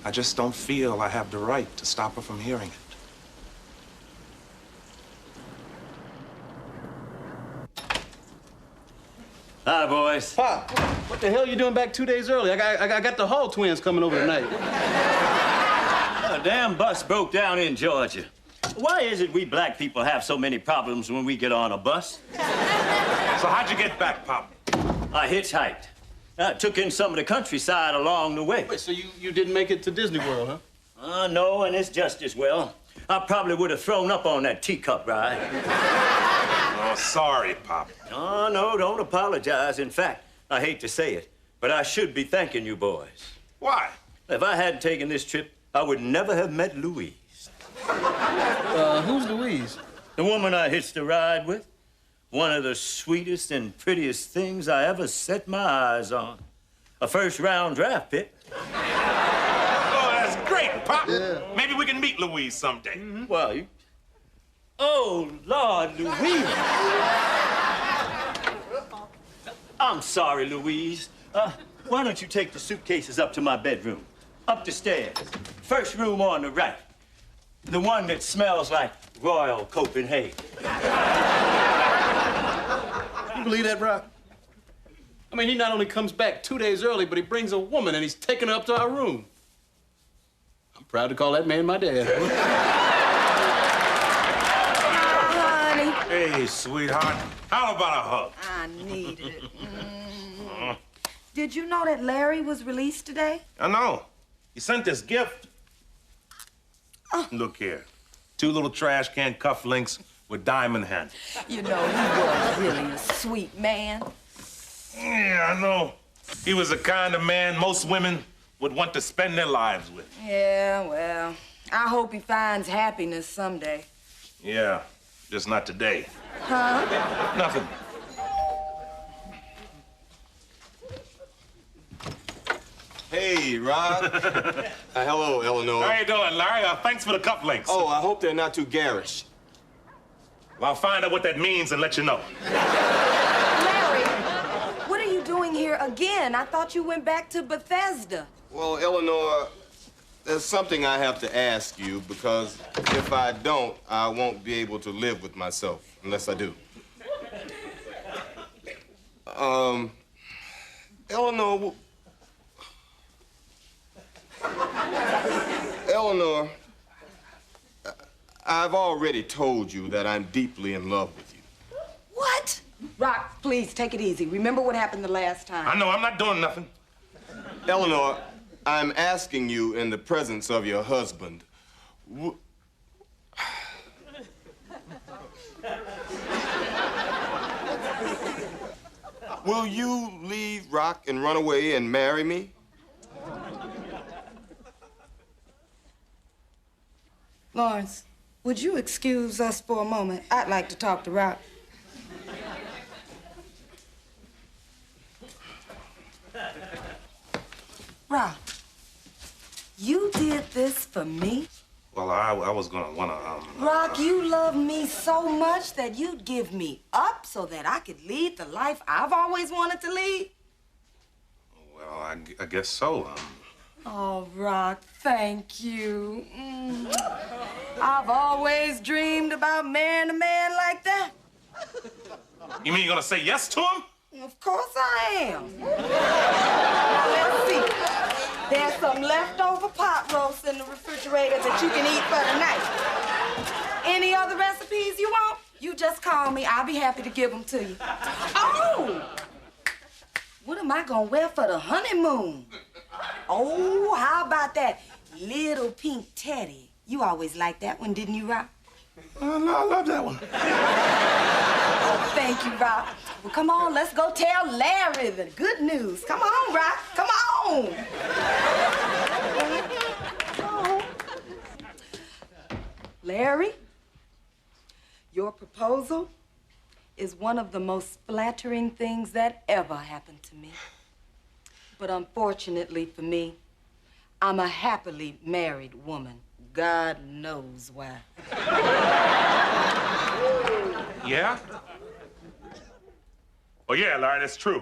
I just don't feel I have the right to stop her from hearing it. Hi, boys. Pop, what the hell are you doing back 2 days early? I got the Hall twins coming over tonight. A damn bus broke down in Georgia. Why is it we black people have so many problems when we get on a bus? So how'd you get back, Pop? I hitchhiked. I took in some of the countryside along the way. Wait, so you didn't make it to Disney World, huh? No, and it's just as well. I probably would have thrown up on that teacup ride. Oh, sorry, Pop. Oh, no, don't apologize. In fact, I hate to say it, but I should be thanking you boys. Why? If I hadn't taken this trip, I would never have met Louise. Who's Louise? The woman I hitched a ride with. One of the sweetest and prettiest things I ever set my eyes on. A first-round draft pick. Oh, that's great, Pop. Yeah. Maybe we can meet Louise someday. Mm-hmm. Well, you... Oh, Lord, Louise. I'm sorry, Louise. Why don't you take the suitcases up to my bedroom? Up the stairs. First room on the right. The one that smells like Royal Copenhagen. You believe that, Rock? I mean, he not only comes back 2 days early, but he brings a woman and he's taking her up to our room. I'm proud to call that man my dad. Honey. Hey, sweetheart. How about a hug? I needed it. Did you know that Larry was released today? I know. He sent this gift. Look here. 2 little trash can cufflinks with diamond handles. You know, he was really a sweet man. Yeah, I know. He was the kind of man most women would want to spend their lives with. Yeah, well, I hope he finds happiness someday. Yeah, just not today. Huh? Nothing. Hey, Rob. Hello, Eleanor. How you doing, Larry? Thanks for the cufflinks. Oh, I hope they're not too garish. Well, I'll find out what that means and let you know. Larry, what are you doing here again? I thought you went back to Bethesda. Well, Eleanor, there's something I have to ask you, because if I don't, I won't be able to live with myself unless I do. Eleanor, Eleanor, I've already told you that I'm deeply in love with you. What? Rock, please, take it easy. Remember what happened the last time. I know, I'm not doing nothing. Eleanor, I'm asking you in the presence of your husband. Will you leave Rock and run away and marry me? Lawrence, would you excuse us for a moment? I'd like to talk to Rock. Rock, you did this for me? Well, I was gonna wanna, Rock, you love me so much that you'd give me up so that I could lead the life I've always wanted to lead? Well, I guess so. Oh, Rock, thank you. I've always dreamed about marrying a man like that. You mean you're gonna say yes to him? Of course I am. Now, let's see. There's some leftover pot roast in the refrigerator that you can eat for tonight. call me. I'll be happy to give them to you. Oh! What am I gonna wear for the honeymoon? Oh, how about that little pink teddy? You always liked that one, didn't you, Rock? I love that one. Oh, thank you, Rock. Well, come on, let's go tell Larry the good news. Come on, Rock, come on. Larry, your proposal is one of the most flattering things that ever happened to me. But unfortunately for me, I'm a happily married woman. God knows why. Yeah? Oh, yeah, Larry, that's true.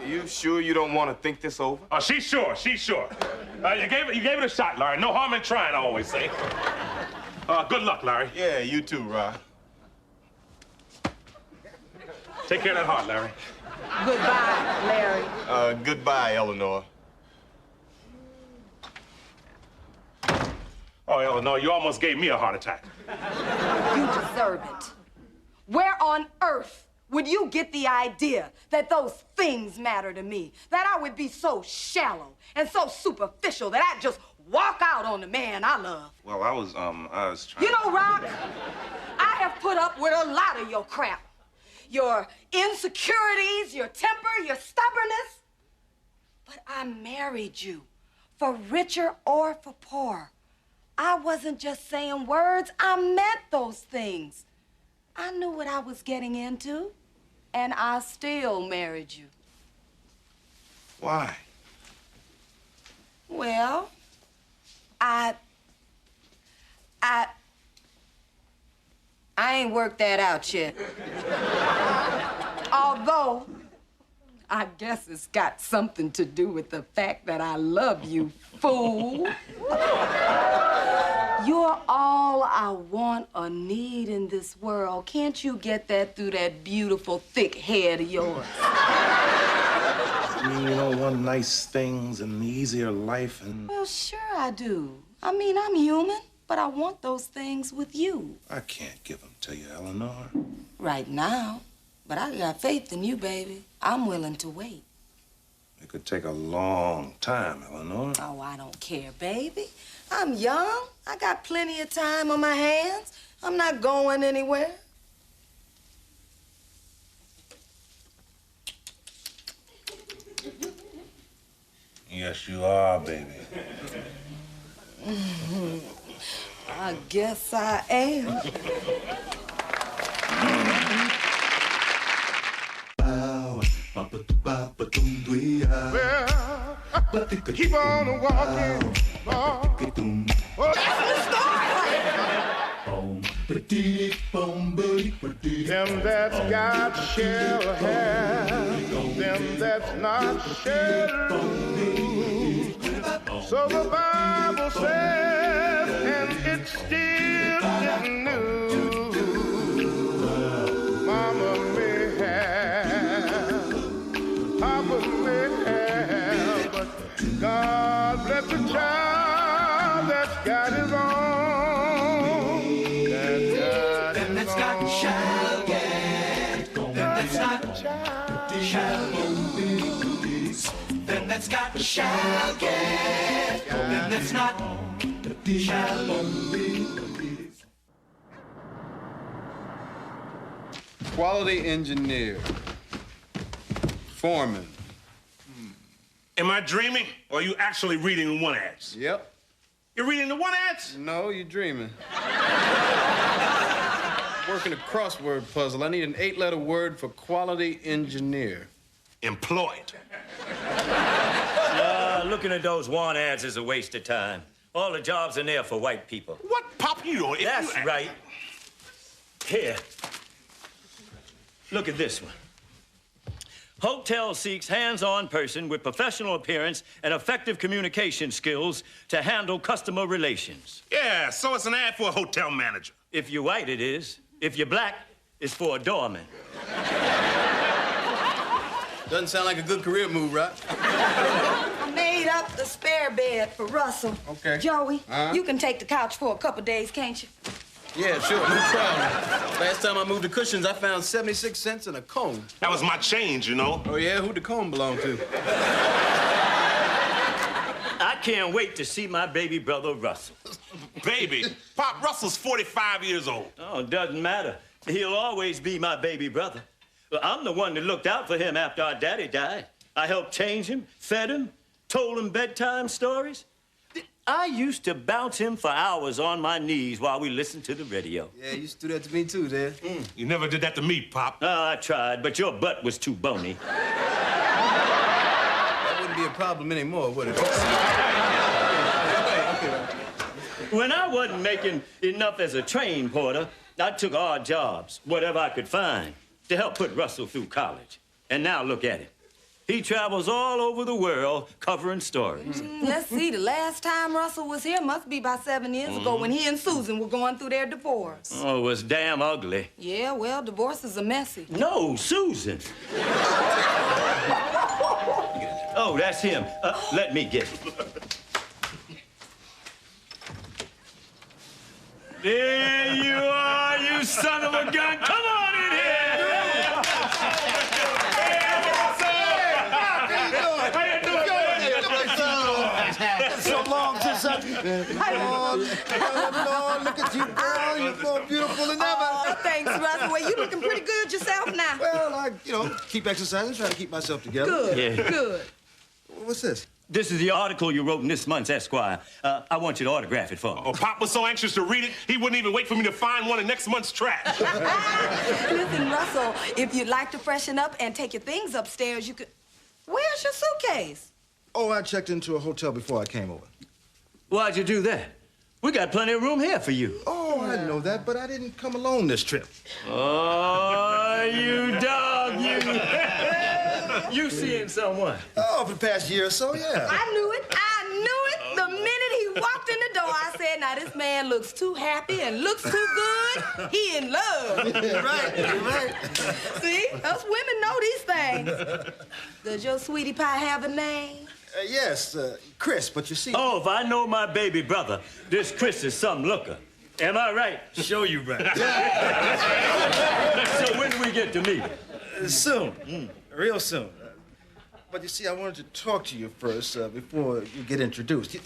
You sure you don't want to think this over? Oh, she's sure, she's sure. You gave it a shot, Larry. No harm in trying, I always say. Good luck, Larry. Yeah, you too, Rod. Take care of that heart, Larry. Goodbye, Larry. Goodbye, Eleanor. Oh, Eleanor, you almost gave me a heart attack. You deserve it. Where on earth would you get the idea that those things matter to me? That I would be so shallow and so superficial that I'd just walk out on the man I love? Well, I was trying... You know, Rock, I have put up with a lot of your crap. Your insecurities, your temper, your stubbornness. But I married you for richer or for poor. I wasn't just saying words, I meant those things. I knew what I was getting into, and I still married you. Why? Well, I ain't worked that out yet. Although, I guess it's got something to do with the fact that I love you, fool. You're all I want or need in this world. Can't you get that through that beautiful, thick head of yours? I mean, you don't want nice things and easier life and... Well, sure I do. I mean, I'm human, but I want those things with you. I can't give them to you, Eleanor. Right now. But I got faith in you, baby. I'm willing to wait. It could take a long time, Eleanor. Oh, I don't care, baby. I'm young. I got plenty of time on my hands. I'm not going anywhere. Yes, you are, baby. I guess I am. Well, keep on walking. Them that's got shall have, them that's not shall lose. So the Bible says, and it still isn't news. Mama may have, Papa may have, but God bless the child that's got his own. That's got shall get. Then that's not shall lose. Then that's got shall get. Then that's not shall lose. Quality engineer. Foreman. Am I dreaming, or are you actually reading the one ads? Yep. You're reading the one ads? No, you're dreaming. Working a crossword puzzle. I need an 8-letter word for quality engineer. Employed. Looking at those want ads is a waste of time. All the jobs in there for white people. What, Pop? You know, That's right. Here. Look at this one. Hotel seeks hands-on person with professional appearance and effective communication skills to handle customer relations. Yeah, so it's an ad for a hotel manager. If you're white, it is. If you're black, it's for a doorman. Doesn't sound like a good career move, right? I made up the spare bed for Russell. Okay. Joey, you can take the couch for a couple days, can't you? Yeah, sure, no problem. Last time I moved to Cushing's, I found 76 cents in a comb. That was my change, you know. Oh, yeah? Who'd the comb belong to? I can't wait to see my baby brother, Russell. Baby? Pop, Russell's 45 years old. Oh, it doesn't matter. He'll always be my baby brother. Well, I'm the one that looked out for him after our daddy died. I helped change him, fed him, told him bedtime stories. I used to bounce him for hours on my knees while we listened to the radio. Yeah, you used to do that to me, too, Dad. You never did that to me, Pop. Oh, I tried, but your butt was too bony. That wouldn't be a problem anymore, would it? When I wasn't making enough as a train porter, I took odd jobs, whatever I could find, to help put Russell through college. And now look at it. He travels all over the world covering stories. Let's see, the last time Russell was here must be about 7 years ago when he and Susan were going through their divorce. Oh, it was damn ugly. Yeah, well, divorces are messy. No, Susan. Oh, that's him. Let me get it. There you are, you son of a gun. Come on in here. So long since I... Oh, Lord, look at you, girl. You're more beautiful than ever. Oh, thanks, Russell. Well, you looking pretty good yourself now. Well, I, keep exercising, try to keep myself together. Good, Yeah. good. What's this? This is the article you wrote in this month's Esquire. I want you to autograph it for me. Oh, Pop was so anxious to read it, he wouldn't even wait for me to find one in next month's trash. Listen, Russell, if you'd like to freshen up and take your things upstairs, you could... Where's your suitcase? Oh, I checked into a hotel before I came over. Why'd you do that? We got plenty of room here for you. Oh, I know that, but I didn't come alone this trip. Oh, you dog, you. You seeing someone? Oh, for the past year or so, yeah. I knew it. The minute he walked in the door, I said, now, this man looks too happy and looks too good. He in love. You're right, you're right. See? Us women know these things. Does your sweetie pie have a name? Yes, Chris, but you see... Oh, if I know my baby brother, this Chris is some looker. Am I right? Show you right. So when do we get to meet? Soon. Real soon. But you see, I wanted to talk to you first before you get introduced.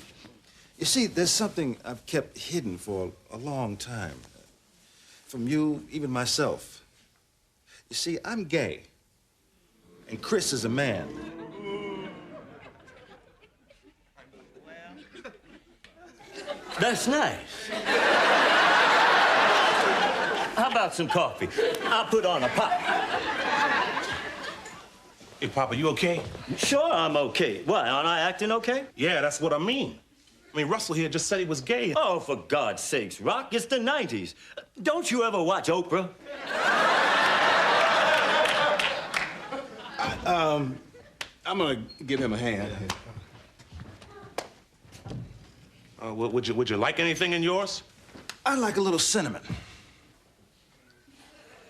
You see, there's something I've kept hidden for a long time. From you, even myself. You see, I'm gay. And Chris is a man. That's nice. How about some coffee? I'll put on a pot. Hey, Papa, you okay? Sure, I'm okay. Why, aren't I acting okay? Yeah, that's what I mean. I mean, Russell here just said he was gay. Oh, for God's sakes, Rock, it's the 90s. Don't you ever watch Oprah? I'm gonna give him a hand. Would you like anything in yours? I like a little cinnamon.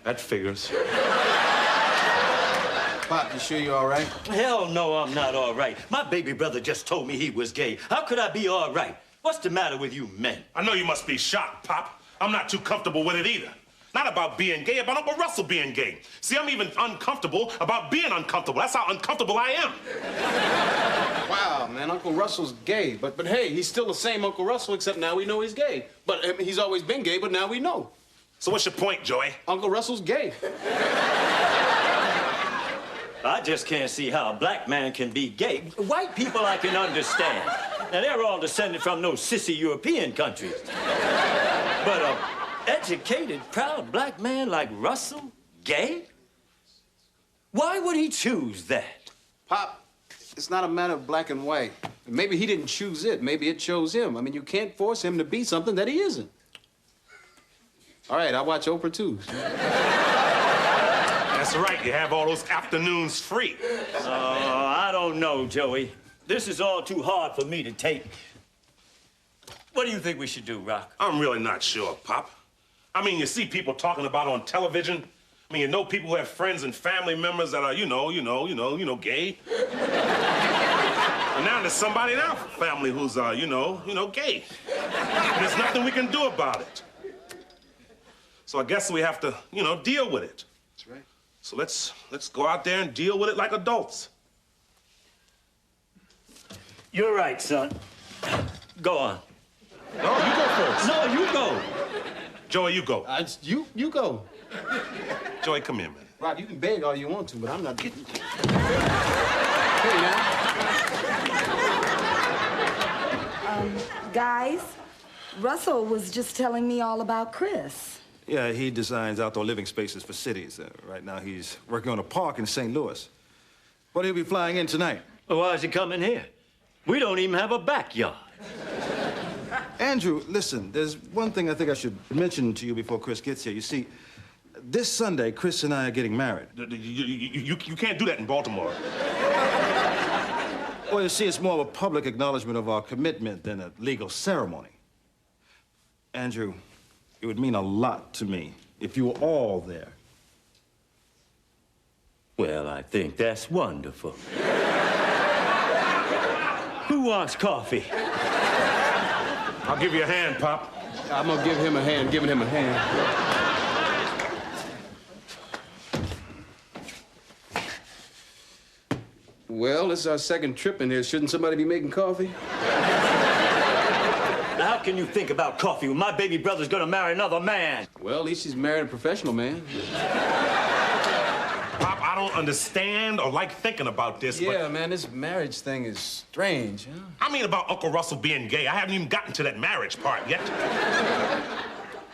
That figures. Pop, you sure you're all right? Hell no, I'm not all right. My baby brother just told me he was gay. How could I be all right? What's the matter with you men? I know you must be shocked, Pop. I'm not too comfortable with it either. Not about being gay, about Uncle Russell being gay. See, I'm even uncomfortable about being uncomfortable. That's how uncomfortable I am. Wow, man, Uncle Russell's gay. But hey, he's still the same Uncle Russell, except now we know he's gay. But I mean, he's always been gay, but now we know. So what's your point, Joey? Uncle Russell's gay. I just can't see how a black man can be gay. White people I can understand. Now, they're all descended from those sissy European countries. But a educated, proud black man like Russell, gay? Why would he choose that? Pop, it's not a matter of black and white. Maybe he didn't choose it. Maybe it chose him. I mean, you can't force him to be something that he isn't. All right, I watch Oprah, too. That's right. You have all those afternoons free. Oh, I don't know, Joey. This is all too hard for me to take. What do you think we should do, Rock? I'm really not sure, Pop. I mean, you see people talking about it on television. I mean, you know people who have friends and family members that are, gay. And now there's somebody in our family who's, gay. And there's nothing we can do about it. So I guess we have to, you know, deal with it. That's right. So let's go out there and deal with it like adults. You're right, son. Go on. No, you go first. No, you go. Joey, you go. You go. Joey, come here, man. Rob, you can beg all you want to, but I'm not getting to. Guys, Russell was just telling me all about Chris. Yeah, he designs outdoor living spaces for cities. Right now, he's working on a park in St. Louis. But he'll be flying in tonight. Well, why is he coming here? We don't even have a backyard. Andrew, listen, there's one thing I think I should mention to you before Chris gets here. You see, this Sunday, Chris and I are getting married. You can't do that in Baltimore. Well, you see, it's more of a public acknowledgement of our commitment than a legal ceremony. Andrew, it would mean a lot to me if you were all there. Well, I think that's wonderful. Who wants coffee? I'll give you a hand, Pop. I'm gonna give him a hand, giving him a hand. Well, this is our second trip in here. Shouldn't somebody be making coffee? How can you think about coffee when my baby brother's gonna marry another man? Well, at least he's married a professional man. Pop, I don't understand or like thinking about this, Yeah, man, this marriage thing is strange, huh? I mean about Uncle Russell being gay. I haven't even gotten to that marriage part yet.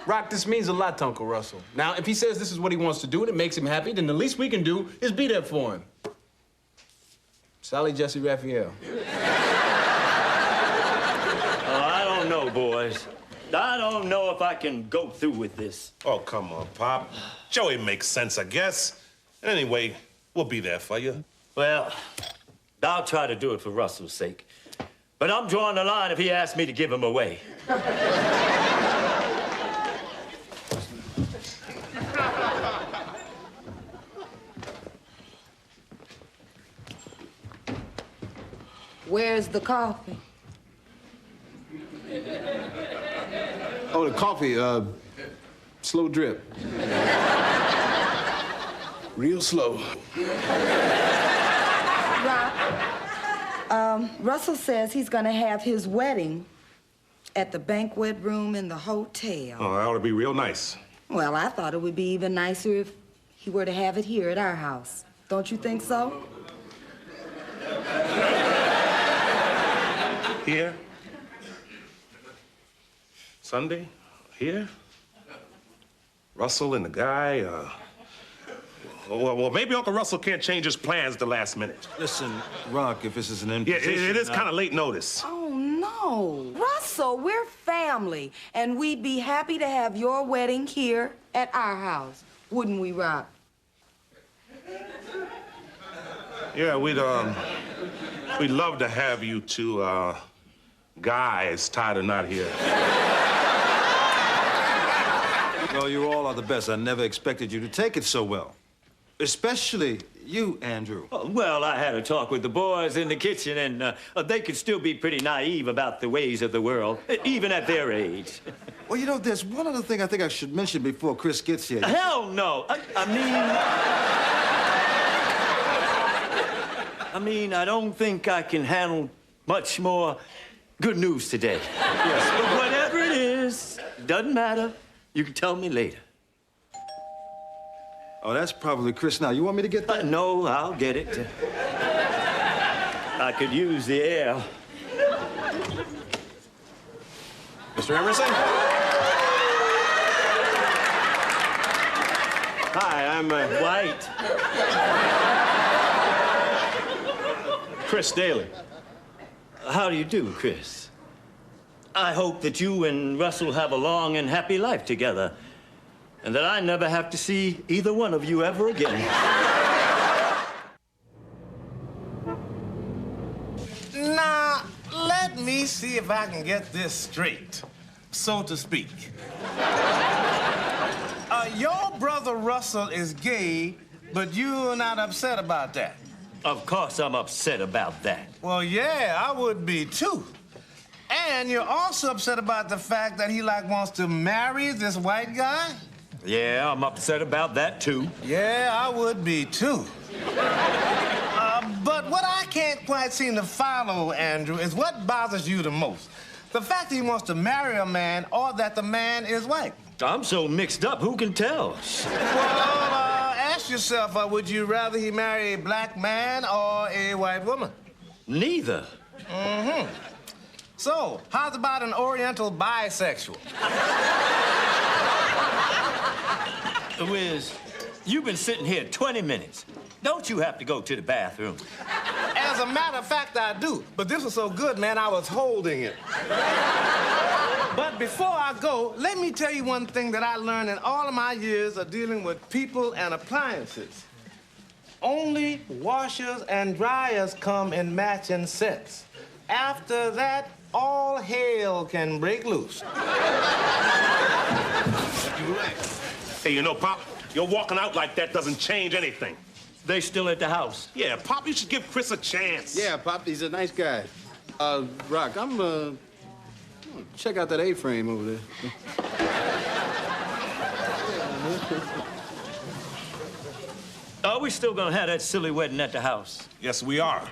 Rock, this means a lot to Uncle Russell. Now, if he says this is what he wants to do and it makes him happy, then the least we can do is be there for him. Sally Jesse Raphael. I don't know, boys. I don't know if I can go through with this. Oh, come on, Pop. Joey makes sense, I guess. Anyway, we'll be there for you. Well, I'll try to do it for Russell's sake. But I'm drawing the line if he asks me to give him away. Where's the coffee? Oh, the coffee, slow drip. Real slow. Russell says he's gonna have his wedding at the banquet room in the hotel. Oh, that ought to be real nice. Well, I thought it would be even nicer if he were to have it here at our house. Don't you think so? Here? Sunday? Here? Russell and the guy, well, maybe Uncle Russell can't change his plans at the last minute. Listen, Rock, if this is an imposition... Yeah, it is kind of late notice. Oh, no. Russell, we're family, and we'd be happy to have your wedding here at our house. Wouldn't we, Rock? Yeah, we'd love to have you two, guys tied or not here. Well, you all are the best. I never expected you to take it so well. Especially you, Andrew. Oh, well, I had a talk with the boys in the kitchen, and they could still be pretty naive about the ways of the world, even at their age. Well, you know, there's one other thing I think I should mention before Chris gets here. Hell no. I mean, I don't think I can handle much more good news today. Yes. But whatever it is, doesn't matter. You can tell me later. Oh, that's probably Chris now. You want me to get that? No, I'll get it. I could use the air. Mr. Emerson? Hi, I'm White. Chris Daly. How do you do, Chris? I hope that you and Russell have a long and happy life together, and that I never have to see either one of you ever again. Now, let me see if I can get this straight, so to speak. Your brother Russell is gay, but you're not upset about that. Of course I'm upset about that. Well, yeah, I would be too. And you're also upset about the fact that he wants to marry this white guy? Yeah, I'm upset about that, too. Yeah, I would be, too. But what I can't quite seem to follow, Andrew, is what bothers you the most. The fact that he wants to marry a man or that the man is white. I'm so mixed up, who can tell? Well, ask yourself, would you rather he marry a black man or a white woman? Neither. Mm-hmm. So, how's about an Oriental bisexual? Wiz, you've been sitting here 20 minutes. Don't you have to go to the bathroom? As a matter of fact, I do. But this was so good, man, I was holding it. But before I go, let me tell you one thing that I learned in all of my years of dealing with people and appliances. Only washers and dryers come in matching sets. After that, all hell can break loose. Hey, you know, Pop, you're walking out like that doesn't change anything. They still at the house? Yeah, Pop, you should give Chris a chance. Yeah, Pop, he's a nice guy. Rock, I'm check out that A-frame over there. Are we still gonna have that silly wedding at the house? Yes, we are.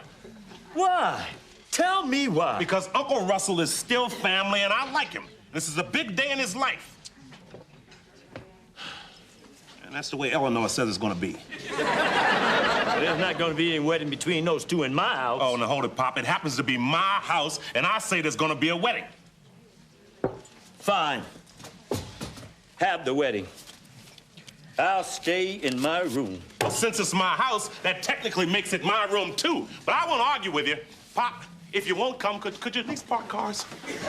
Why? Tell me why. Because Uncle Russell is still family and I like him. This is a big day in his life. And that's the way Eleanor says it's gonna be. There's not gonna be any wedding between those two in my house. Oh, now hold it, Pop. It happens to be my house, and I say there's gonna be a wedding. Fine. Have the wedding. I'll stay in my room. Well, since it's my house, that technically makes it my room, too. But I won't argue with you. Pop, if you won't come, could you at least park cars? Chris,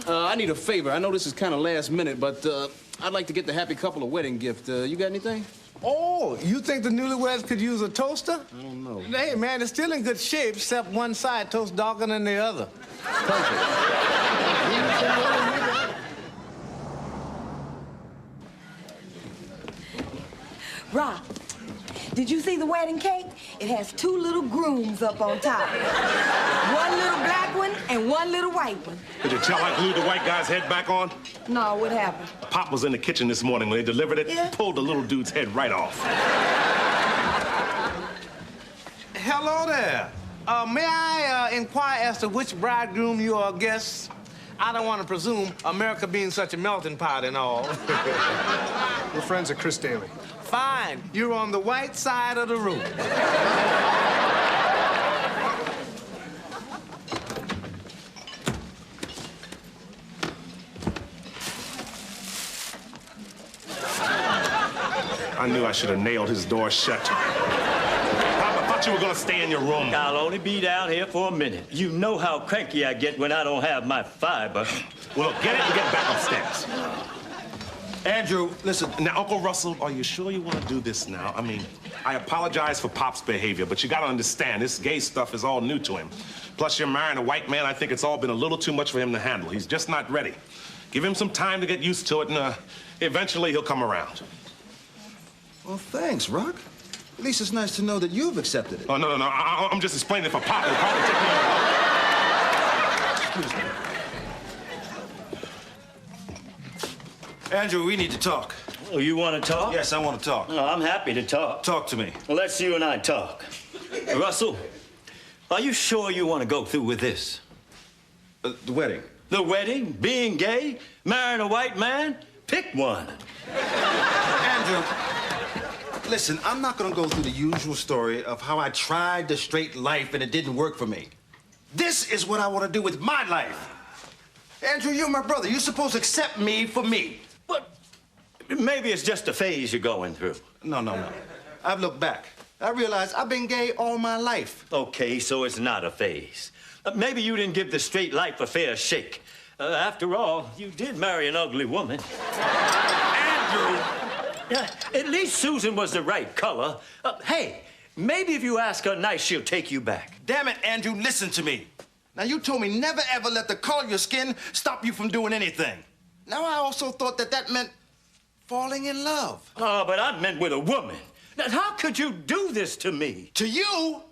I need a favor. I know this is kind of last minute, but I'd like to get the happy couple a wedding gift. You got anything? Oh, you think the newlyweds could use a toaster? I don't know. Hey, man, it's still in good shape, except one side toasts darker than the other. Rock, did you see the wedding cake? It has 2 little grooms up on top. One little black one and one little white one. Did you tell I glued the white guy's head back on? No, what happened? Pop was in the kitchen this morning when they delivered it. Yeah? Pulled the little dude's head right off. Hello there. May I inquire as to which bridegroom you are guests? I don't want to presume, America being such a melting pot and all. We're friends of Chris Daly. Fine. You're on the white side of the room. I knew I should have nailed his door shut. Pop, I thought you were gonna stay in your room. I'll only be down here for a minute. You know how cranky I get when I don't have my fiber. Well, look, get it and get back upstairs. Andrew, listen. Now, Uncle Russell, are you sure you want to do this now? I mean, I apologize for Pop's behavior, but you gotta understand, this gay stuff is all new to him. Plus, you're marrying a white man. I think it's all been a little too much for him to handle. He's just not ready. Give him some time to get used to it, and eventually he'll come around. Well, thanks, Rock. At least it's nice to know that you've accepted it. Oh, no. I'm just explaining for Pop. It'll probably take me Excuse me. Andrew, we need to talk. Oh, you want to talk? Yes, I want to talk. Oh, I'm happy to talk. Talk to me. Well, let's you and I talk. Russell, are you sure you want to go through with this? The wedding. The wedding? Being gay? Marrying a white man? Pick one. Andrew, listen, I'm not going to go through the usual story of how I tried the straight life and it didn't work for me. This is what I want to do with my life. Andrew, you're my brother. You're supposed to accept me for me. But maybe it's just a phase you're going through. No. I've looked back. I realized I've been gay all my life. Okay, so it's not a phase. Maybe you didn't give the straight life a fair shake. After all, you did marry an ugly woman. Andrew! Yeah, at least Susan was the right color. Hey, maybe if you ask her nice, she'll take you back. Damn it, Andrew, listen to me. Now, you told me never, ever let the color of your skin stop you from doing anything. Now, I also thought that meant falling in love. Oh, but I meant with a woman. Now, how could you do this to me? To you?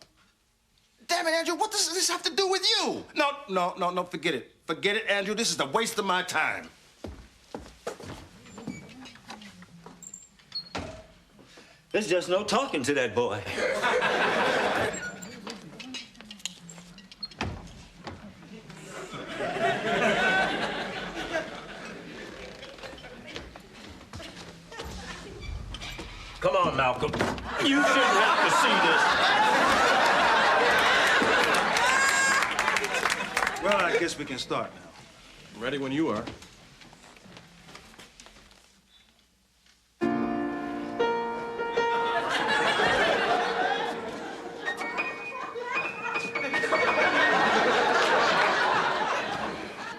Damn it, Andrew, what does this have to do with you? No, forget it. Forget it, Andrew. This is the waste of my time. There's just no talking to that boy. Come on, Malcolm. You shouldn't have to see this. Well, I guess we can start now. Ready when you are.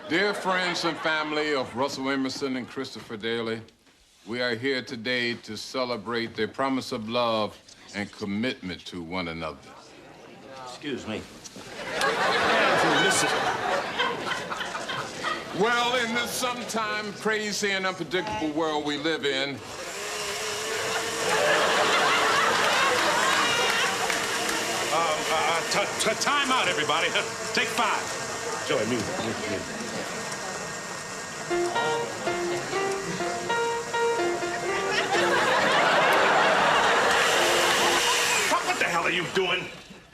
Dear friends and family of Russell Emerson and Christopher Daly, we are here today to celebrate their promise of love and commitment to one another. Excuse me. Well, in this sometimes crazy and unpredictable world we live in, Time out, everybody. Take 5. Joey, music. What the hell are you doing?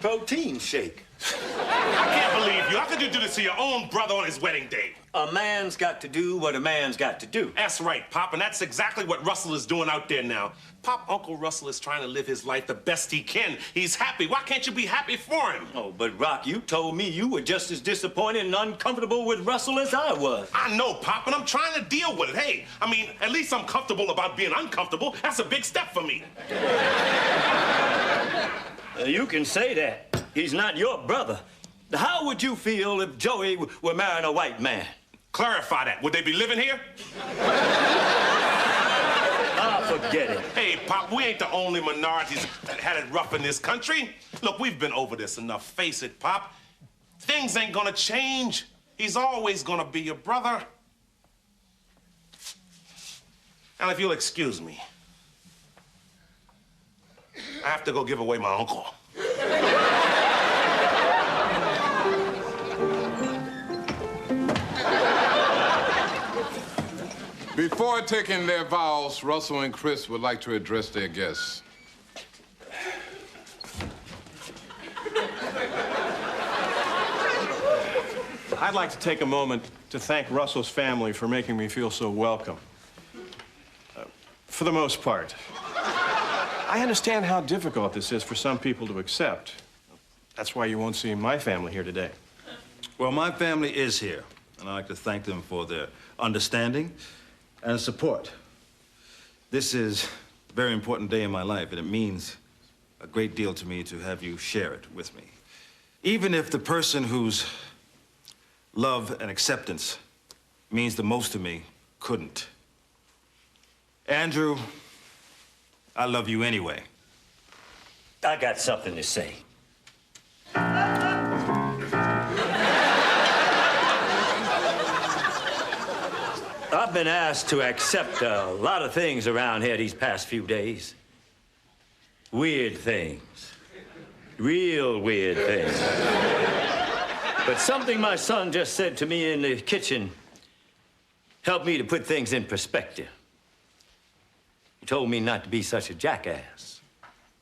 Protein shake. I can't believe you. How could you do this to your own brother on his wedding day? A man's got to do what a man's got to do. That's right, Pop, and that's exactly what Russell is doing out there now. Pop, Uncle Russell is trying to live his life the best he can. He's happy. Why can't you be happy for him? Oh, but Rock, you told me you were just as disappointed and uncomfortable with Russell as I was. I know, Pop, and I'm trying to deal with it. Hey, I mean, at least I'm comfortable about being uncomfortable. That's a big step for me. You can say that. He's not your brother. How would you feel if Joey were marrying a white man? Clarify that. Would they be living here? Forget it. Hey, Pop, we ain't the only minorities that had it rough in this country. Look, we've been over this enough. Face it, Pop. Things ain't gonna change. He's always gonna be your brother. And if you'll excuse me, I have to go give away my uncle. before taking their vows, Russell and Chris would like to address their guests. I'd like to take a moment to thank Russell's family for making me feel so welcome. For the most part. I understand how difficult this is for some people to accept. That's why you won't see my family here today. Well, my family is here, and I'd like to thank them for their understanding and support. This is a very important day in my life, and it means a great deal to me to have you share it with me. Even if the person whose love and acceptance means the most to me couldn't. Andrew, I love you anyway. I got something to say. I've been asked to accept a lot of things around here these past few days. Weird things. Real weird things. But something my son just said to me in the kitchen helped me to put things in perspective. He told me not to be such a jackass.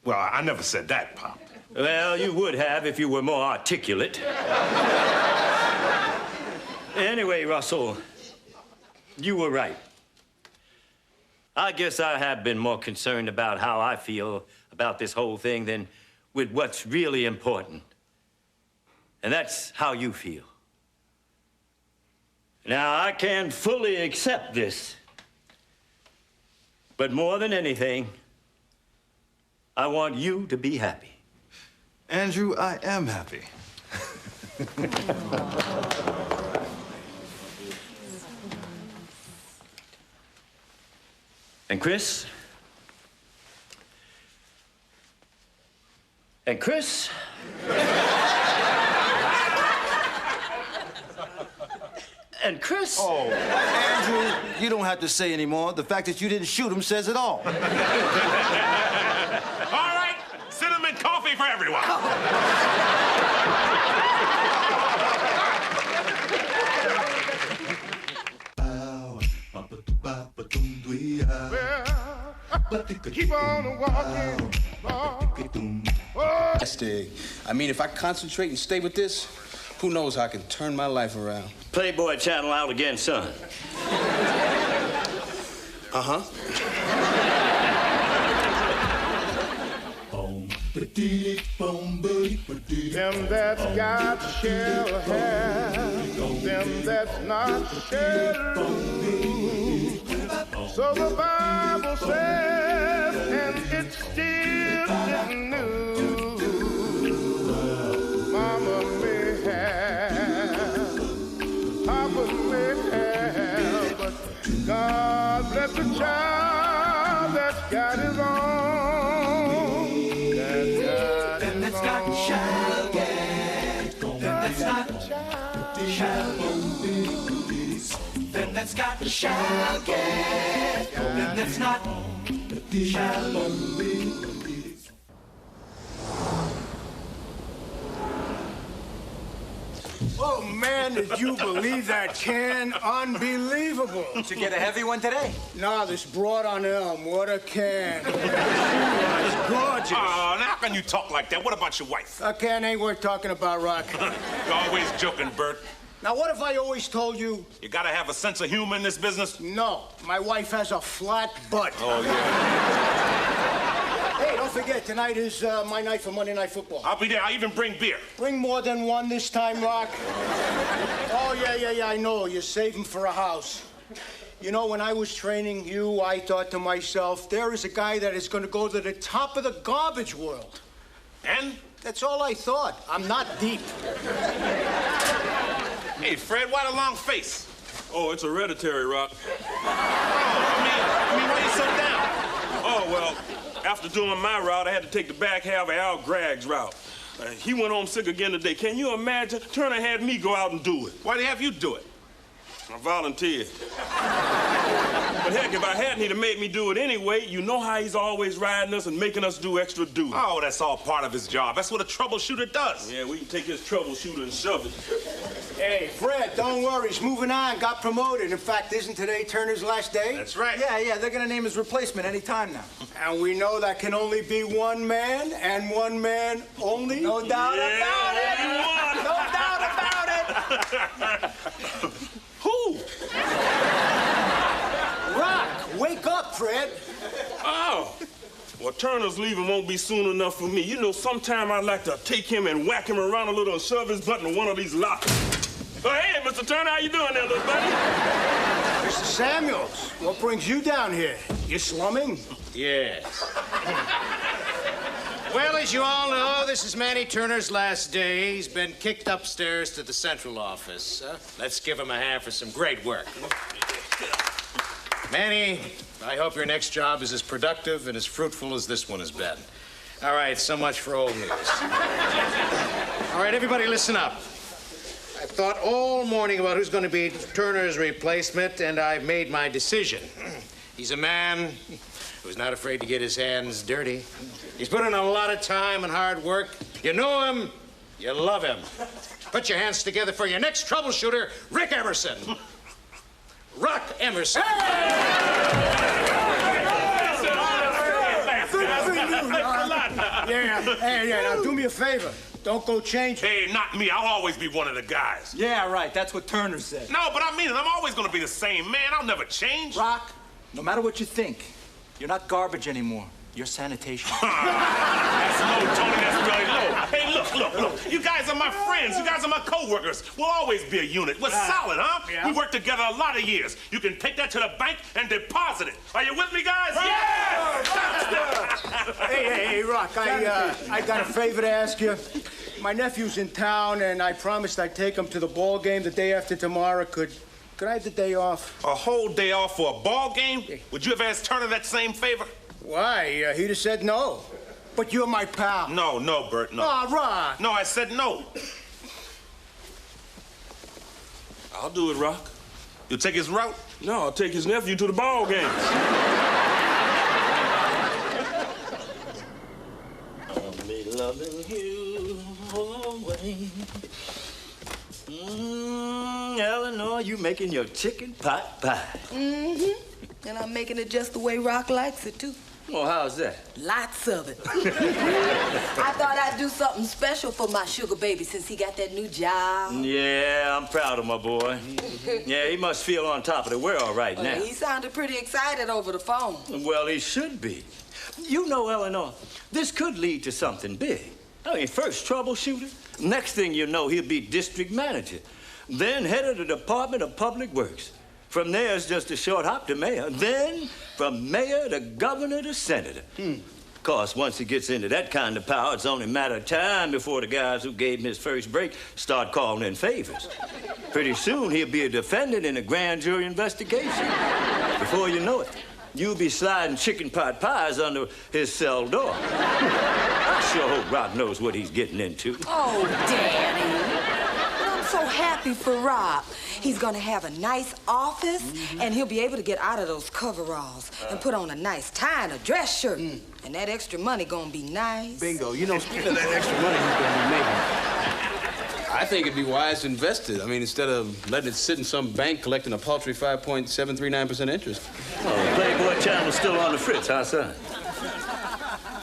Well, I never said that, Pop. Well, you would have if you were more articulate. Anyway, Russell, you were right. I guess I have been more concerned about how I feel about this whole thing than with what's really important. And that's how you feel. Now, I can fully accept this. But more than anything, I want you to be happy. Andrew, I am happy. And Chris? And Chris? And Chris? Oh, Andrew, you don't have to say anymore. The fact that you didn't shoot him says it all. All right, cinnamon coffee for everyone. Well, Keep on walking. I mean, if I concentrate and stay with this, who knows how I can turn my life around. Playboy channel out again, son. Uh-huh. Them that's got shall have, them that's not shall lose. So the Bible says, and it still isn't news. Mama may have, Papa may have, but God bless the child that's got his own. Then that's got shall get. Then that's not shall be. Oh, man, did you believe that can? Unbelievable. Did you get a heavy one today? No, this broad on Elm. What a can. It's gorgeous. Oh, now how can you talk like that? What about your wife? A can ain't worth talking about, Rock. You're always joking, Bert. Now, what if I always told you? You gotta have a sense of humor in this business? No, my wife has a flat butt. Oh, yeah. Hey, don't forget, tonight is my night for Monday Night Football. I'll be there. I'll even bring beer. Bring more than one this time, Rock. Oh, yeah, I know. You're saving for a house. You know, when I was training you, I thought to myself, there is a guy that is going to go to the top of the garbage world. And? That's all I thought. I'm not deep. Hey, Fred, why the long face? Oh, it's hereditary, Rock. Oh, I mean, why you so down? Oh, well, after doing my route, I had to take the back half of Al Gragg's route. He went home sick again today. Can you imagine? Turner had me go out and do it. Why'd he have you do it? I volunteered. But heck, if I hadn't, he'd have made me do it anyway. You know how he's always riding us and making us do extra duty. Oh, that's all part of his job. That's what a troubleshooter does. Yeah, we can take his troubleshooter and shove it. Hey, Fred, don't worry. He's moving on. Got promoted. In fact, isn't today Turner's last day? That's right. Yeah, they're gonna name his replacement any time now. And we know that can only be one man, and one man only? No doubt about it! No doubt about it! Who? Rock, wake up, Fred. Oh. Well, Turner's leaving won't be soon enough for me. You know, sometime I'd like to take him and whack him around a little and shove his butt in one of these lockers. Oh, hey, Mr. Turner, how you doing there, little buddy? Mr. Samuels, what brings you down here? You slumming? Yes. Well, as you all know, this is Manny Turner's last day. He's been kicked upstairs to the central office. Let's give him a hand for some great work. Manny, I hope your next job is as productive and as fruitful as this one has been. All right, so much for old news. All right, everybody listen up. I've thought all morning about who's going to be Turner's replacement, and I've made my decision. He's a man who's not afraid to get his hands dirty. He's put in a lot of time and hard work. You know him, you love him. Put your hands together for your next troubleshooter, Rick Emerson. Rock Emerson. Yeah, now do me a favor. Don't go change. Hey, not me. I'll always be one of the guys. Yeah, right. That's what Turner said. No, but I mean it. I'm always going to be the same man. I'll never change. Rock, no matter what you think, you're not garbage anymore. You're sanitation. That's low, Tony. That's really low. Hey, look. You guys are my friends. You guys are my co-workers. We'll always be a unit. We're solid, huh? Yeah. We worked together a lot of years. You can take that to the bank and deposit it. Are you with me, guys? Yeah! Hey, Rock, I got a favor to ask you. My nephew's in town, and I promised I'd take him to the ball game the day after tomorrow. Could I have the day off? A whole day off for a ball game? Would you have asked Turner that same favor? Why? He'd have said no. But you're my pal. No, Bert, no. Oh, Rock. No, I said no. I'll do it, Rock. You'll take his route? No, I'll take his nephew to the ball game. I'll be loving you always. Eleanor, you making your chicken pot pie. Mm-hmm. And I'm making it just the way Rock likes it, too. Well, how's that? Lots of it. I thought I'd do something special for my sugar baby since he got that new job. Yeah, I'm proud of my boy. Yeah, he must feel on top of the world right now. He sounded pretty excited over the phone. Well, he should be. You know, Eleanor, this could lead to something big. I mean, first troubleshooter. Next thing you know, he'll be district manager. Then head of the Department of Public Works. From there, it's just a short hop to mayor. Then, from mayor to governor to senator. Of course, once he gets into that kind of power, it's only a matter of time before the guys who gave him his first break start calling in favors. Pretty soon, he'll be a defendant in a grand jury investigation. Before you know it, you'll be sliding chicken pot pies under his cell door. I sure hope Rob knows what he's getting into. Oh, Daddy. I'm so happy for Rob. He's gonna have a nice office, and he'll be able to get out of those coveralls and put on a nice tie and a dress shirt. And that extra money gonna be nice. Bingo. You know, speaking of that extra money he's gonna be making, I think it'd be wise to invest it. I mean, instead of letting it sit in some bank collecting a paltry 5.739% interest. Oh, Playboy Channel's still on the fritz, huh, son?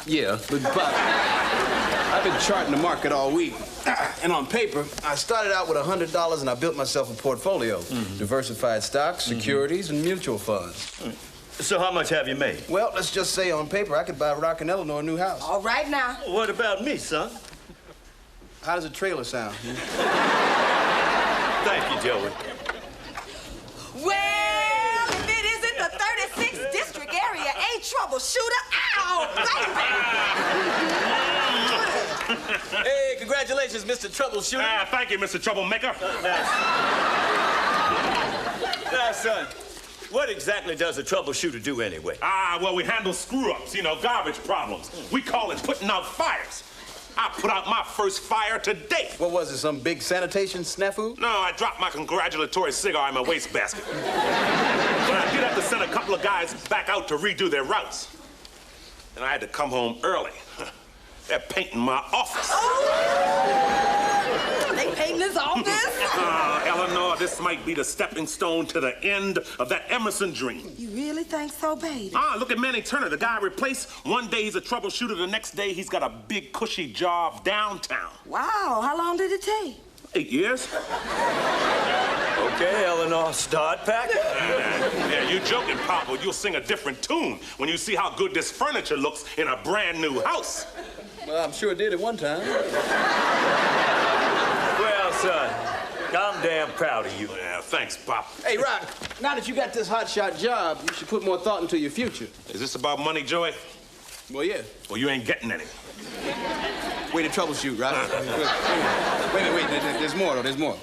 Yeah, but I've been charting the market all week. And on paper, I started out with $100 and I built myself a portfolio. Diversified stocks, securities, and mutual funds. So how much have you made? Well, let's just say on paper, I could buy Rock and Eleanor a new house. All right now. What about me, son? How does a trailer sound? Thank you, Joey. Well, if it isn't the 36th district area A troubleshooter, Hey, congratulations, Mr. Troubleshooter. Thank you, Mr. Troublemaker. Now, son, what exactly does a troubleshooter do anyway? Well, we handle screw-ups, you know, garbage problems. We call it putting out fires. I put out my first fire today. What was it, some big sanitation snafu? No, I dropped my congratulatory cigar in my wastebasket. But I did have to send a couple of guys back out to redo their routes. And I had to come home early. They're painting my office. Oh! They painting his office? Eleanor, this might be the stepping stone to the end of that Emerson dream. You really think so, baby? Look at Manny Turner, the guy I replaced. One day he's a troubleshooter, the next day he's got a big, cushy job downtown. Wow, how long did it take? 8 years. Okay, Eleanor, start packing. Yeah, you're joking, Papa. You'll sing a different tune when you see how good this furniture looks in a brand new house. Well, I'm sure it did at one time. Well, son, I'm damn proud of you. Yeah, thanks, Pop. Hey, Rock, now that you got this hotshot job, you should put more thought into your future. Is this about money, Joey? Well, yeah. Well, you ain't getting any. Way to troubleshoot, Rock. Wait, there's more, though, there's more.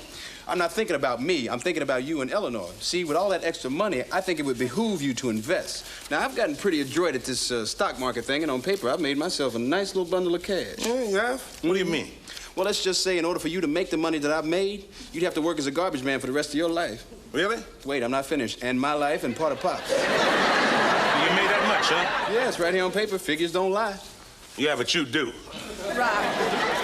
I'm not thinking about me. I'm thinking about you and Eleanor. See, with all that extra money, I think it would behoove you to invest. Now, I've gotten pretty adroit at this stock market thing, and on paper, I've made myself a nice little bundle of cash. Yeah? What do you mean? Well, let's just say in order for you to make the money that I've made, you'd have to work as a garbage man for the rest of your life. Really? Wait, I'm not finished. And my life and part of Pop's. You made that much, huh? Yes, right here on paper. Figures don't lie. Yeah, but you do. Rob,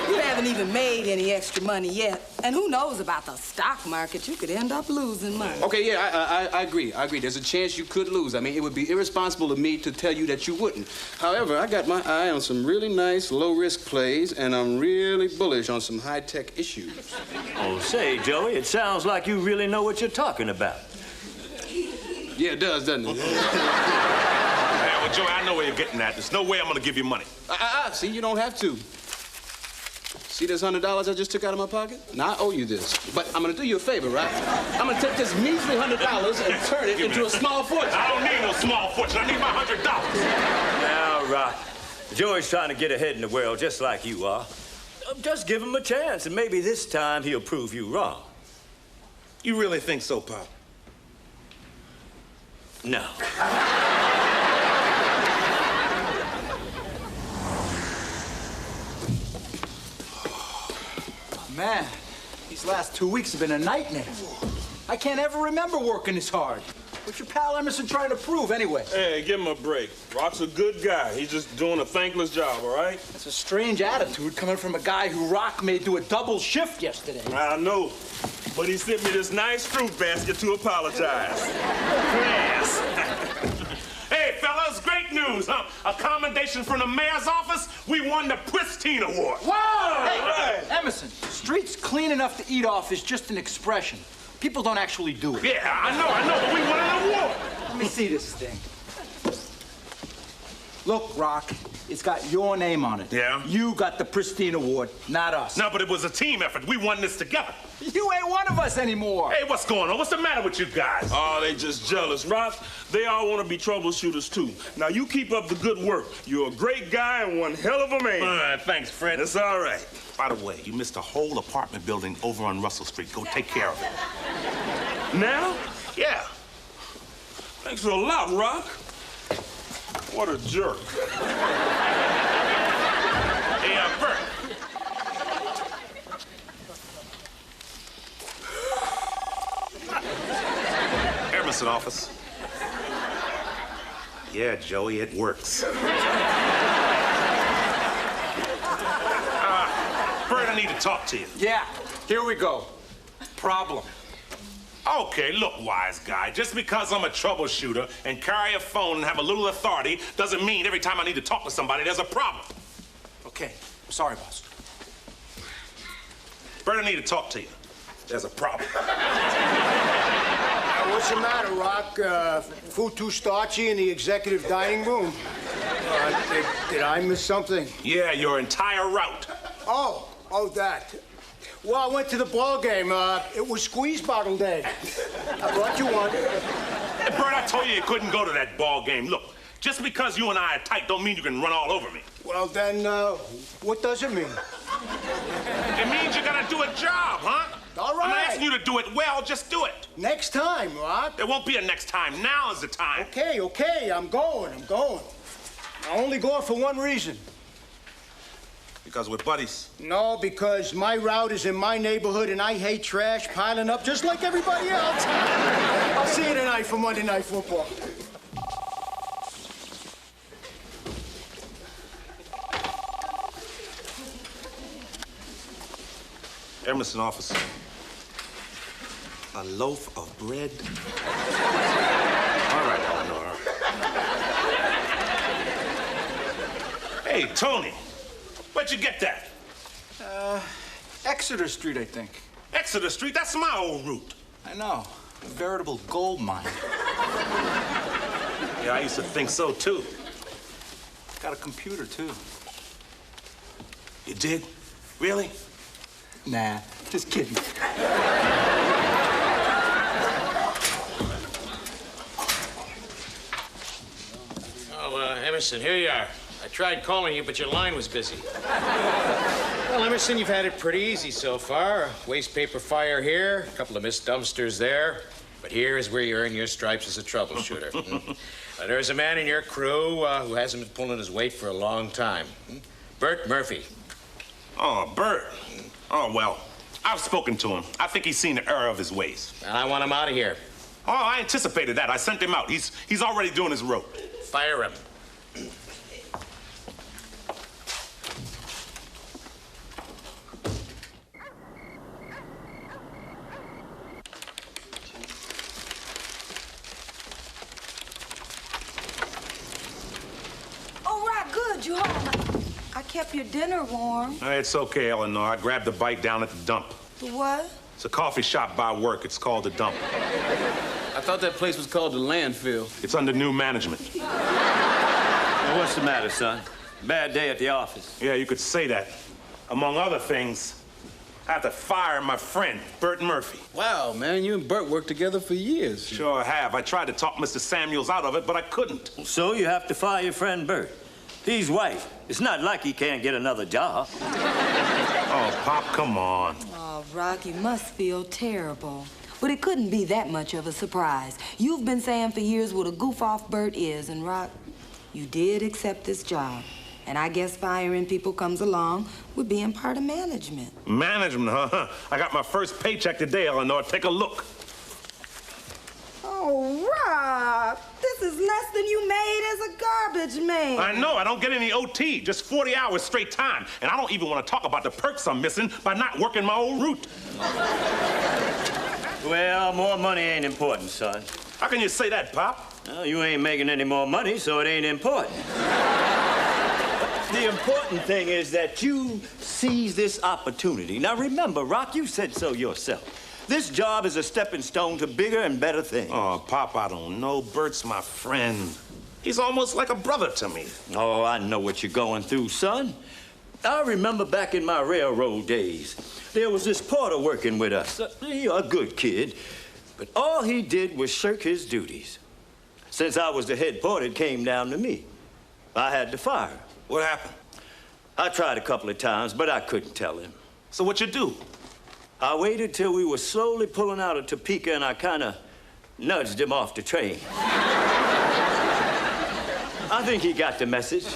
you haven't even made any extra money yet. And who knows about the stock market? You could end up losing money. Okay, yeah, I agree. I agree. There's a chance you could lose. I mean, it would be irresponsible of me to tell you that you wouldn't. However, I got my eye on some really nice low-risk plays, and I'm really bullish on some high-tech issues. Oh, say, Joey, it sounds like you really know what you're talking about. Yeah, it does, doesn't it? Well, Joey, I know where you're getting at. There's no way I'm gonna give you money. See, you don't have to. See this $100 I just took out of my pocket? Now, I owe you this. But I'm gonna do you a favor, right? I'm gonna take this measly $100 and turn it into a small fortune. I don't need no small fortune. I need my $100. Now, Rock, Joey's trying to get ahead in the world just like you are. Just give him a chance, and maybe this time he'll prove you wrong. You really think so, Pop? No. Man, these last 2 weeks have been a nightmare. I can't ever remember working this hard. What's your pal Emerson trying to prove, anyway? Hey, give him a break. Rock's a good guy. He's just doing a thankless job, all right? That's a strange attitude coming from a guy who Rock made do a double shift yesterday. I know, but he sent me this nice fruit basket to apologize. Yes. Hey, fellas, great news, huh? A commendation from the mayor's office. We won the Pristine Award. Whoa! Hey, Emerson, streets clean enough to eat off is just an expression. People don't actually do it. Yeah, I know, but we won an award. Let me see this thing. Look, Rock, it's got your name on it. Yeah? You got the Pristine Award, not us. No, but it was a team effort. We won this together. You ain't one of us anymore. Hey, what's going on? What's the matter with you guys? Oh, they just jealous, Rock. They all want to be troubleshooters, too. Now, you keep up the good work. You're a great guy and one hell of a man. All right, thanks, Fred. It's all right. By the way, you missed a whole apartment building over on Russell Street. Go take care of it. Now? Yeah. Thanks a lot, Rock. What a jerk. Hey, Bert. Emerson office. Yeah, Joey, it works. Bert, I need to talk to you. Yeah, here we go. Problem. Okay, look, wise guy. Just because I'm a troubleshooter and carry a phone and have a little authority doesn't mean every time I need to talk to somebody there's a problem. Okay, sorry, boss. Bert, I need to talk to you. There's a problem. What's the matter, Rock? Food too starchy in the executive dining room? Did I miss something? Yeah, your entire route. Oh, that. Well, I went to the ball game. It was squeeze bottle day. I brought you one. Hey, Bert, I told you you couldn't go to that ball game. Look, just because you and I are tight don't mean you can run all over me. Well, then, what does it mean? It means you gotta do a job, huh? All right. I'm not asking you to do it well, just do it. Next time, Rock. There won't be a next time. Now is the time. Okay, I'm going. I'm only going for one reason. Because we're buddies. No, because my route is in my neighborhood and I hate trash piling up just like everybody else. I'll see you tonight for Monday Night Football. Emerson officer. A loaf of bread? All right, Eleanor. Hey, Tony. Where'd you get that? Exeter Street, I think. Exeter Street? That's my old route. I know. A veritable gold mine. Yeah, I used to think so, too. Got a computer, too. You did? Really? Nah, just kidding. Oh, Emerson, here you are. I tried calling you, but your line was busy. Well, Emerson, you've had it pretty easy so far. Waste paper fire here, a couple of missed dumpsters there. But here is where you earn your stripes as a troubleshooter. There's a man in your crew who hasn't been pulling his weight for a long time. Bert Murphy. Oh, Bert. Oh, well, I've spoken to him. I think he's seen the error of his ways. And I want him out of here. Oh, I anticipated that. I sent him out. He's already doing his rote. Fire him. You home? I kept your dinner warm. It's okay, Eleanor. I grabbed the bite down at the dump. The what? It's a coffee shop by work. It's called the Dump. I thought that place was called the landfill. It's under new management. Well, what's the matter, son? Bad day at the office. Yeah, you could say that. Among other things, I have to fire my friend, Bert Murphy. Wow, man, you and Bert worked together for years. Sure have. I tried to talk Mr. Samuels out of it, but I couldn't. So you have to fire your friend Bert. He's white. It's not like he can't get another job. Oh, Pop, come on. Oh, Rock, you must feel terrible. But it couldn't be that much of a surprise. You've been saying for years what a goof-off Bert is, and Rock, you did accept this job. And I guess firing people comes along with being part of management. Management, huh? I got my first paycheck today, Eleanor. Take a look. Oh, Rock, this is less than you made as a garbage man. I know, I don't get any OT, just 40 hours straight time. And I don't even want to talk about the perks I'm missing by not working my old route. Well, more money ain't important, son. How can you say that, Pop? Well, you ain't making any more money, so it ain't important. The important thing is that you seize this opportunity. Now, remember, Rock, you said so yourself. This job is a stepping stone to bigger and better things. Oh, Pop, I don't know. Bert's my friend. He's almost like a brother to me. Oh, I know what you're going through, son. I remember back in my railroad days, there was this porter working with us, a good kid, but all he did was shirk his duties. Since I was the head porter, it came down to me. I had to fire him. What happened? I tried a couple of times, but I couldn't tell him. So what you do? I waited till we were slowly pulling out of Topeka, and I kind of nudged him off the train. I think he got the message.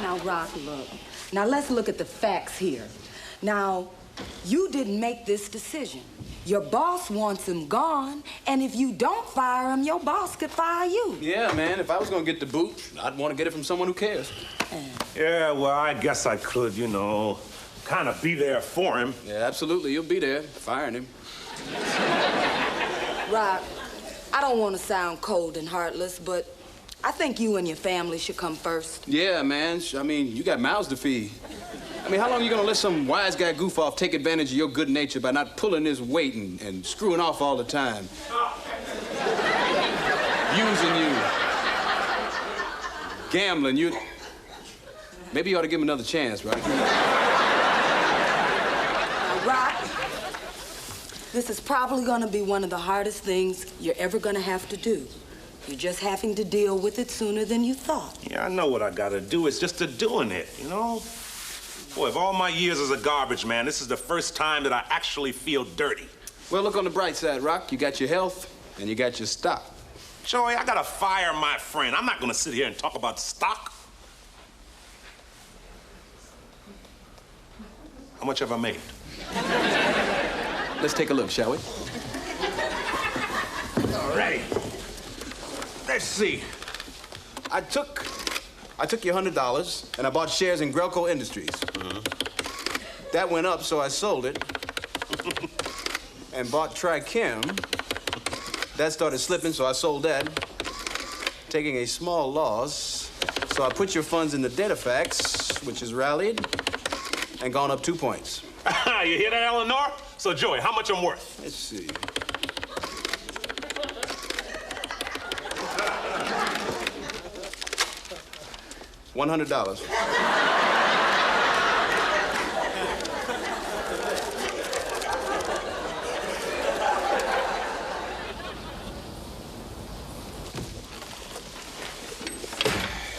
Now, Rock, look. Now, let's look at the facts here. Now, you didn't make this decision. Your boss wants him gone, and if you don't fire him, your boss could fire you. Yeah, man, if I was gonna get the boot, I'd want to get it from someone who cares. Yeah, well, I guess I could, you know, kind of be there for him. Yeah, absolutely. You'll be there, firing him. Rock, I don't want to sound cold and heartless, but I think you and your family should come first. Yeah, man. I mean, you got mouths to feed. I mean, how long are you gonna let some wise guy goof off take advantage of your good nature by not pulling his weight and screwing off all the time? Using you. Gambling. You. Maybe you ought to give him another chance, right? Rock, this is probably gonna be one of the hardest things you're ever gonna have to do. You're just having to deal with it sooner than you thought. Yeah, I know what I gotta do. It's just doing it, you know? Boy, of all my years as a garbage man, this is the first time that I actually feel dirty. Well, look on the bright side, Rock. You got your health and you got your stock. Joey, I gotta fire my friend. I'm not gonna sit here and talk about stock. How much have I made? Let's take a look, shall we? All right. Let's see. I took your $100 and I bought shares in Grelco Industries. That went up, so I sold it and bought Trichem. That started slipping, so I sold that, taking a small loss. So I put your funds in the Datafax, which has rallied and gone up 2 points. You hear that, Eleanor? So, Joey, how much I'm worth? Let's see. $100.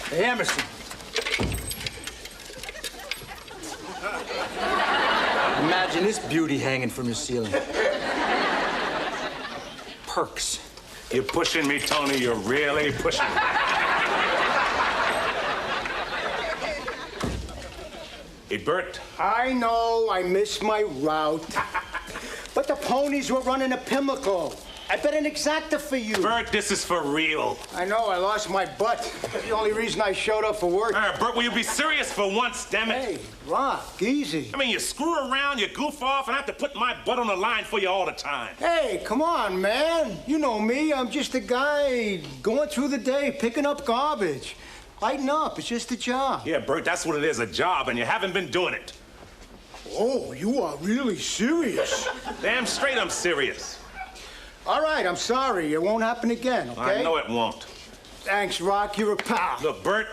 Hey, Emerson. Imagine this beauty hanging from the ceiling. Perks. You're pushing me, Tony. You're really pushing me. Hey, Bert. I know I missed my route, but the ponies were running a Pimlico. I bet an exacta for you. Bert, this is for real. I know, I lost my butt. That's the only reason I showed up for work. All right, Bert, will you be serious for once, damn it? Hey, Rock, easy. I mean, you screw around, you goof off, and I have to put my butt on the line for you all the time. Hey, come on, man. You know me. I'm just a guy going through the day, picking up garbage. Lighten up. It's just a job. Yeah, Bert, that's what it is, a job, and you haven't been doing it. Oh, you are really serious. Damn straight I'm serious. All right, I'm sorry. It won't happen again, okay? I know it won't. Thanks, Rock. You're a pal. Look, Bert,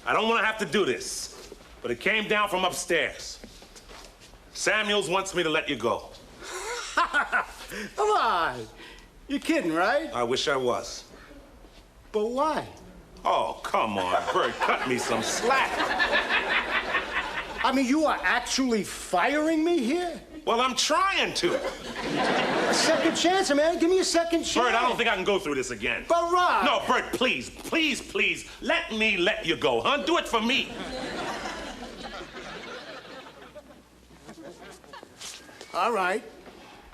I don't want to have to do this, but it came down from upstairs. Samuels wants me to let you go. Come on. You're kidding, right? I wish I was. But why? Oh, come on, Bert, cut me some slack. I mean, you are actually firing me here? Well, I'm trying to. A second chance, man. Give me a second chance. Bert, I don't think I can go through this again. But, Rock. No, Bert, please, please, please, let me let you go, huh? Do it for me. All right.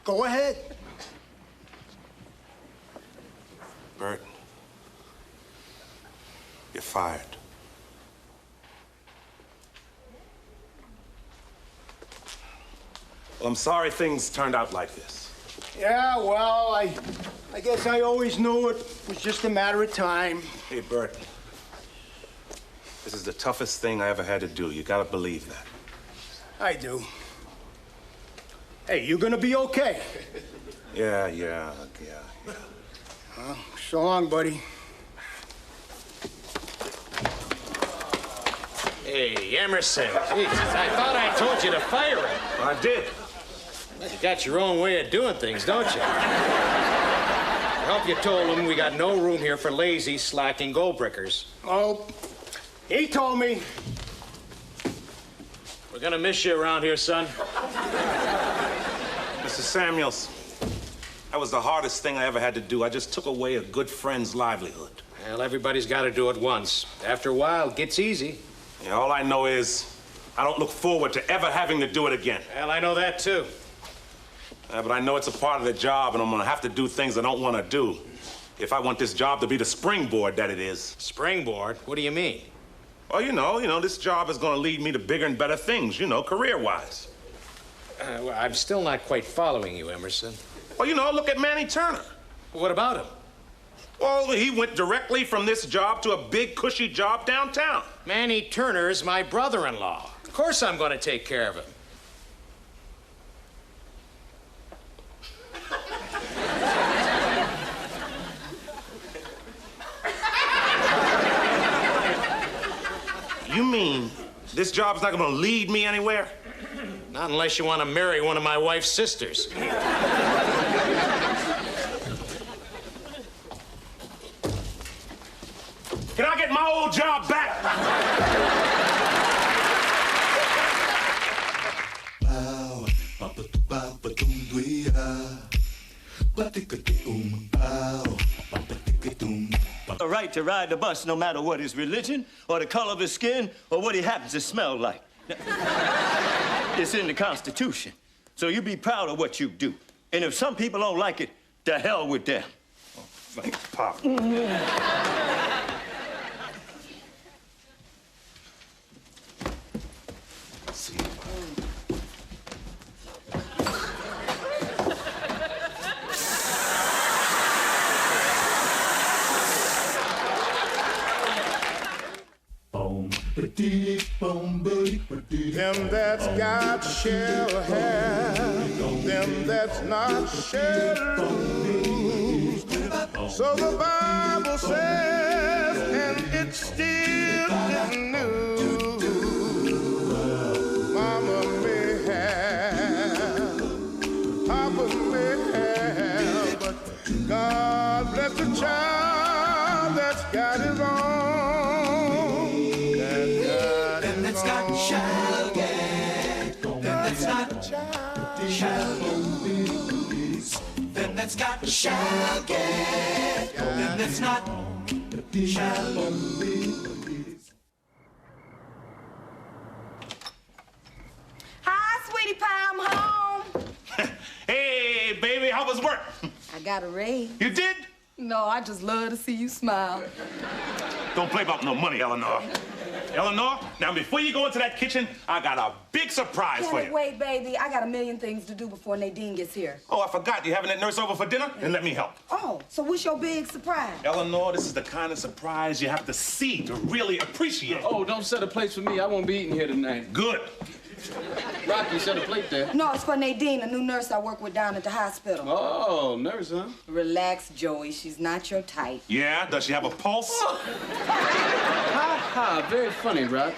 Go ahead. Bert, you're fired. Well, I'm sorry things turned out like this. Yeah, well, I guess I always knew it was just a matter of time. Hey, Bert. This is the toughest thing I ever had to do. You gotta believe that. I do. Hey, you gonna be okay? Yeah. Well, so long, buddy. Hey, Emerson. Jesus, I thought I told you to fire him. I did. You got your own way of doing things, don't you? I hope you told him we got no room here for lazy, slacking gold-brickers. Oh, he told me. We're gonna miss you around here, son. Mr. Samuels, that was the hardest thing I ever had to do. I just took away a good friend's livelihood. Well, everybody's got to do it once. After a while, it gets easy. Yeah, all I know is I don't look forward to ever having to do it again. Well, I know that, too. But I know it's a part of the job, and I'm gonna have to do things I don't want to do if I want this job to be the springboard that it is. Springboard? What do you mean? Well, you know, this job is gonna lead me to bigger and better things, career-wise. Well, I'm still not quite following you, Emerson. Well, look at Manny Turner. What about him? Well, he went directly from this job to a big, cushy job downtown. Manny Turner's my brother-in-law. Of course I'm going to take care of him. You mean this job's not gonna lead me anywhere? Not unless you want to marry one of my wife's sisters. Can I get my old job back? A right to ride the bus no matter what his religion or the color of his skin or what he happens to smell like. It's in the Constitution. So you be proud of what you do. And if some people don't like it, to hell with them. Oh, thanks, Pop. Them that's got shall have, them that's not shall lose. So the Bible says, and it still isn't news. Mama may have, Papa may have, but God bless the child that's got it on. Shall get, then that's not shall lose. Then that's got shall get, then that's not shall lose. Hi, sweetie pie, I'm home. Hey, baby, how was work? I got a raise. You did? No, I just love to see you smile. Don't play about no money, Eleanor. Eleanor, now before you go into that kitchen, I got a big surprise for you. Wait, baby. I got a million things to do before Nadine gets here. Oh, I forgot. You having that nurse over for dinner? Then let me help. Oh, so what's your big surprise? Eleanor, this is the kind of surprise you have to see to really appreciate. Oh, don't set a place for me. I won't be eating here tonight. Good. Rocky, set a plate there. No, it's for Nadine, a new nurse I work with down at the hospital. Oh, nurse, huh? Relax, Joey. She's not your type. Yeah? Does she have a pulse? Ha, very funny, Rock.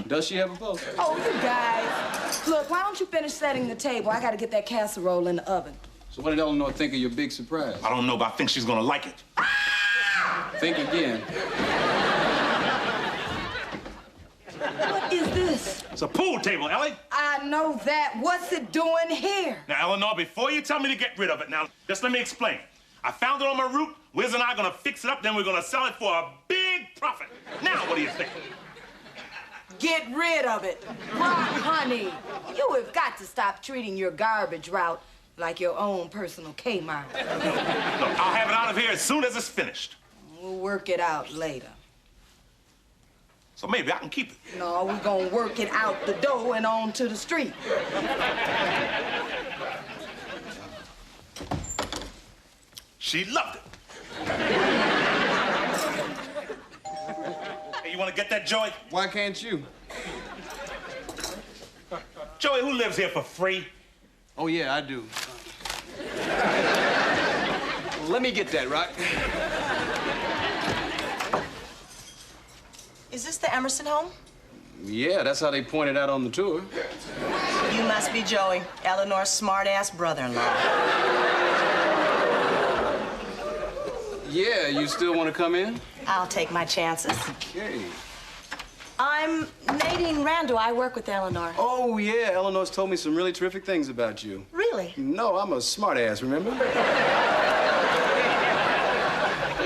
Does she have a pulse? Oh, you guys. Look, why don't you finish setting the table? I got to get that casserole in the oven. So what did Eleanor think of your big surprise? I don't know, but I think she's gonna like it. Think again. What is this? It's a pool table, Ellie. I know that. What's it doing here? Now, Eleanor, before you tell me to get rid of it, now, just let me explain. I found it on my route. Wiz and I are gonna fix it up, then we're gonna sell it for a big profit. Now, what do you think? Get rid of it. Rock, honey, you have got to stop treating your garbage route like your own personal Kmart. Look, I'll have it out of here as soon as it's finished. We'll work it out later. So maybe I can keep it. No, we're gonna work it out the door and on to the street. She loved it. Hey, you want to get that, Joey? Why can't you? Joey, who lives here for free? Oh, yeah, I do. Well, let me get that, Rock. Is this the Emerson home? Yeah, that's how they pointed out on the tour. You must be Joey, Eleanor's smart-ass brother-in-law. Yeah, you still want to come in? I'll take my chances. Okay. I'm Nadine Randall. I work with Eleanor. Oh, yeah, Eleanor's told me some really terrific things about you. Really? No, I'm a smart-ass, remember?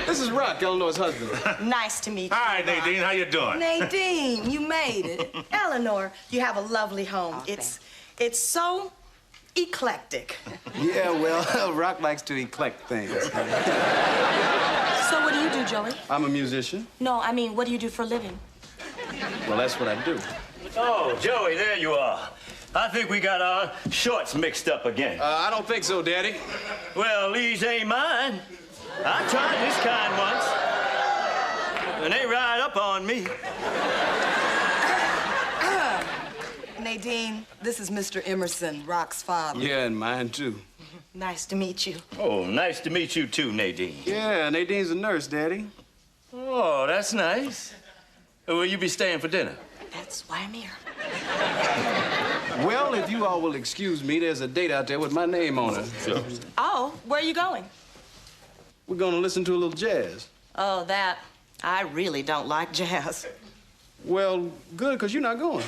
This is Rock, Eleanor's husband. Nice to meet you. Hi, Nadine. How you doing? Nadine, you made it. Eleanor, you have a lovely home. It's so eclectic. Yeah, well, Rock likes to eclect things. So what do you do, Joey? I'm a musician. No, I mean, what do you do for a living? Well, that's what I do. Oh, Joey, there you are. I think we got our shorts mixed up again. I don't think so, Daddy. Well, these ain't mine. I tried this kind once, and they ride up on me. Nadine, this is Mr. Emerson, Rock's father. Yeah, and mine, too. Nice to meet you. Oh, nice to meet you, too, Nadine. Yeah, Nadine's a nurse, Daddy. Oh, that's nice. Will you be staying for dinner? That's why I'm here. Well, if you all will excuse me, there's a date out there with my name on it. Sure. Oh, where are you going? We're gonna listen to a little jazz. Oh, that. I really don't like jazz. Well, good, because you're not going.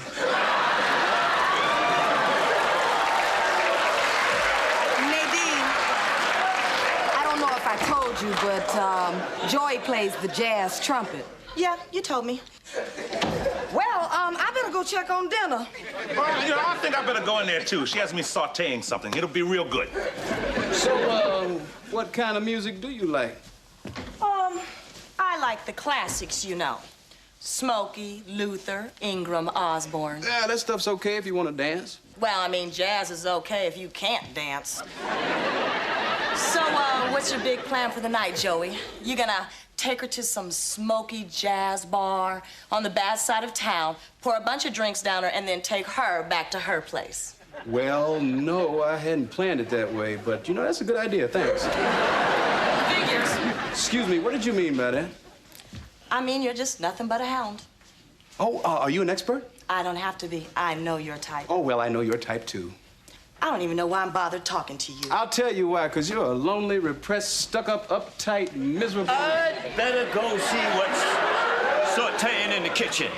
Nadine, I don't know if I told you, but Joey plays the jazz trumpet. Yeah, you told me. Well, I better go check on dinner. Well, you know, I think I better go in there, too. She has me sauteing something. It'll be real good. So, what kind of music do you like? I like the classics, you know. Smokey, Luther, Ingram, Osborne. Yeah, that stuff's okay if you want to dance. Well, I mean, jazz is okay if you can't dance. So, what's your big plan for the night, Joey? You gonna take her to some smoky jazz bar on the bad side of town, pour a bunch of drinks down her, and then take her back to her place? Well, no, I hadn't planned it that way, but, you know, that's a good idea. Thanks. Figures. Excuse me, what did you mean by that? I mean, you're just nothing but a hound. Oh, are you an expert? I don't have to be. I know your type. Oh, well, I know your type, too. I don't even know why I'm bothered talking to you. I'll tell you why, because you're a lonely, repressed, stuck-up, uptight, miserable... I'd better go see what's sauteing in the kitchen.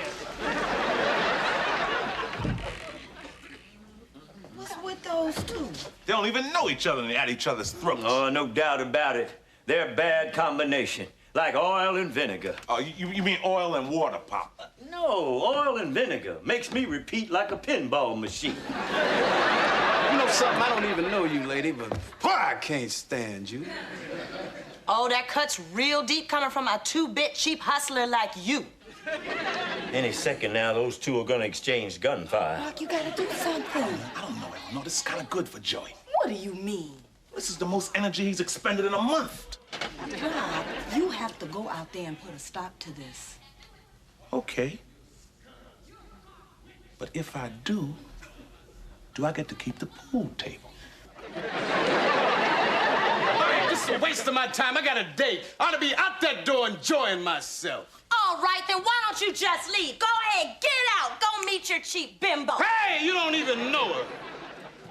What's with those two? They don't even know each other and they're at each other's throats. Oh, no doubt about it. They're a bad combination, like oil and vinegar. Oh, you mean oil and water, Pop? No, oil and vinegar makes me repeat like a pinball machine. You know something? I don't even know you, lady, but boy, I can't stand you. Oh, that cuts real deep coming from a two-bit cheap hustler like you. Any second now, those two are gonna exchange gunfire. Rock, you gotta do something. I don't know, Eleanor. This is kind of good for Joey. What do you mean? This is the most energy he's expended in a month. Rob, you have to go out there and put a stop to this. Okay. But if I do I get to keep the pool table? This is a waste of my time. I got a date. I ought to be out that door enjoying myself. All right, then why don't you just leave? Go ahead, get out. Go meet your cheap bimbo. Hey, you don't even know her.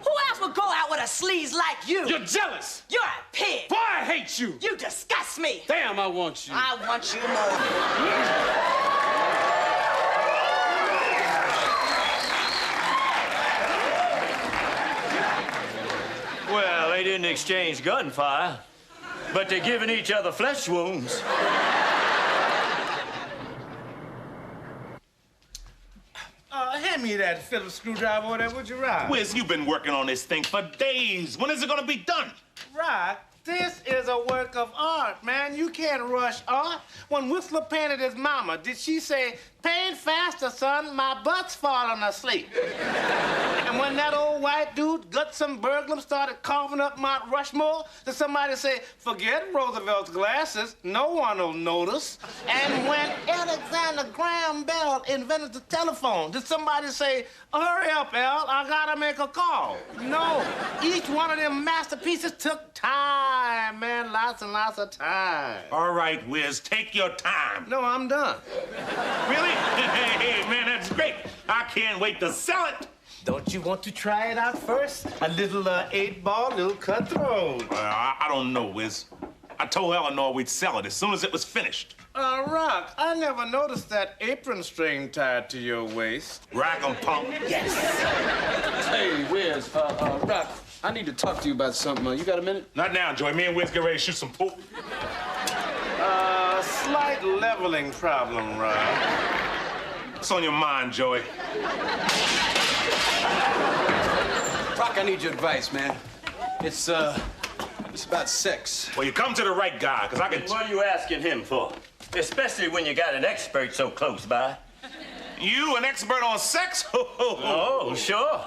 Who else would go out with a sleaze like you? You're jealous. You're a pig. Boy, I hate you. You disgust me. Damn, I want you. I want you more. Well, they didn't exchange gunfire, but they're giving each other flesh wounds. Hand me that Phillips screwdriver or that, would you, Rod? Wiz, you've been working on this thing for days. When is it gonna be done? Rod, This is a work of art, man. You can't rush art. When Whistler painted his mama, did she say, "Paint faster, son, my butt's falling asleep"? And when that old white dude, Gutzon Burglum, started carving up Mount Rushmore, did somebody say, "Forget Roosevelt's glasses, no one will notice"? And when Alexander Graham Bell invented the telephone, did somebody say, "Hurry up, Al, I gotta make a call"? No, each one of them masterpieces took time, man, lots and lots of time. All right, Wiz, take your time. No, I'm done. Really? Hey, man, that's great. I can't wait to sell it. Don't you want to try it out first? A little 8-ball, little cutthroat. I don't know, Wiz. I told Eleanor we'd sell it as soon as it was finished. Rock, I never noticed that apron string tied to your waist. Rag 'em, punk. Yes. Hey, Wiz, Rock, I need to talk to you about something. You got a minute? Not now, Joey. Me and Wiz get ready to shoot some pool. Slight leveling problem, Rock. What's on your mind, Joey? Rock, I need your advice, man. It's about sex. Well, you come to the right guy, because I can... What are you asking him for? Especially when you got an expert so close by. You, an expert on sex? Oh, sure.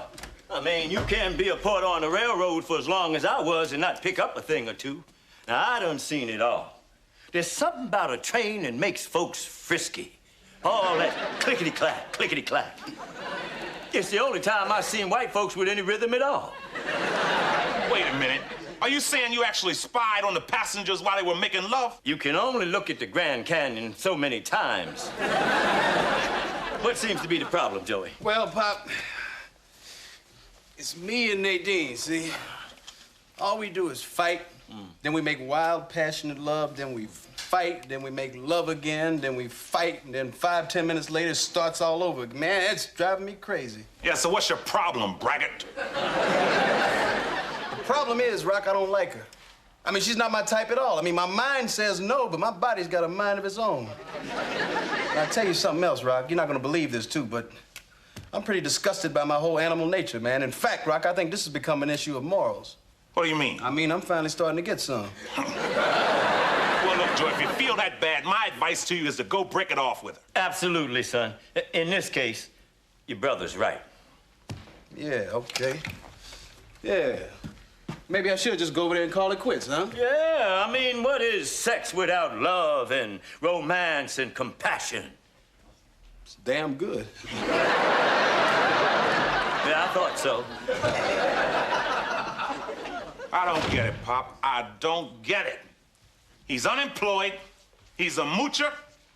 I mean, you can be a porter on the railroad for as long as I was and not pick up a thing or two. Now, I done seen it all. There's something about a train that makes folks frisky. All that clickety-clack, clickety-clack. It's the only time I've seen white folks with any rhythm at all. Wait a minute. Are you saying you actually spied on the passengers while they were making love? You can only look at the Grand Canyon so many times. What seems to be the problem, Joey? Well, Pop, it's me and Nadine, see? All we do is fight, then we make wild, passionate love, then we fight, then we make love again, then we fight, and then 5-10 minutes later, it starts all over. Man, it's driving me crazy. Yeah, so what's your problem, braggart? The problem is, Rock, I don't like her. I mean, she's not my type at all. I mean, my mind says no, but my body's got a mind of its own. And I'll tell you something else, Rock. You're not gonna believe this, too, but I'm pretty disgusted by my whole animal nature, man. In fact, Rock, I think this has become an issue of morals. What do you mean? I mean, I'm finally starting to get some. Well, look, Joe, if you feel that bad, my advice to you is to go break it off with her. Absolutely, son. In this case, your brother's right. Yeah, okay. Yeah. Maybe I should just go over there and call it quits, huh? Yeah, I mean, what is sex without love and romance and compassion? It's damn good. Yeah, I thought so. I don't get it, Pop. I don't get it. He's unemployed. He's a moocher.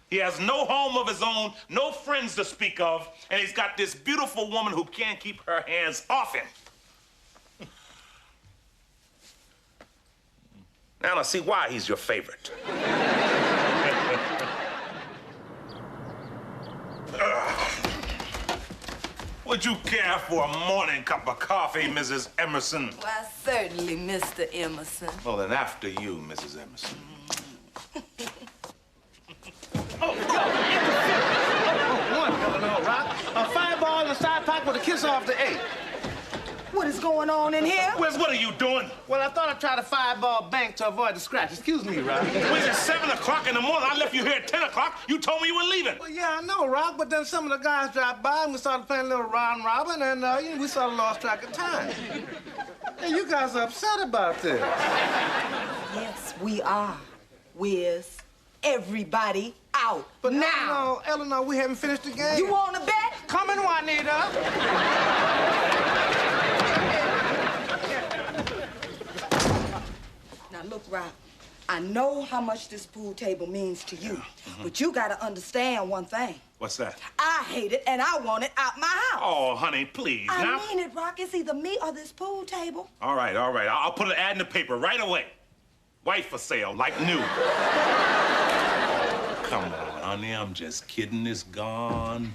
He has no home of his own, no friends to speak of, and he's got this beautiful woman who can't keep her hands off him. Now I see why he's your favorite. Would you care for a morning cup of coffee, Mrs. Emerson? Why, certainly, Mr. Emerson. Well, then after you, Mrs. Emerson. Rock. A fireball in the side pocket with a kiss off the A. What is going on in here? Wiz, what are you doing? Well, I thought I'd try to fireball bank to avoid the scratch. Excuse me, Rock. Wiz, it's 7 o'clock in the morning. I left you here at 10 o'clock. You told me you were leaving. Well, yeah, I know, Rock, but then some of the guys dropped by and we started playing a little round robin and we sort of lost track of time. Hey, you guys are upset about this. Yes, we are. Wiz, everybody out. But now. Eleanor, we haven't finished the game. You want to bet? Come in, Juanita. Now, look, Rock, I know how much this pool table means to you, but you got to understand one thing. What's that? I hate it, and I want it out my house. Oh, honey, please. I now. mean it, Rock. It's either me or this pool table. All right, all right. I'll put an ad in the paper right away. Wife for sale, like new. Come on, honey. I'm just kidding. It's gone.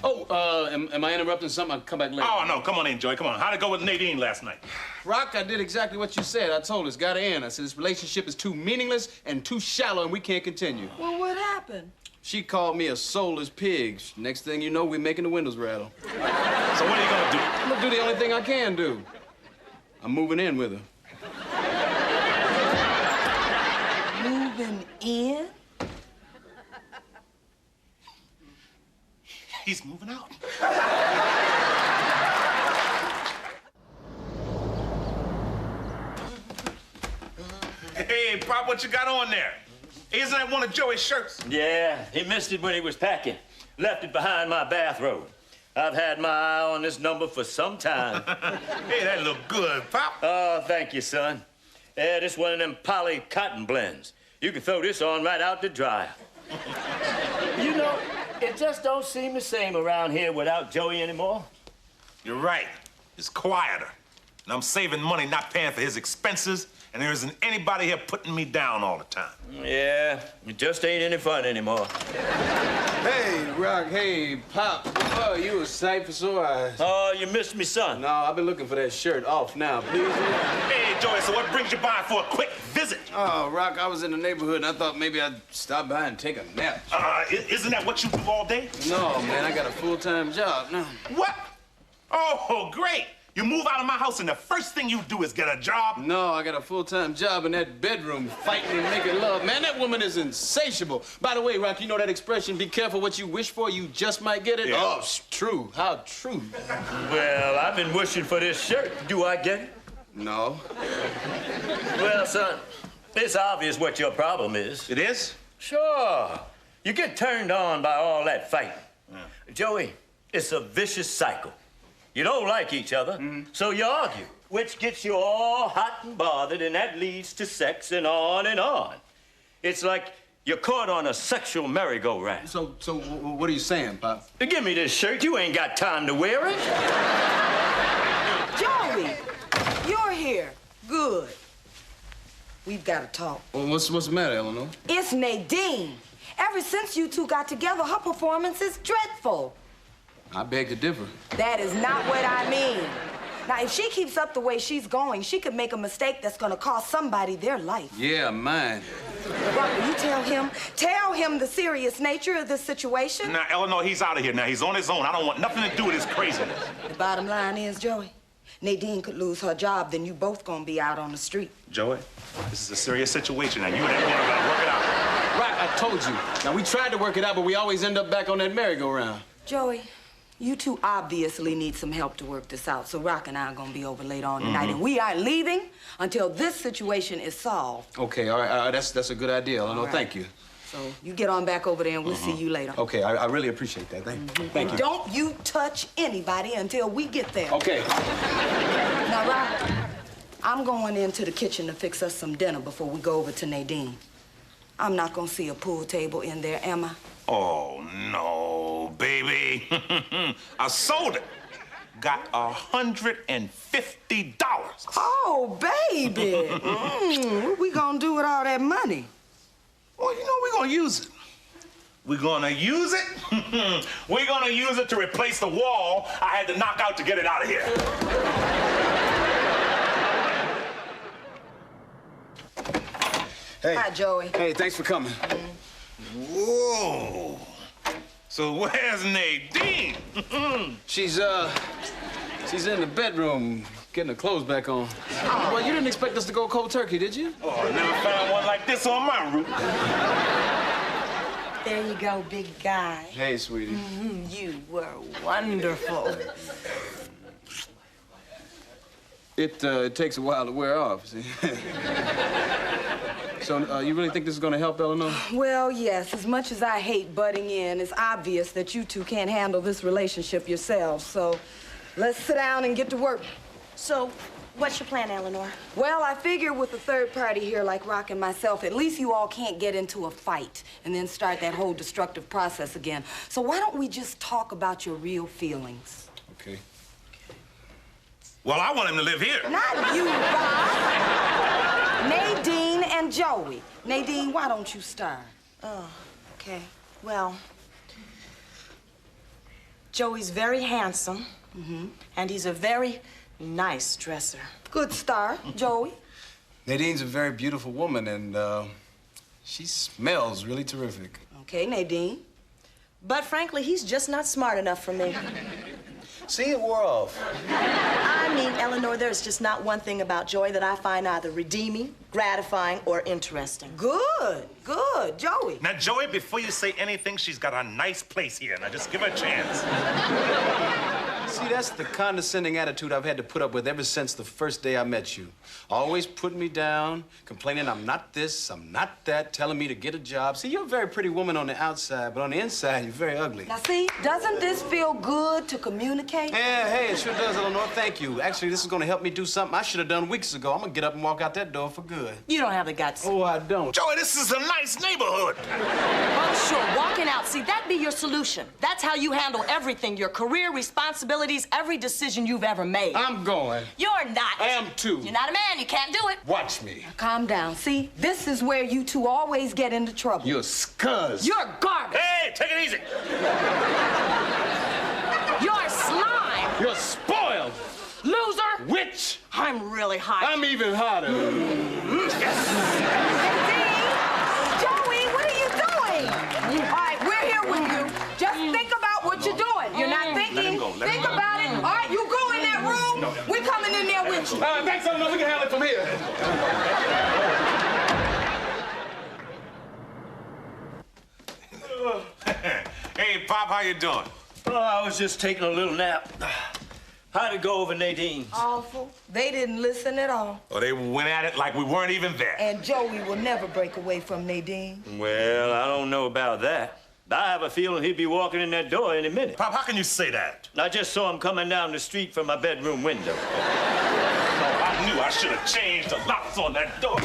Oh, am I interrupting something? I'll come back later. Oh, no. Come on in, Joey. Come on. How'd it go with Nadine last night? Rock, I did exactly what you said. I told her it's got to end. I said this relationship is too meaningless and too shallow, and we can't continue. Well, what happened? She called me a soulless pig. Next thing you know, we're making the windows rattle. So what are you gonna do? I'm gonna do the only thing I can do. I'm moving in with her. He's moving out. Hey, Pop, what you got on there? Isn't that one of Joey's shirts? Yeah, he missed it when he was packing. Left it behind my bathrobe. I've had my eye on this number for some time. Hey, that look good, Pop. Oh, thank you, son. Yeah, this one of them poly cotton blends. You can throw this on right out the dryer. You know, it just don't seem the same around here without Joey anymore. You're right. It's quieter. And I'm saving money not paying for his expenses, and there isn't anybody here putting me down all the time. Yeah, it just ain't any fun anymore. Hey, Rock. Hey, Pop. Oh, you a sight for sore eyes. Oh, you missed me, son. No, I've been looking for that shirt. Off now, please. Hey, Joey, so what brings you by for a quick visit? Oh, Rock, I was in the neighborhood, and I thought maybe I'd stop by and take a nap. Isn't that what you do all day? No, man, I got a full-time job now. What? Oh, great. You move out of my house and the first thing you do is get a job? No, I got a full-time job in that bedroom fighting and making love. Man, that woman is insatiable. By the way, Rock, you know that expression, be careful what you wish for, you just might get it? Yeah. Oh, it's true. How true. Well, I've been wishing for this shirt. Do I get it? No. Well, son, it's obvious what your problem is. It is? Sure. You get turned on by all that fighting. Yeah. Joey, it's a vicious cycle. You don't like each other, so you argue, which gets you all hot and bothered, and that leads to sex and on and on. It's like you're caught on a sexual merry-go-round. So what are you saying, Pop? Give me this shirt. You ain't got time to wear it. Joey, you're here. Good. We've got to talk. Well, what's the matter, Eleanor? It's Nadine. Ever since you two got together, her performance is dreadful. I beg to differ. That is not what I mean. Now, if she keeps up the way she's going, she could make a mistake that's gonna cost somebody their life. Yeah, mine. Rock, will you tell him the serious nature of this situation? Now, Eleanor, he's out of here now. He's on his own. I don't want nothing to do with his craziness. The bottom line is, Joey, Nadine could lose her job, then you both gonna be out on the street. Joey, this is a serious situation. Now, you and that woman gotta work it out. Right, I told you. Now, we tried to work it out, but we always end up back on that merry-go-round. Joey, you two obviously need some help to work this out, so Rock and I are gonna be over later on tonight, and we aren't leaving until this situation is solved. Okay, all right, that's a good idea, Eleanor. Right. Thank you. So you get on back over there, and we'll see you later. Okay, I really appreciate that. Thank you. Don't you touch anybody until we get there. Okay. Now, Rock, I'm going into the kitchen to fix us some dinner before we go over to Nadine. I'm not gonna see a pool table in there, am I? Oh, no, baby. I sold it. Got $150. Oh, baby. What we gonna do with all that money? Well, you know, we're gonna use it. We're gonna use it? We're gonna use it to replace the wall I had to knock out to get it out of here. Hey. Hi, Joey. Hey, thanks for coming. Whoa. So where's Nadine? She's in the bedroom getting her clothes back on. Oh. Well, you didn't expect us to go cold turkey, did you? Oh, I never found one like this on my route. There you go, big guy. Hey, sweetie. You were wonderful. It takes a while to wear off, see? So, you really think this is gonna help, Eleanor? Well, yes. As much as I hate butting in, it's obvious that you two can't handle this relationship yourselves. So, let's sit down and get to work. So, what's your plan, Eleanor? Well, I figure with a third party here like Rock and myself, at least you all can't get into a fight and then start that whole destructive process again. So why don't we just talk about your real feelings? Okay. Well, I want him to live here. Not you, Rock. Nadine and Joey. Nadine, why don't you start? Oh, okay. Well, Joey's very handsome, and he's a very nice dresser. Good start, Joey. Nadine's a very beautiful woman, and she smells really terrific. Okay, Nadine. But frankly, he's just not smart enough for me. See, it wore off. I mean, Eleanor, there's just not one thing about Joey that I find either redeeming, gratifying, or interesting. Good, good. Joey. Now, Joey, before you say anything, she's got a nice place here. Now, just give her a chance. See, that's the condescending attitude I've had to put up with ever since the first day I met you. Always putting me down, complaining I'm not this, I'm not that, telling me to get a job. See, you're a very pretty woman on the outside, but on the inside, you're very ugly. Now, see, doesn't this feel good to communicate? Yeah, hey, it sure does, Eleanor. Thank you. Actually, this is going to help me do something I should have done weeks ago. I'm going to get up and walk out that door for good. You don't have the guts. Oh, I don't. Joey, this is a nice neighborhood. Oh, sure, walking out. See, that'd be your solution. That's how you handle everything, your career, responsibilities, every decision you've ever made. I'm going. You're not. I am too. You're not a man. You can't do it. Watch me. Calm down. See, this is where you two always get into trouble. You're scuzz. You're garbage. Hey, take it easy. You're slime. You're spoiled. Loser. Witch. I'm really hot. I'm even hotter. Joey, what are you doing? All right, we're here with you. Just think about what you're doing. You're not thinking. Let him go. Let him Think go. about it. All right, you go in that room. We're coming in there with you. Thanks, Eleanor. We can handle it from here. Hey, Pop, how you doing? Oh, I was just taking a little nap. How'd it go over Nadine's? Awful. They didn't listen at all. Oh, they went at it like we weren't even there. And Joey will never break away from Nadine. Well, I don't know about that. I have a feeling he'd be walking in that door any minute. Pop, how can you say that? I just saw him coming down the street from my bedroom window. Oh, I knew I should have changed the locks on that door.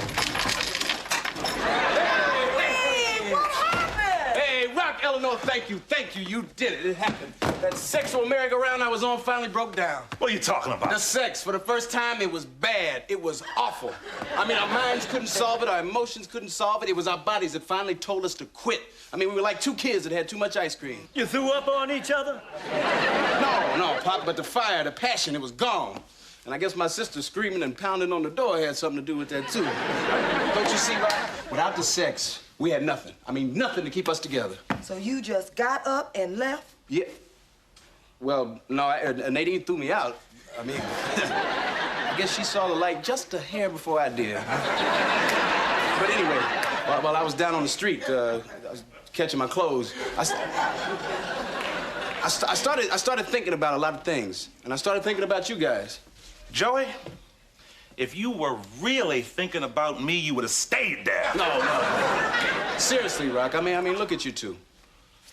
Hey, what happened? Hey, Rock, Eleanor, thank you. Thank you. You did it. It happened. That sexual merry-go-round I was on finally broke down. What are you talking about? The sex. For the first time, it was bad. It was awful. I mean, our minds couldn't solve it. Our emotions couldn't solve it. It was our bodies that finally told us to quit. I mean, we were like two kids that had too much ice cream. You threw up on each other? No, Pop, but the fire, the passion, it was gone. And I guess my sister screaming and pounding on the door had something to do with that, too. Don't you see, Rock? Without the sex, we had nothing. I mean, nothing to keep us together. So you just got up and left? Yeah. Well, no, Nadine threw me out. I mean, I guess she saw the light just a hair before I did. But anyway, while I was down on the street, I was catching my clothes, I started thinking about a lot of things. And I started thinking about you guys. Joey, if you were really thinking about me, you would have stayed there. No. Seriously, Rock, I mean, look at you two.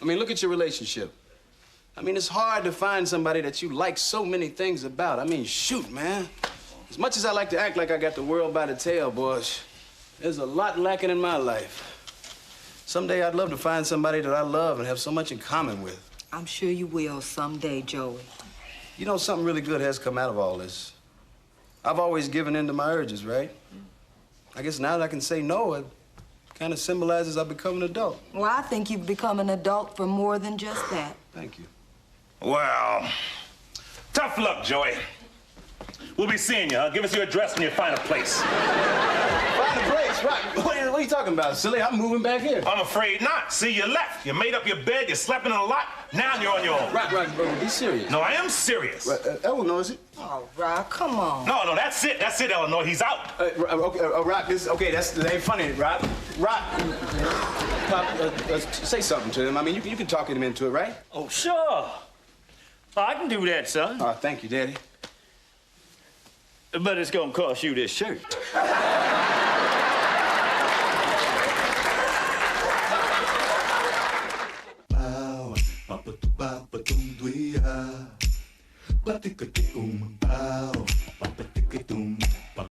I mean, look at your relationship. I mean, it's hard to find somebody that you like so many things about. I mean, shoot, man. As much as I like to act like I got the world by the tail, boys, there's a lot lacking in my life. Someday I'd love to find somebody that I love and have so much in common with. I'm sure you will someday, Joey. You know, something really good has come out of all this. I've always given in to my urges, right? I guess now that I can say no, it kind of symbolizes I've become an adult. Well, I think you've become an adult for more than just that. Thank you. Well, tough luck, Joey. We'll be seeing you, huh? Give us your address when you find a place. Find a place? Rock, what are you talking about, silly? I'm moving back here. I'm afraid not. See, you left. You made up your bed, you slept in a lot. Now you're on your own. Rock, bro, be serious. No, I am serious. Eleanor, is it? Oh, Rock, come on. No, that's it. That's it, Eleanor. He's out. Okay, Rock, that ain't funny, Rock. Rock, Pop, say something to him. I mean, you can talk him into it, right? Oh, sure. I can do that, son. Oh, thank you, Daddy. But it's gonna cost you this shirt. Papa tu papa tum duia, bate que te pau.